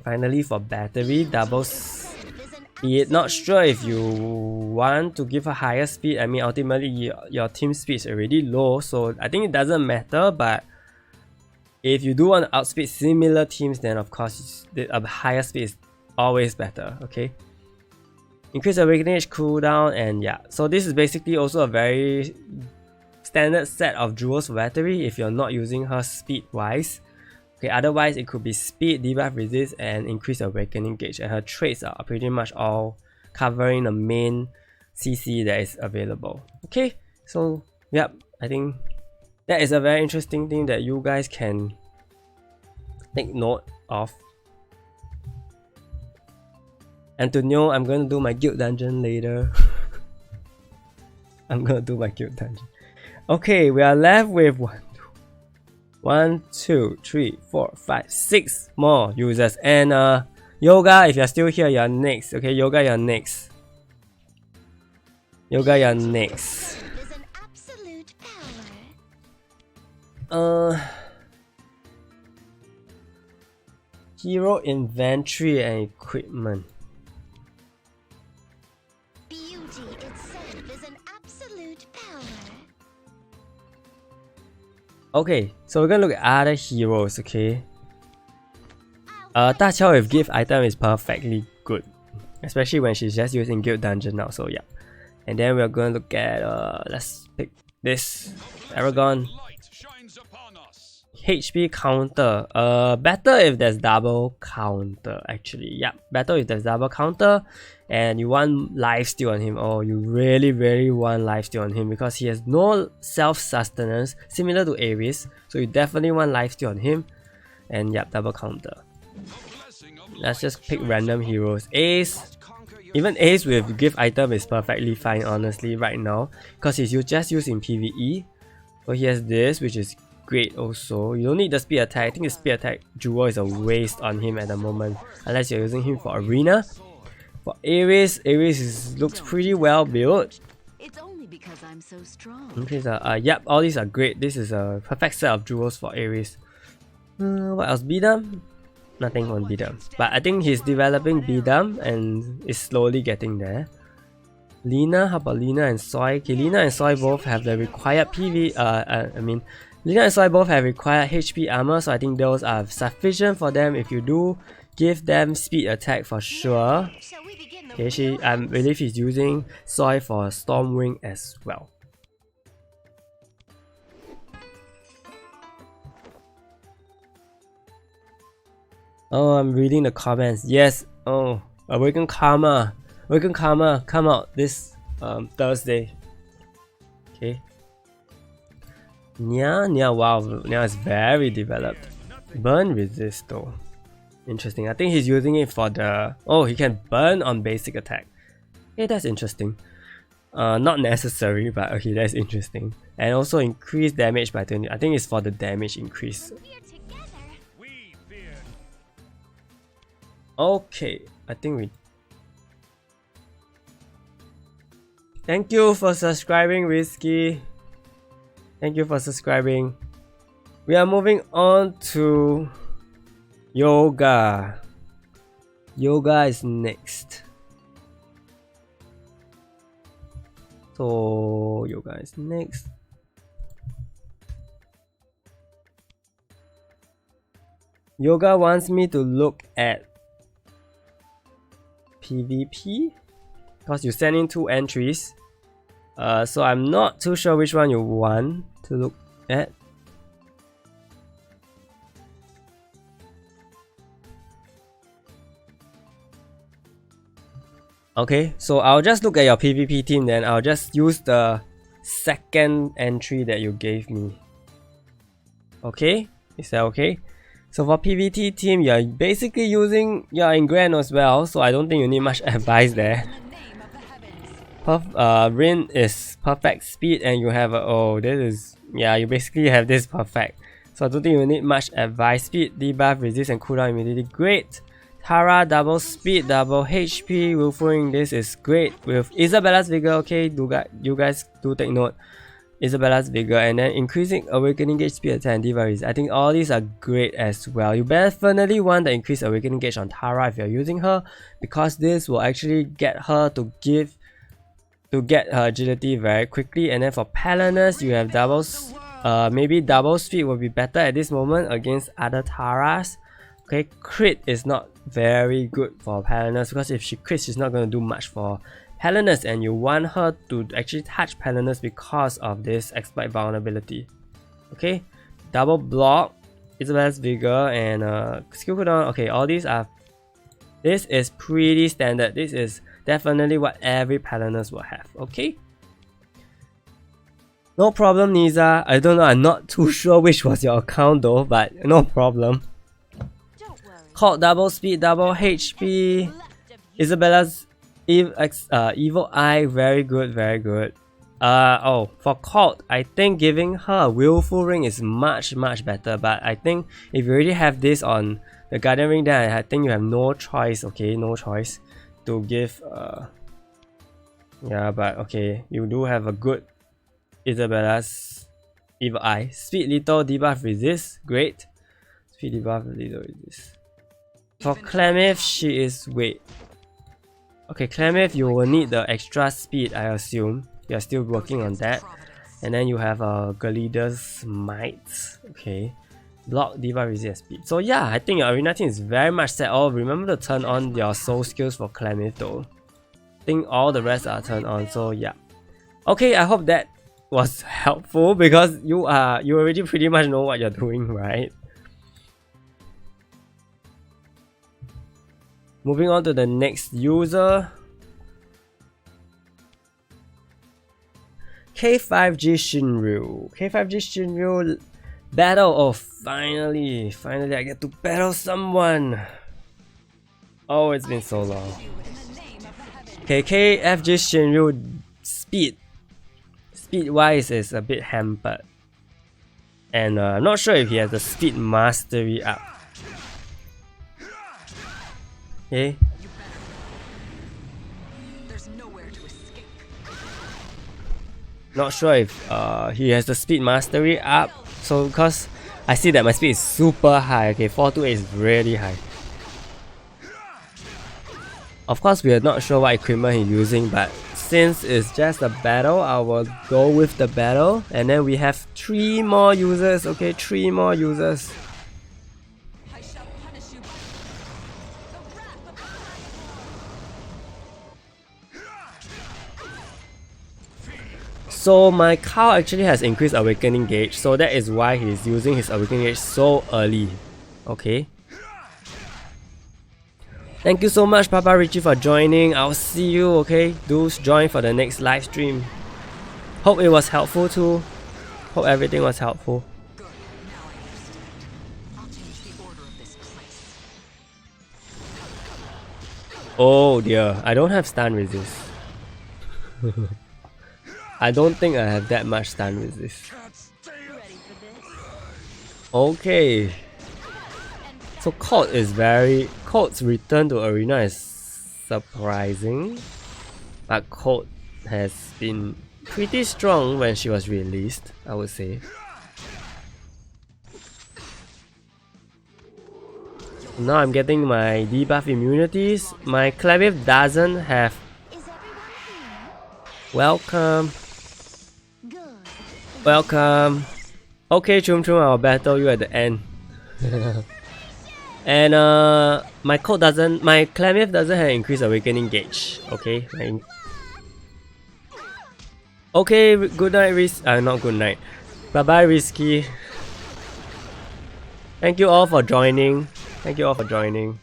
Finally, for battery, double speed. Not sure if you want to give her higher speed. I mean, ultimately, your team speed is already low, so I think it doesn't matter, but if you do want to outspeed similar teams, then of course a higher speed is always better. Okay. Increase awakening cooldown, and yeah. So this is basically also a very standard set of jewels for battery if you're not using her speed wise. Okay, otherwise it could be speed, debuff resist, and increase awakening gauge. And her traits are pretty much all covering the main CC that is available. Okay, so yep, I think that is a very interesting thing that you guys can take note of. And to know, I'm going to do my guild dungeon later. I'm going to do my guild dungeon. Okay, we are left with 1, 2, 3, 4, 5, 6 more users. And Yoga, if you're still here, you're next. Okay, Yoga, you're next. Yoga, you're next. Hero inventory and equipment. Okay, so we're gonna look at other heroes, okay? Da Qiao with gift item is perfectly good, especially when she's just using guild dungeon now, so yeah. And then we're gonna look at, let's pick this, Aragon. HP counter, better if there's double counter actually, yeah, better if there's double counter and you want lifesteal on him. Oh, you really want lifesteal on him because he has no self-sustenance similar to Ares, so you definitely want lifesteal on him. And yeah, double counter. Let's just pick random heroes. Ace, even Ace with gift item is perfectly fine honestly right now because he's just used in PvE. So he has this, which is great also. You don't need the speed attack. I think the speed attack jewel is a waste on him at the moment unless you're using him for arena. For Ares, looks pretty well built. It's only because I'm so strong. Yep, all these are great. This is a perfect set of jewels for Ares. What else? Betung? Nothing on Betung, but I think he's developing Betung and is slowly getting there. Lina, how about Lina and Soy? Okay, Lina and Soy both have the required Lina and Soy both have required HP armor, so I think those are sufficient for them if you do give them speed attack for sure. Okay, I believe he's using Soy for Stormwing as well. Oh, I'm reading the comments. Yes. Oh, Awaken Karma. Awaken Karma come out this Thursday. Okay. Nya, wow, Nya is very developed. Burn resist though. Interesting. I think he's using it for the... Oh, he can burn on basic attack. Okay, that's interesting. Not necessary, but okay, that's interesting. And also increase damage by 20. I think it's for the damage increase. Okay, I think we... Thank you for subscribing, Risky. Thank you for subscribing. We are moving on to Yoga. Yoga is next. So Yoga is next. Yoga wants me to look at PvP because you send in 2 entries. So I'm not too sure which one you want to look at. Okay, so I'll just look at your PvP team then. I'll just use the second entry that you gave me. Okay, is that okay? So for PvT team, you're basically you're in Grand as well, so I don't think you need much advice there. Rin is perfect speed and you have you basically have this perfect. So I don't think you need much advice. Speed, debuff, resist and cooldown immediately, great. Tara, double speed, double HP, Wolfering, this is great. With Isabella's Vigor, okay, you guys do take note. Isabella's Vigor, and then increasing Awakening Gauge, speed attack and debuff resist. I think all these are great as well. You definitely want the increased Awakening Gauge on Tara if you're using her, because this will actually get her to get her agility very quickly. And then for Palinus, you have maybe double speed will be better at this moment against other Taras. Okay, crit is not very good for Palinus because if she crits, she's not going to do much for Palinus, and you want her to actually touch Palinus because of this exploit vulnerability. Okay, double block, Isabella's Vigor, and skill cooldown. Okay, all these are... This is pretty standard. This is definitely what every Palinus will have. Okay, no problem, Niza. I don't know, I'm not too sure which was your account though, but no problem. Kaart, double speed, double HP. Isabella's Evil Eye, very good, very good. For Kaart, I think giving her Willful Ring is much better, but I think if you already have this on the Guardian Ring, then I think you have no choice, okay, no choice to give, yeah, but okay, you do have a good Isabella's Evil Eye. Speed little, debuff resist, great. Speed debuff little resist. For Clemith, she is... wait. Okay, Clemith, you will need the extra speed, I assume. You are still working on that. And then you have a Galeader's Might. Okay. Block, debuff, resist, speed. So yeah, I think your arena team is very much set. Oh, remember to turn on your soul skills for Clemith though. I think all the rest are turned on, so yeah. Okay, I hope that was helpful because you already pretty much know what you're doing, right? Moving on to the next user. K5G Shinryu. K5G Shinryu battle. Oh, finally I get to battle someone. Oh, it's been so long. Okay, KFG Shinryu speed wise is a bit hampered, and I'm not sure if he has the speed mastery up. Okay. Not sure if he has the speed mastery up. So because I see that my speed is super high. Okay, 428 is really high. Of course, we are not sure what equipment he's using, but since it's just a battle, I will go with the battle. And then we have 3 more users. Okay, 3 more users. So my Kaart actually has increased awakening gauge, so that is why he's using his awakening gauge so early. Okay. Thank you so much, ParaDicee, for joining. I'll see you. Okay, do join for the next live stream. Hope it was helpful too. Hope everything was helpful. Oh dear, I don't have stun resist. I don't think I have that much stun resist. Okay. So Kaart's return to arena is surprising. But Kaart has been pretty strong when she was released, I would say. Now I'm getting my debuff immunities. My Clemith doesn't have. Welcome. Welcome. Okay, ChumChum, I'll battle you at the end. And my Clemith doesn't have increased awakening gauge. Okay. Okay, good night, not good night. Bye bye, Risky. Thank you all for joining. Thank you all for joining.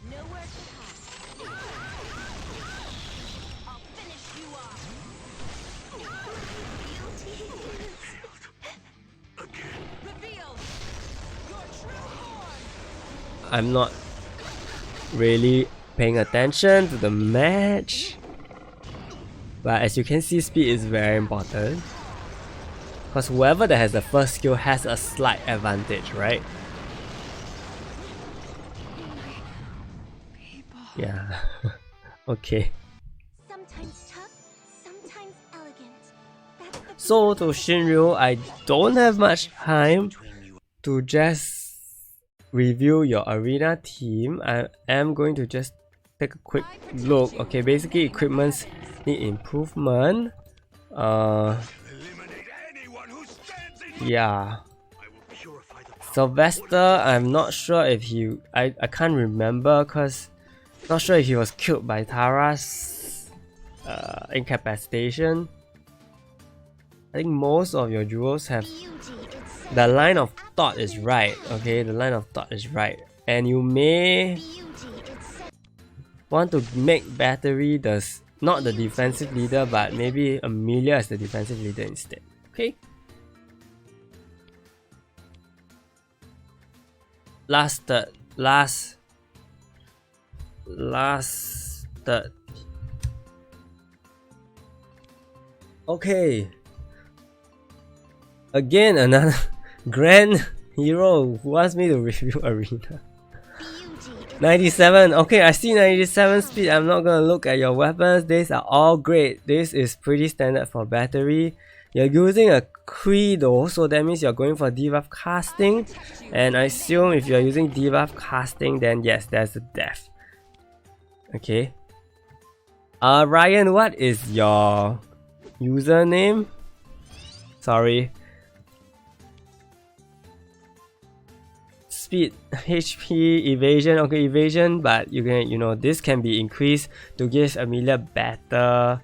I'm not really paying attention to the match, but as you can see, speed is very important because whoever that has the first skill has a slight advantage, right? Yeah. Okay. Sometimes tough, sometimes elegant. That's the So to Shinryu, I don't have much time to just review your arena team. I am going to just take a quick look. Okay, basically equipments need improvement. Yeah. Sylvester, I'm not sure if I can't remember because not sure if he was killed by Tara's incapacitation. I think most of your jewels have. The line of thought is right. Okay, the line of thought is right. And you may want to make Battery not the defensive leader, but maybe Amelia as the defensive leader instead. Okay. Last third. Okay. Again, another grand hero who wants me to review arena. 97. Okay, I see 97 speed. I'm not gonna look at your weapons. These are all great. This is pretty standard for Battery. You're using a Credo, so that means you're going for debuff casting. And I assume if you're using debuff casting, then yes, there's a death. Okay. Ryan, what is your username? Sorry. Speed, HP, evasion. Okay, evasion, but you can, you know, this can be increased to give Amelia better.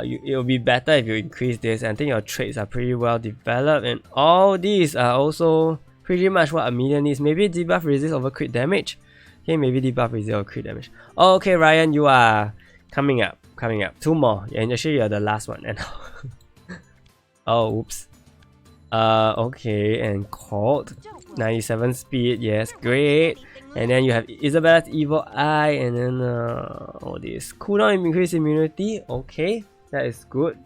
It will be better if you increase this. I think your traits are pretty well developed, and all these are also pretty much what Amelia needs. Maybe debuff resist over crit damage. Okay, maybe debuff resist over crit damage. Okay, Ryan, you are coming up. 2 more. And actually, you're the last one. And oh, oops. Okay, and Kaart, 97 speed. Yes, great. And then you have Isabella's Evil Eye, and then all this cooldown increase immunity. Okay, that is good.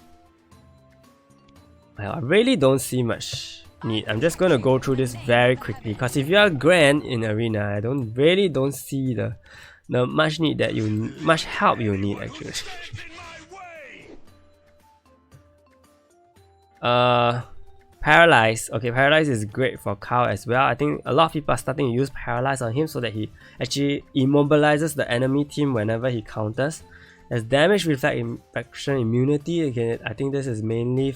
Well, I really don't see much need. I'm just gonna go through this very quickly because if you are Grand in Arena, I don't see the much need that much help you need actually. Paralyze. Okay, Paralyze is great for Kao as well. I think a lot of people are starting to use Paralyze on him so that he actually immobilizes the enemy team whenever he counters. As damage reflect infection immunity, again, I think this is mainly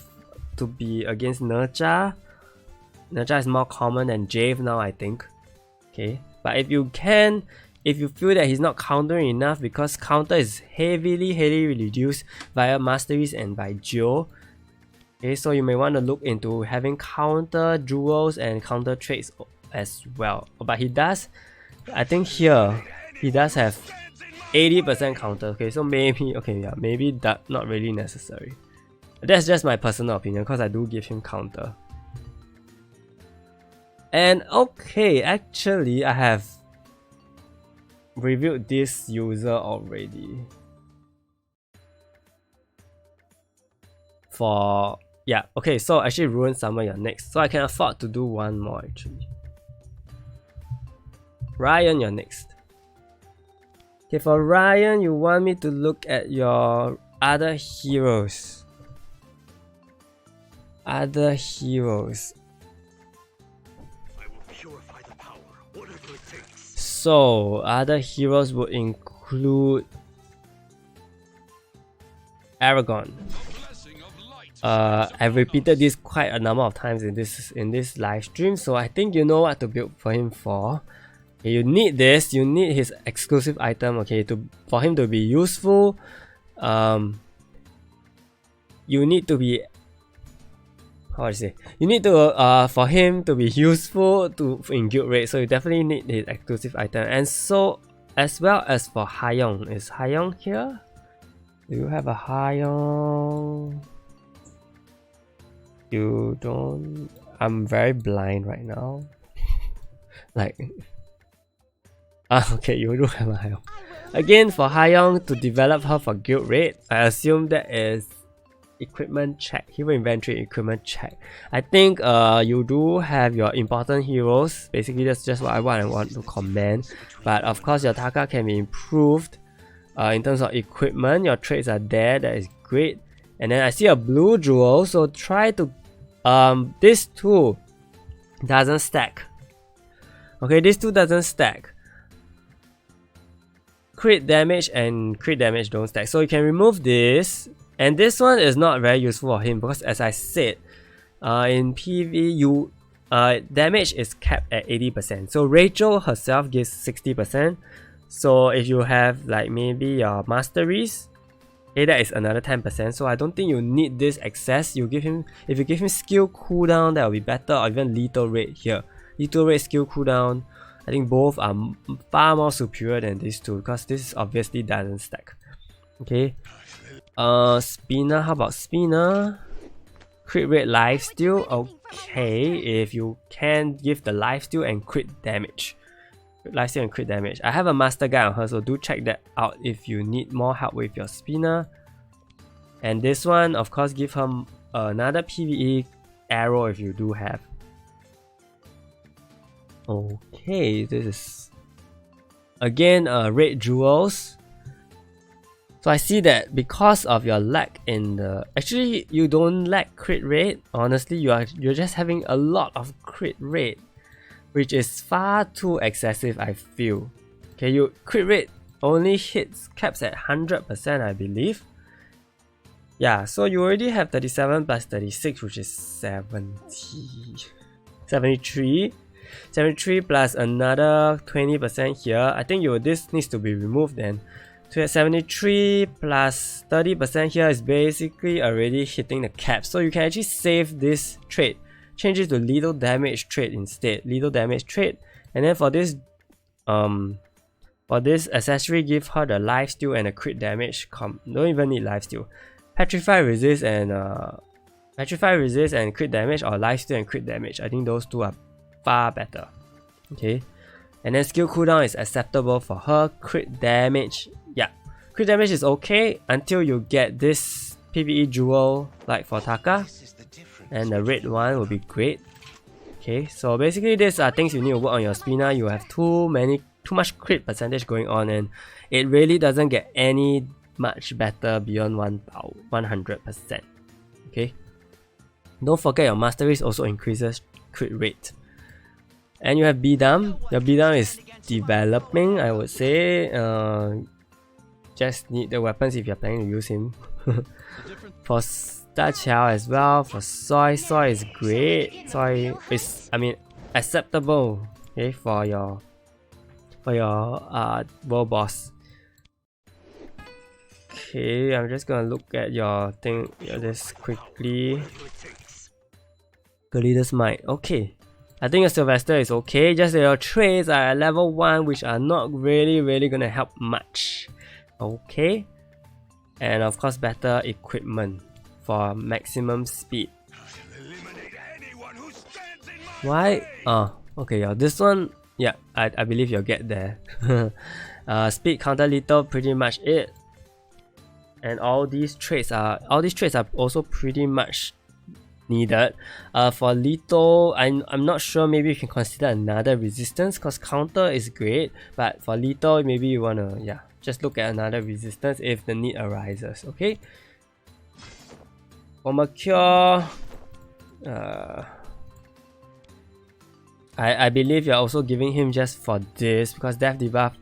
to be against Nerja. Nerja is more common than Jave now, I think. Okay, but if you feel that he's not countering enough, because counter is heavily reduced via masteries and by Geo. Okay, so you may want to look into having counter jewels and counter traits as well. But he does, I think here, he does have 80% counter. Okay, so maybe, okay, yeah, maybe that not really necessary. That's just my personal opinion because I do give him counter. And okay, actually, I have reviewed this user already. For yeah, okay, so actually RuinedSummer, you're next. So I can afford to do one more actually. Ryan, you're next. Okay, for Ryan, you want me to look at your other heroes. Other heroes. I will purify the power, whatever it takes. So other heroes would include Aragon. I've repeated this quite a number of times in this live stream, so I think you know what to build for him for. Okay, you need this. You need his exclusive item. Okay, for him to be useful. You need to be, how do I say? You need to for him to be useful in guild raid. So you definitely need his exclusive item, and so as well as for Hayong. Is Hayong here? Do you have a Hayong? You don't. I'm very blind right now. Like, okay, you do have a Hayong. Again, for Hayong to develop her for guild raid, I assume that is equipment check, hero inventory equipment check. I think you do have your important heroes. Basically, that's just what I want to comment. But of course, your Taka can be improved in terms of equipment. Your traits are there. That is great. And then I see a blue jewel, so try to this two doesn't stack. Okay, this two doesn't stack. Crit damage and crit damage don't stack, so you can remove this. And this one is not very useful for him because, as I said, in PV damage is capped at 80%. So Rachel herself gives 60%. So if you have like maybe your masteries, okay, that is another 10%. So I don't think you need this excess. If you give him skill cooldown, that will be better, or even lethal rate here. Lethal rate, skill cooldown, I think both are far more superior than these two because this obviously doesn't stack. Okay. Spinner, how about Spinner? Crit rate, lifesteal. Okay, if you can give the lifesteal and crit damage. Lifesteal and crit damage. I have a master guide on her, so do check that out if you need more help with your Spinner. And this one, of course, give her another PvE arrow if you do have. Okay, this is again red jewels. So I see that because of your lack in the, actually you don't lack crit rate. Honestly, you're just having a lot of crit rate, which is far too excessive, I feel. Okay, your crit rate only caps at 100%, I believe. Yeah, so you already have 37 plus 36, which is 73. 73 plus another 20% here. I think this needs to be removed then. So 73 plus 30% here is basically already hitting the cap. So you can actually save this trait. Change it to lethal damage trait instead. Lethal damage trait. And then for this accessory, give her the lifesteal and a crit damage. Don't even need lifesteal. Petrify resist and crit damage, or lifesteal and crit damage. I think those two are far better. Okay. And then skill cooldown is acceptable for her. Crit damage, yeah. Crit damage is okay until you get this PvE jewel like for Taka. And the red one will be great. Okay, so basically these are things you need to work on your Spina. You have too much crit percentage going on, and it really doesn't get any much better beyond 100%. Okay. Don't forget your masteries also increases crit rate. And you have Betung. Your Betung is developing, I would say. Just need the weapons if you're planning to use him. For Starchow as well. For Soy is great. Soy is, acceptable. Okay, for your world boss. Okay, I'm just gonna look at your thing this quickly. The leader's might. Okay. I think your Sylvester is okay, just that your traits are at level 1, which are not really gonna help much. Okay. And of course better equipment for maximum speed. Why? Oh, okay, yeah, this one, yeah, I believe you'll get there. Speed, counter lethal, pretty much it. And all these traits are also pretty much needed. For lethal, I'm not sure, maybe you can consider another resistance, because counter is great, but for lethal maybe you wanna just look at another resistance if the need arises. Okay. For Mercure, I believe you're also giving him just for this, because death debuff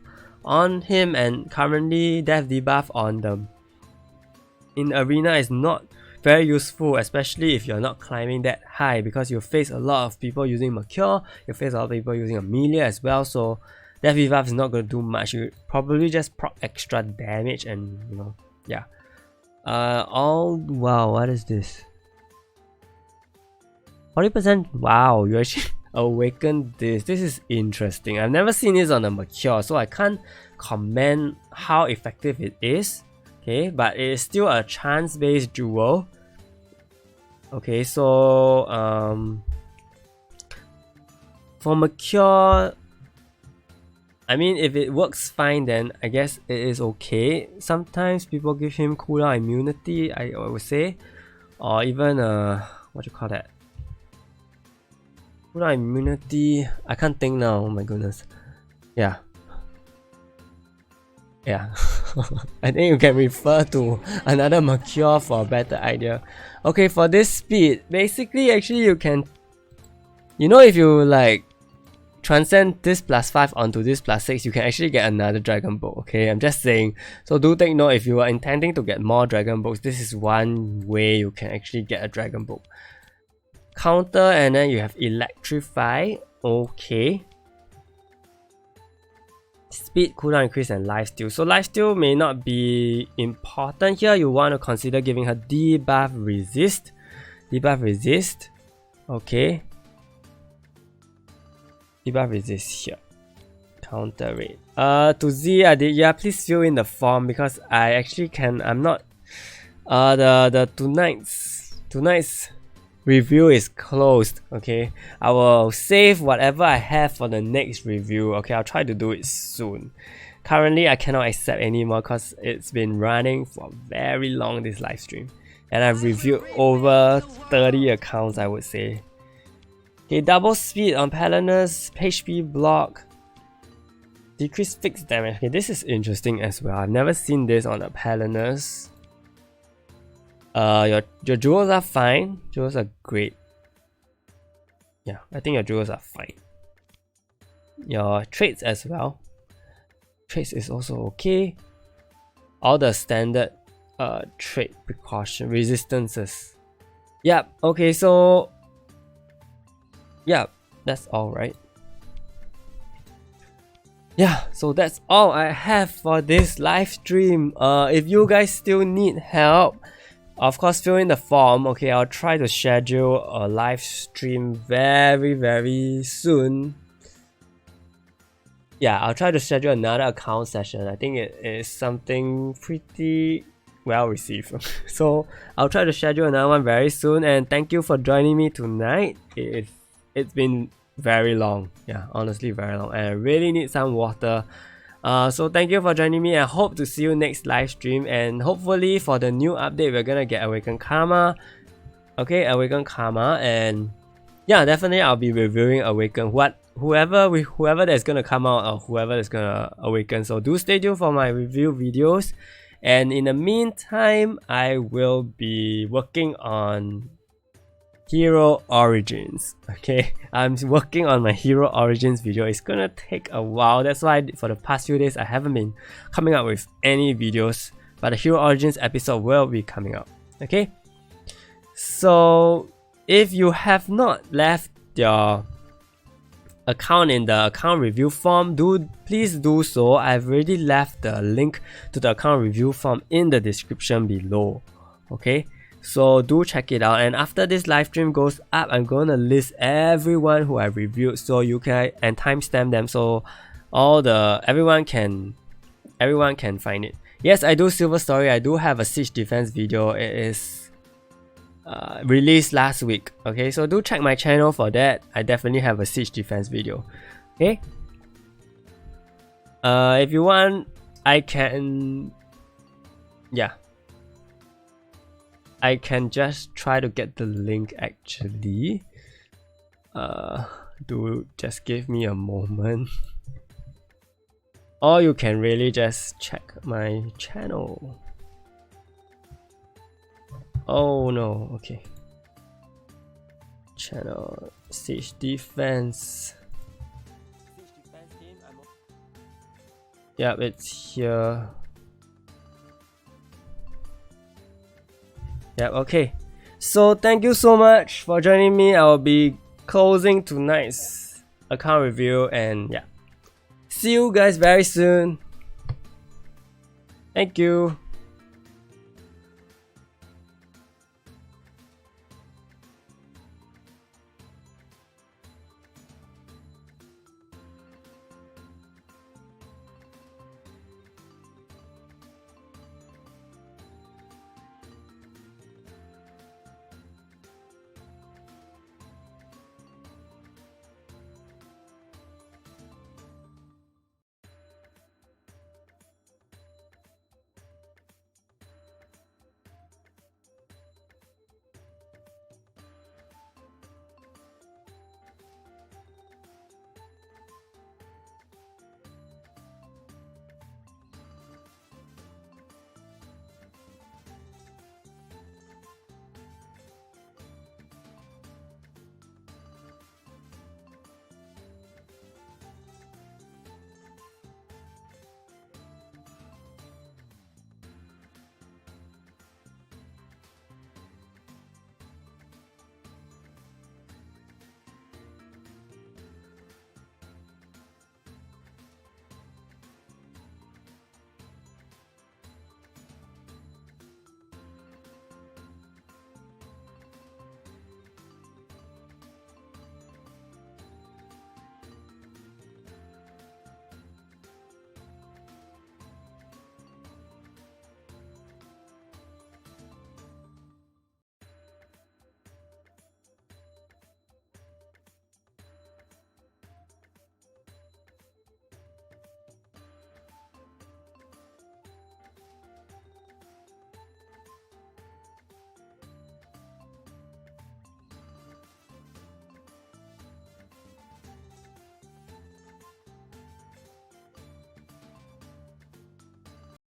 on him and currently death debuff on them in arena is not very useful, especially if you're not climbing that high, because you face a lot of people using Mercure, you face a lot of people using Amelia as well, so death debuff is not going to do much. You probably just proc extra damage and wow, what is this? 40%. Wow, you actually awakened this. This is interesting. I've never seen this on a Mercure, so I can't comment how effective it is. Okay, but it is still a chance-based jewel. Okay, so for Mercure, if it works fine, then I guess it is okay. Sometimes people give him cooldown immunity, I would say, or even what do you call that? Cooldown immunity. I can't think now. Oh my goodness. Yeah. I think you can refer to another Mercure for a better idea. Okay, for this speed, basically actually you can, if you like transcend this +5 onto this +6, you can actually get another Dragon Bolt. Okay, I'm just saying. So do take note, if you are intending to get more Dragon Bolts, this is one way you can actually get a Dragon Bolt. Counter, and then you have Electrify. Okay. Speed, cooldown increase, and lifesteal. So lifesteal may not be important here. You want to consider giving her debuff resist. Debuff resist. Okay. Debuff resist here. Counter rate. To Z, please fill in the form, because I actually I'm not. The tonight's review is closed. Okay, I will save whatever I have for the next review. Okay, I'll try to do it soon. Currently I cannot accept anymore because it's been running for very long, this live stream, and I've reviewed over 30 accounts, I would say. Okay, double speed on Palinus, HP block, decrease fixed damage. Okay, this is interesting as well. I've never seen this on a Palinus. Your jewels are fine. Jewels are great. Yeah, I think your jewels are fine. Your traits as well. Traits is also okay. All the standard trait precaution resistances. Yep, okay, so yeah, that's all right. Yeah, so that's all I have for this live stream. If you guys still need help, of course fill in the form. Okay, I'll try to schedule a live stream very soon. Yeah, I'll try to schedule another account session. I think it is something pretty well received. So I'll try to schedule another one very soon, and thank you for joining me tonight. It's been very long, yeah, honestly very long, and I really need some water. So thank you for joining me. I hope to see you next live stream, and hopefully for the new update we're gonna get Awaken Karma. Okay, Awaken Karma, and yeah, definitely I'll be reviewing Awaken whoever that's gonna come out or whoever that's gonna awaken. So do stay tuned for my review videos, and in the meantime I will be working on Hero Origins. Okay, I'm working on my Hero Origins video. It's gonna take a while. That's why for the past few days I haven't been coming up with any videos, but the Hero Origins episode will be coming up. Okay, so if you have not left your account in the account review form, please do so. I've already left the link to the account review form in the description below. Okay, so do check it out, and after this live stream goes up, I'm gonna list everyone who I reviewed, so you can and timestamp them, so everyone can find it. Yes, I do Silver Story. I do have a siege defense video. It is released last week. Okay, so do check my channel for that. I definitely have a siege defense video. Okay, if you want, I can just try to get the link actually. Do just give me a moment, or you can really just check my channel. Oh no, okay. Channel Siege Defense. Yep, it's here. Yep, okay. So thank you so much for joining me. I will be closing tonight's account review, and yeah. See you guys very soon. Thank you.